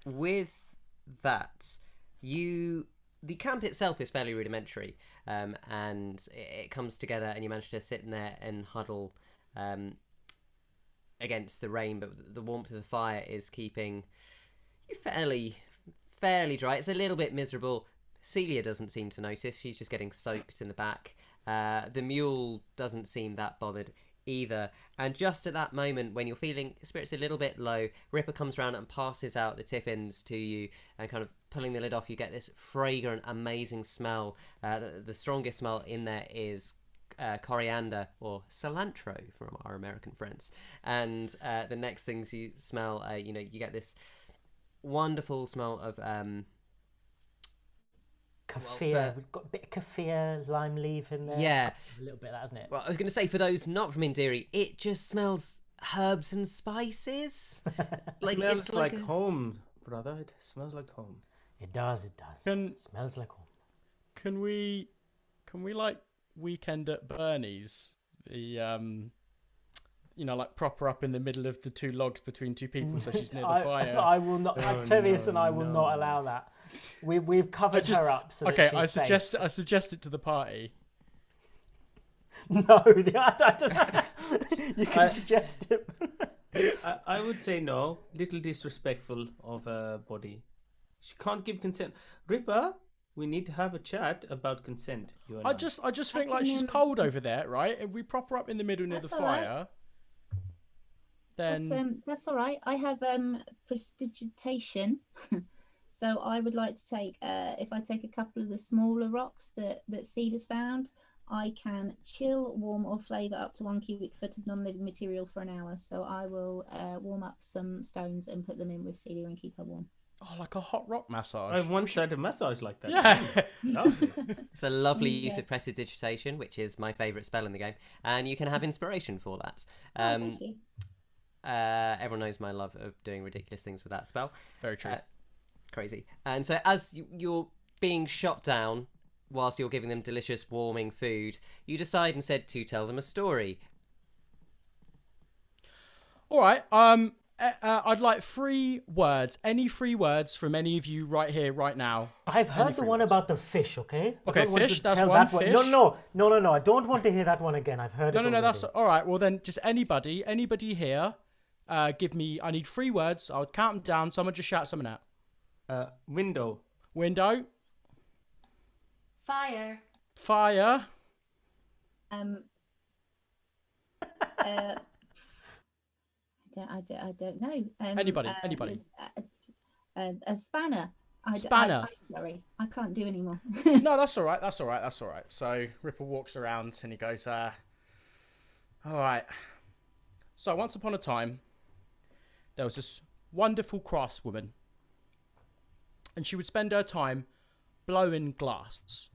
With that, the camp itself is fairly rudimentary, and it comes together, and you manage to sit in there and huddle against the rain, but the warmth of the fire is keeping you fairly dry. It's a little bit miserable. Celia doesn't seem to notice. She's just getting soaked in the back. The mule doesn't seem that bothered either. And just at that moment, when you're feeling spirits a little bit low, Ripper comes around and passes out the tiffins to you, and kind of pulling the lid off, you get this fragrant, amazing smell. The strongest smell in there is coriander or cilantro from our American friends. And the next things you smell, you get this wonderful smell of Kaffir. We've got a bit of kaffir, lime leaf in there. Yeah. A little bit of that, isn't it? Well, I was going to say, for those not from Indiri, it just smells herbs and spices. Like, smells like home, brother. It smells like home. It does. It smells like home. Can we like weekend at Bernie's? The like prop her up in the middle of the two logs between two people so she's near the fire. I will not. Octavius and I will not allow that. We've covered her up so that she's safe. I suggest it to the party. No, I don't know. You can suggest it. I would say no. Little disrespectful of her body. She can't give consent. Ripper, we need to have a chat about consent. I just think like she's cold over there, right? If we prop her up in the middle near the fire, then that's all right. I have prestidigitation. So I would like to take, if I take a couple of the smaller rocks that Seed has found, I can chill, warm, or flavour up to 1 cubic foot of non-living material for an hour. So I will warm up some stones and put them in with Celia and keep her warm. Oh, like a hot rock massage. I once had a massage like that. Yeah. It's a lovely use of prestidigitation, which is my favourite spell in the game. And you can have inspiration for that. Thank you. Everyone knows my love of doing ridiculous things with that spell. Very true. Crazy. And so as you're being shot down whilst you're giving them delicious warming food, you decide instead to tell them a story. All right. I'd like 3 words. Any 3 words from any of you right here, right now. I've heard the one about the fish. Okay. Okay, fish. That's one. Fish. No. I don't want to hear that one again. I've heard it. No. That's all right. Well, then, just anybody here. Give me. I need 3 words. I'll count them down. Someone just shout something out. Window. Window. Fire. I don't know. Anybody. A spanner. Spanner. I'm sorry, I can't do anymore. No, that's all right. So Ripper walks around and he goes, all right. So once upon a time, there was this wonderful craftswoman, and she would spend her time blowing glass.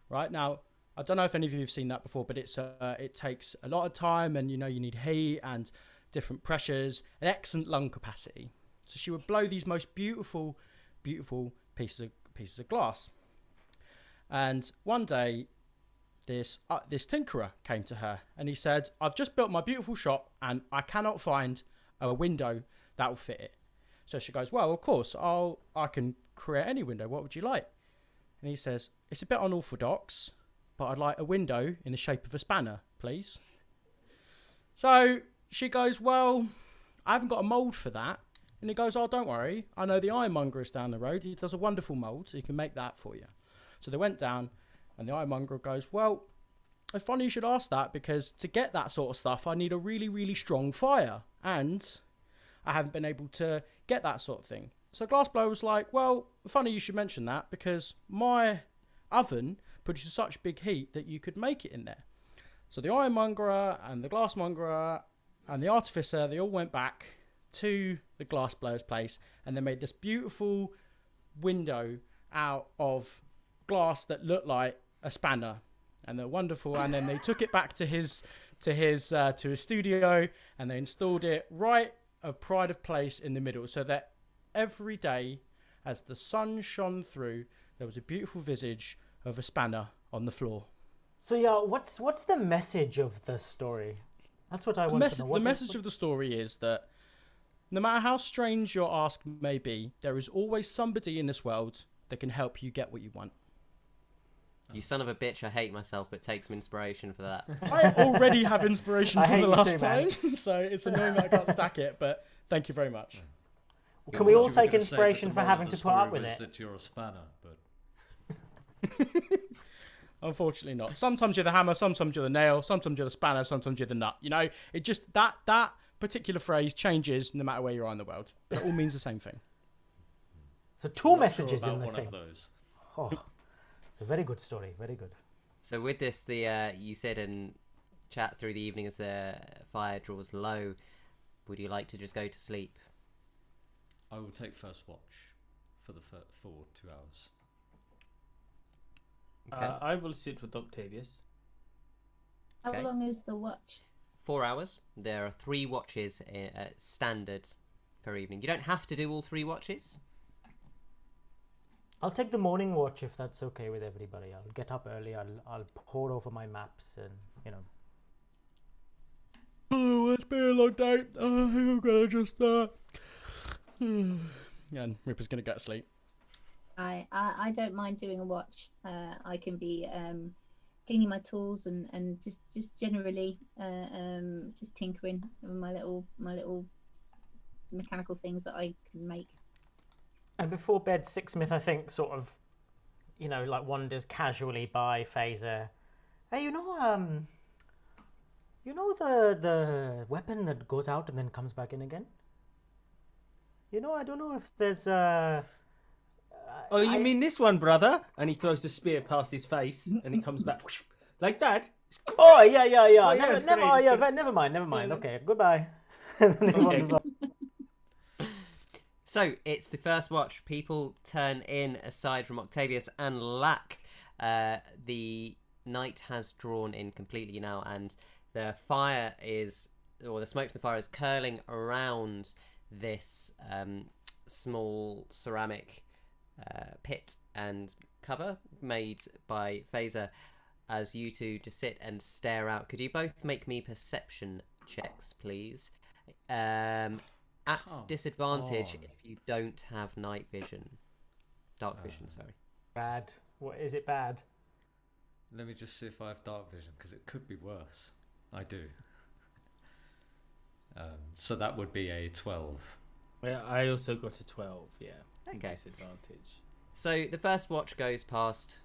Right now, I don't know if any of you have seen that before, but it takes a lot of time, and you need heat and different pressures and excellent lung capacity. So she would blow these most beautiful pieces of glass. And one day, this tinkerer came to her, and he said, "I've just built my beautiful shop, and I cannot find a window that will fit it." So she goes, "Well, of course, I can create any window. What would you like?" And he says, "It's a bit unorthodox, but I'd like a window in the shape of a spanner, please." So she goes, "Well, I haven't got a mould for that." And he goes, "Oh, don't worry. I know the ironmonger is down the road. He does a wonderful mould, so he can make that for you." So they went down, and the ironmonger goes, "Well, it's funny you should ask that, because to get that sort of stuff, I need a really, really strong fire. And I haven't been able to get that sort of thing." So Glassblower was like, "Well, funny you should mention that, because my oven produces such big heat that you could make it in there. So the ironmonger and the glassmonger and the artificer, they all went back to the glassblower's place, and they made this beautiful window out of glass that looked like a spanner, and they're wonderful. And then they took it back to his studio, and they installed it right of pride of place in the middle, so that every day as the sun shone through, there was a beautiful visage of a spanner on the floor. So yeah, what's the message of the story? That's what I want to know. The message of the story is that no matter how strange your ask may be, there is always somebody in this world that can help you get what you want. You son of a bitch, I hate myself, but take some inspiration for that. I already have inspiration I from hate the you last too, man. time, so it's annoying that I can't stack it, but thank you very much. Can we all take inspiration for having to put up with it? That you're a spanner, but Unfortunately not. Sometimes you're the hammer, sometimes you're the nail, sometimes you're the spanner, sometimes you're the nut. You know, it just, that particular phrase changes no matter where you are in the world, but it all means the same thing. So two I'm not messages sure about in the one thing. of those. Oh, it's a very good story. Very good. So with this, you said in chat through the evening as the fire draws low, would you like to just go to sleep? I will take first watch for 2 hours. Okay. I will sit with Octavius. How Okay. long is the watch? 4 hours. There are 3 watches standard per evening. You don't have to do all 3 watches. I'll take the morning watch if that's okay with everybody. I'll get up early. I'll pore over my maps and Oh, it's been a long day. I think I'm gonna just and Ripper's gonna go to sleep. I don't mind doing a watch. I can be cleaning my tools and just generally just tinkering with my little mechanical things that I can make. And before bed, Sixsmith, I think, sort of, like wanders casually by Faeza. Hey, the weapon that goes out and then comes back in again? I don't know if there's Oh, you mean this one, brother? And he throws the spear past his face, and he comes back like that. Oh, yeah. yeah, it's Never mind. Yeah. Okay, goodbye. And then he Okay. wanders off. So it's the first watch. People turn in aside from Octavius and Lack. The night has drawn in completely now, and the fire the smoke from the fire is curling around this small ceramic pit and cover made by Faeza. As you two just sit and stare out, could you both make me perception checks, please? At disadvantage if you don't have night vision. Dark vision, sorry. Bad. What is it bad? Let me just see if I have dark vision, because it could be worse. I do. So that would be a 12. Yeah, I also got a 12, yeah. Okay. Disadvantage. So the first watch goes past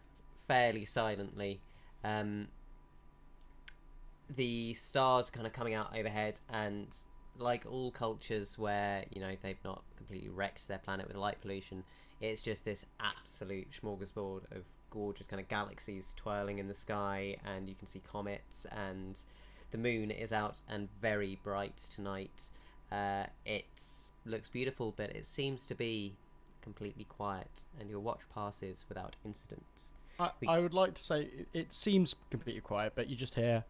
fairly silently. The stars kind of coming out overhead, and like all cultures where they've not completely wrecked their planet with light pollution, it's just this absolute smorgasbord of gorgeous kind of galaxies twirling in the sky, and you can see comets, and the moon is out and very bright tonight. It looks beautiful, but it seems to be completely quiet, and your watch passes without incident. I would like to say it seems completely quiet, but you just hear.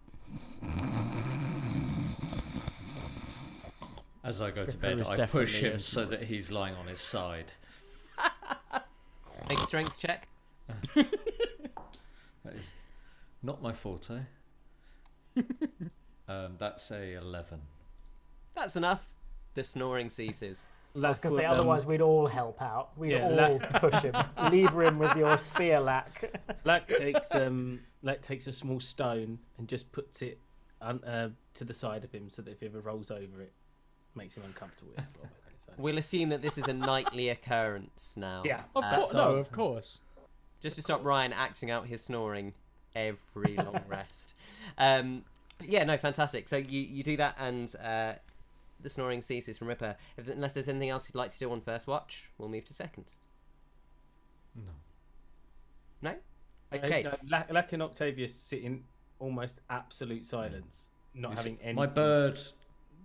As I go to There bed, is I push definitely him a so that he's lying on his side. Make a strength check. That is not my forte. That's a 11. That's enough. The snoring ceases. I was going to say, otherwise we'd all help out. We'd Yeah, all push him. Lever him with your spear, Lack. Lack takes a small stone and just puts it to the side of him, so that if he ever rolls over it, makes him uncomfortable. We'll assume that this is a nightly occurrence now. Yeah. Of course, so- of course. Just to stop Ryan acting out his snoring every long rest. Yeah, no, fantastic. So you do that, and the snoring ceases from Ripper. Unless there's anything else you'd like to do on first watch, we'll move to second. No. No? Okay. Lack and Octavius sit in almost absolute silence, not having any. My bird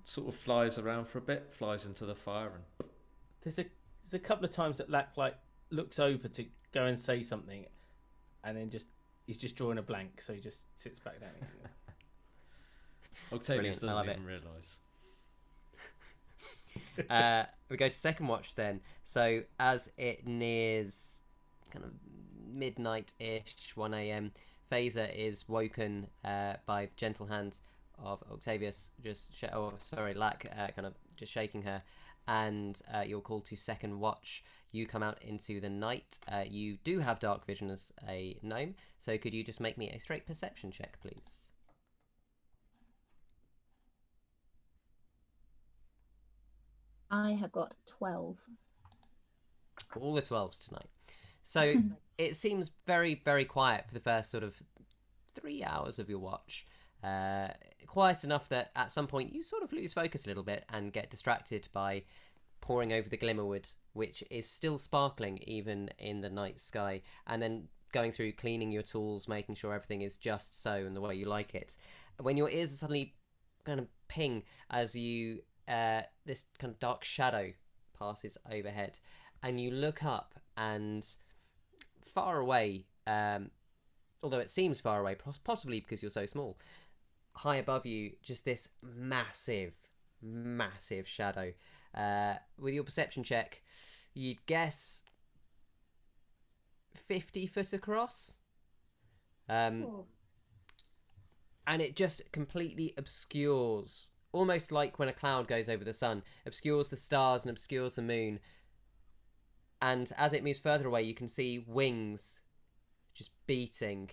sort of flies around for a bit, flies into the fire, and There's a couple of times that Lack like looks over to go and say something, and then he's just drawing a blank, so he just sits back down again. Octavius Brilliant, I doesn't love even realise. We go to second watch then. So as it nears kind of midnight-ish, 1 a.m., Faeza is woken by the gentle hand of Octavius, Lack, kind of just shaking her, and you're called to second watch. You come out into the night. You do have dark vision as a gnome, so could you just make me a straight perception check, please? I have got 12. All the 12s tonight. So it seems very, very quiet for the first sort of 3 hours of your watch. Quiet enough that at some point you sort of lose focus a little bit and get distracted by poring over the Glimmerwood, which is still sparkling even in the night sky, and then going through cleaning your tools, making sure everything is just so and the way you like it. When your ears suddenly kind of ping as you this kind of dark shadow passes overhead, and you look up, and far away, although it seems far away, possibly because you're so small, high above you, just this massive shadow. With your perception check, you'd guess 50 foot across. And it just completely obscures, almost like when a cloud goes over the sun, obscures the stars and obscures the moon. And as it moves further away, you can see wings just beating.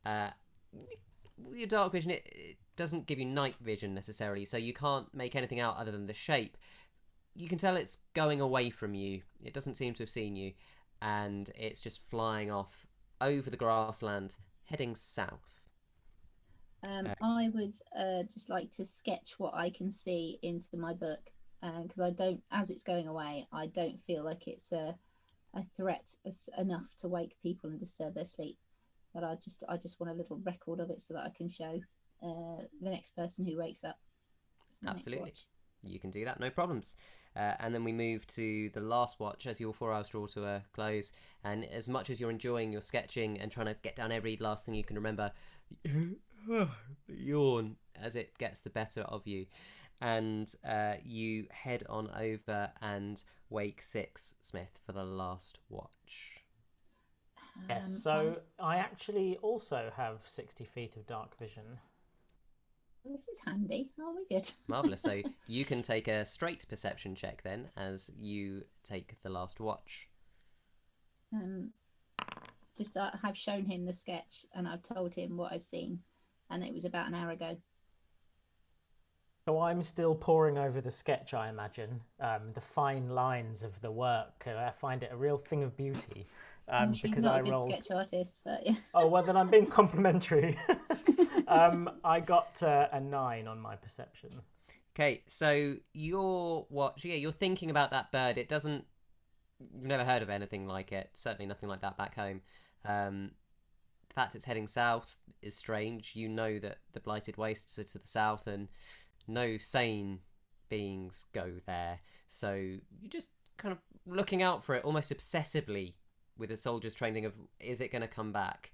With your dark vision, it doesn't give you night vision necessarily, so you can't make anything out other than the shape. You can tell it's going away from you. It doesn't seem to have seen you, and it's just flying off over the grassland, heading south. I would just like to sketch what I can see into my book, because I don't, as it's going away, I don't feel like it's a threat enough to wake people and disturb their sleep. But I just want a little record of it so that I can show the next person who wakes up. Absolutely, you can do that, no problems. And then we move to the last watch as your 4 hours draw to a close. And as much as you're enjoying your sketching and trying to get down every last thing you can remember, yawn as it gets the better of you, and you head on over and wake Sixsmith for the last watch. Yes, so I actually also have 60 feet of dark vision. This is handy. Oh, we're good. Marvellous. So you can take a straight perception check then as you take the last watch. Just I have shown him the sketch and I've told him what I've seen, and it was about an hour ago. So I'm still poring over the sketch, I imagine, the fine lines of the work. And I find it a real thing of beauty. She's because not I a good rolled... sketch artist, but yeah. Oh, well, then I'm being complimentary. I got a 9 on my perception. Okay, so your watch, you're thinking about that bird. It doesn't... You've never heard of anything like it. Certainly nothing like that back home. The fact it's heading south is strange. You know that the Blighted Wastes are to the south and no sane beings go there. So you're just kind of looking out for it almost obsessively with a soldier's training of, is it going to come back?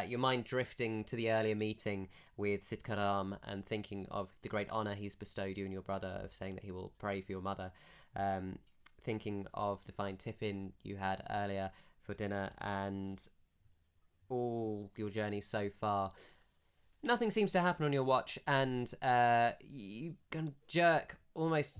Your mind drifting to the earlier meeting with Sitkaram and thinking of the great honour he's bestowed you and your brother of saying that he will pray for your mother. Thinking of the fine tiffin you had earlier for dinner and all your journeys so far. Nothing seems to happen on your watch, and you kind of jerk, almost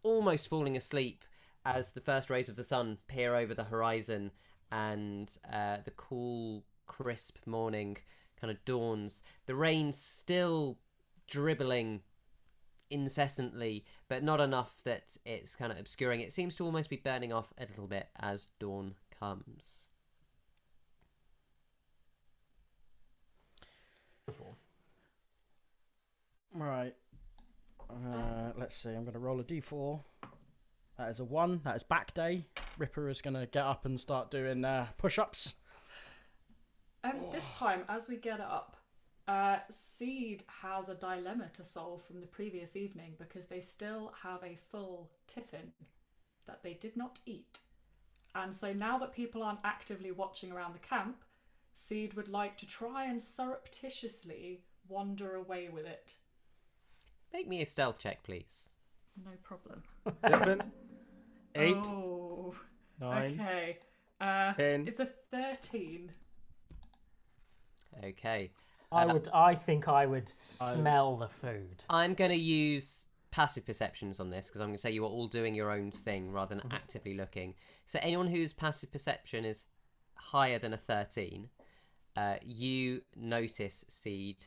falling asleep as the first rays of the sun peer over the horizon and the cool, crisp morning kind of dawns. The rain still dribbling incessantly, but not enough that it's kind of obscuring. It seems to almost be burning off a little bit as dawn comes. Right. Let's see. I'm going to roll a d4. That is a 1. That is back day. Ripper is going to get up and start doing push-ups. This time, as we get up, Seed has a dilemma to solve from the previous evening because they still have a full tiffin that they did not eat. And so now that people aren't actively watching around the camp, Seed would like to try and surreptitiously wander away with it. Make me a stealth check, please. No problem. 7, 8, Oh, 9, okay. 10. It's a 13. Okay. I think I would smell the food. I'm going to use passive perceptions on this because I'm going to say you are all doing your own thing rather than actively looking. So anyone whose passive perception is higher than a 13, you notice Seed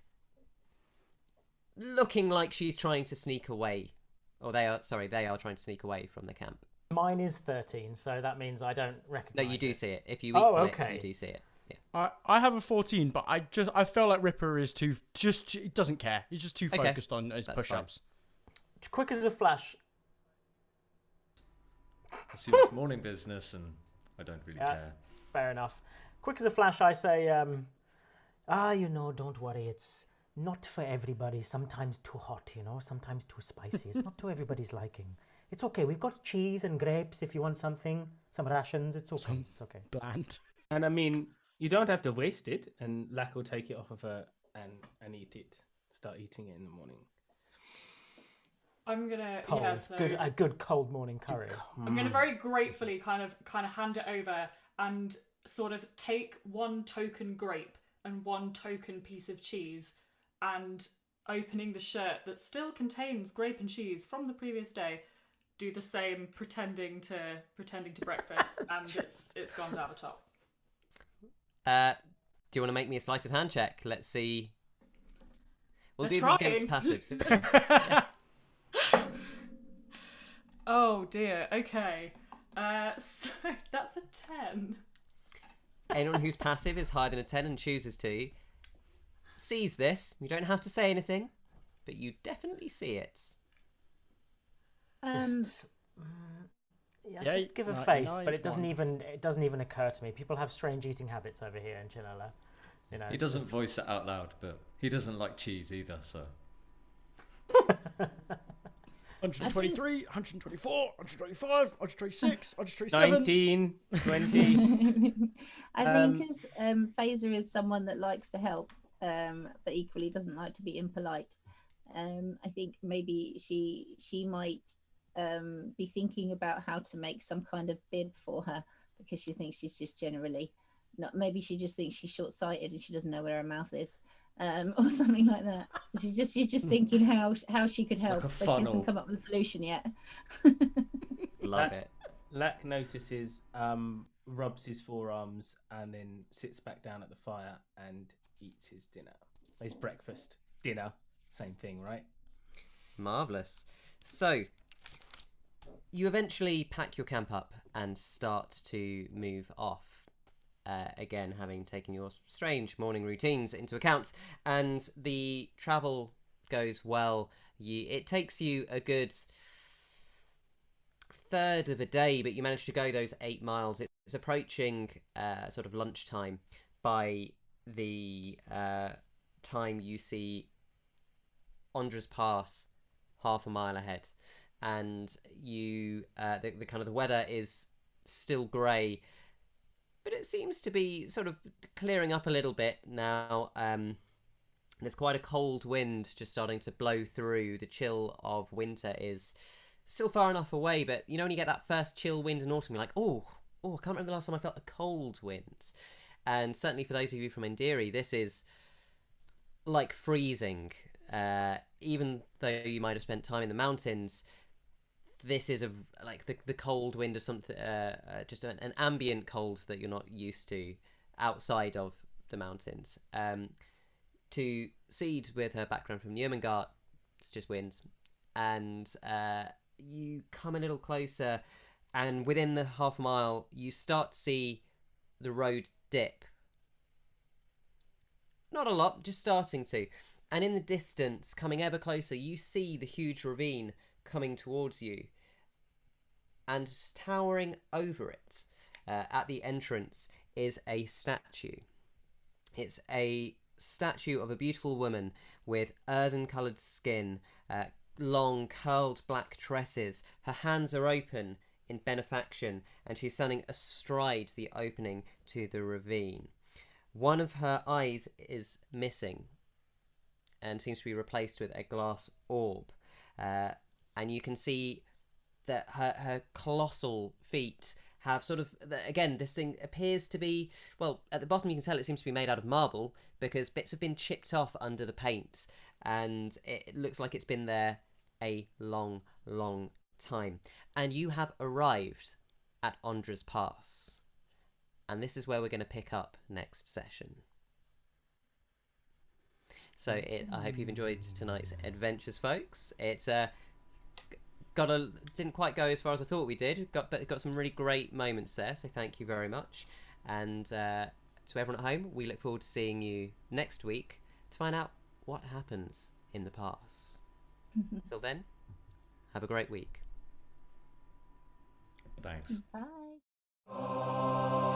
looking like she's trying to sneak away. Or they are trying to sneak away from the camp. Mine is 13, so that means I don't recognize No, you do it. see it. If you equal okay. it, you do see it. Yeah. I have a 14, but I feel like Ripper is he doesn't care. He's just too focused on his push-ups. Quick as a flash. I see this morning business, and I don't really care. Fair enough. Quick as a flash, I say, don't worry. It's not for everybody. Sometimes too hot, sometimes too spicy. It's not to everybody's liking. It's okay. We've got cheese and grapes if you want something. Some rations. It's okay. It's okay. Bland. And I mean, you don't have to waste it, and Lack will take it off of her and eat it. Start eating it in the morning. I'm gonna Cold. A good cold morning curry. I'm gonna very gratefully kind of hand it over and sort of take one token grape and one token piece of cheese, and opening the shirt that still contains grape and cheese from the previous day, do the same, pretending to breakfast, and it's gone down the top. Do you want to make me a sleight of hand check? Let's see. We'll They're do this against passives. Yeah. Oh dear. Okay. So that's a 10. Anyone whose passive is higher than a 10 and chooses to sees this. You don't have to say anything, but you definitely see it. Just give a face, but it doesn't even occur to me. People have strange eating habits over here in Chinella. He doesn't voice it out loud, but he doesn't like cheese either, so. 123, 124, 125, 126, 127. 19, 20. I think as Faeza is someone that likes to help, but equally doesn't like to be impolite. I think maybe she might be thinking about how to make some kind of bid for her because she thinks she's just generally not. Maybe she just thinks she's short-sighted and she doesn't know where her mouth is. Or something like that. So she's just thinking how she could help, but she hasn't come up with a solution yet. Love it. Lack notices, rubs his forearms, and then sits back down at the fire and eats his dinner. His breakfast, dinner, same thing, right? Marvellous. So, you eventually pack your camp up and start to move off. Again, having taken your strange morning routines into account, and the travel goes well. It takes you a good third of a day, but you manage to go those 8 miles. It's approaching sort of lunchtime by the time you see Ondra's Pass half a mile ahead, and you the kind of the weather is still grey. But it seems to be sort of clearing up a little bit now. There's quite a cold wind just starting to blow through. The chill of winter is still far enough away, but you know when you get that first chill wind in autumn, you're like, oh, I can't remember the last time I felt a cold wind. And certainly for those of you from Endiri, this is like freezing. Even though you might have spent time in the mountains, this is like the cold wind of something, just an ambient cold that you're not used to outside of the mountains. To Seed, with her background from Nurmengard, it's just winds. And you come a little closer, and within the half mile, you start to see the road dip. Not a lot, just starting to. And in the distance, coming ever closer, you see the huge ravine coming towards you, and just towering over it at the entrance is a statue. It's a statue of a beautiful woman with earthen-coloured skin, long curled black tresses. Her hands are open in benefaction, and she's standing astride the opening to the ravine. One of her eyes is missing and seems to be replaced with a glass orb. And you can see that her colossal feet have sort of, again, this thing appears to be, well, at the bottom you can tell it seems to be made out of marble because bits have been chipped off under the paint, and it looks like it's been there a long, long time. And you have arrived at Ondra's Pass. And this is where we're going to pick up next session. So I hope you've enjoyed tonight's adventures, folks. It's didn't quite go as far as I thought we did, but got some really great moments there, so thank you very much. And to everyone at home, we look forward to seeing you next week to find out what happens in the pass. Till then, have a great week. Thanks. Bye.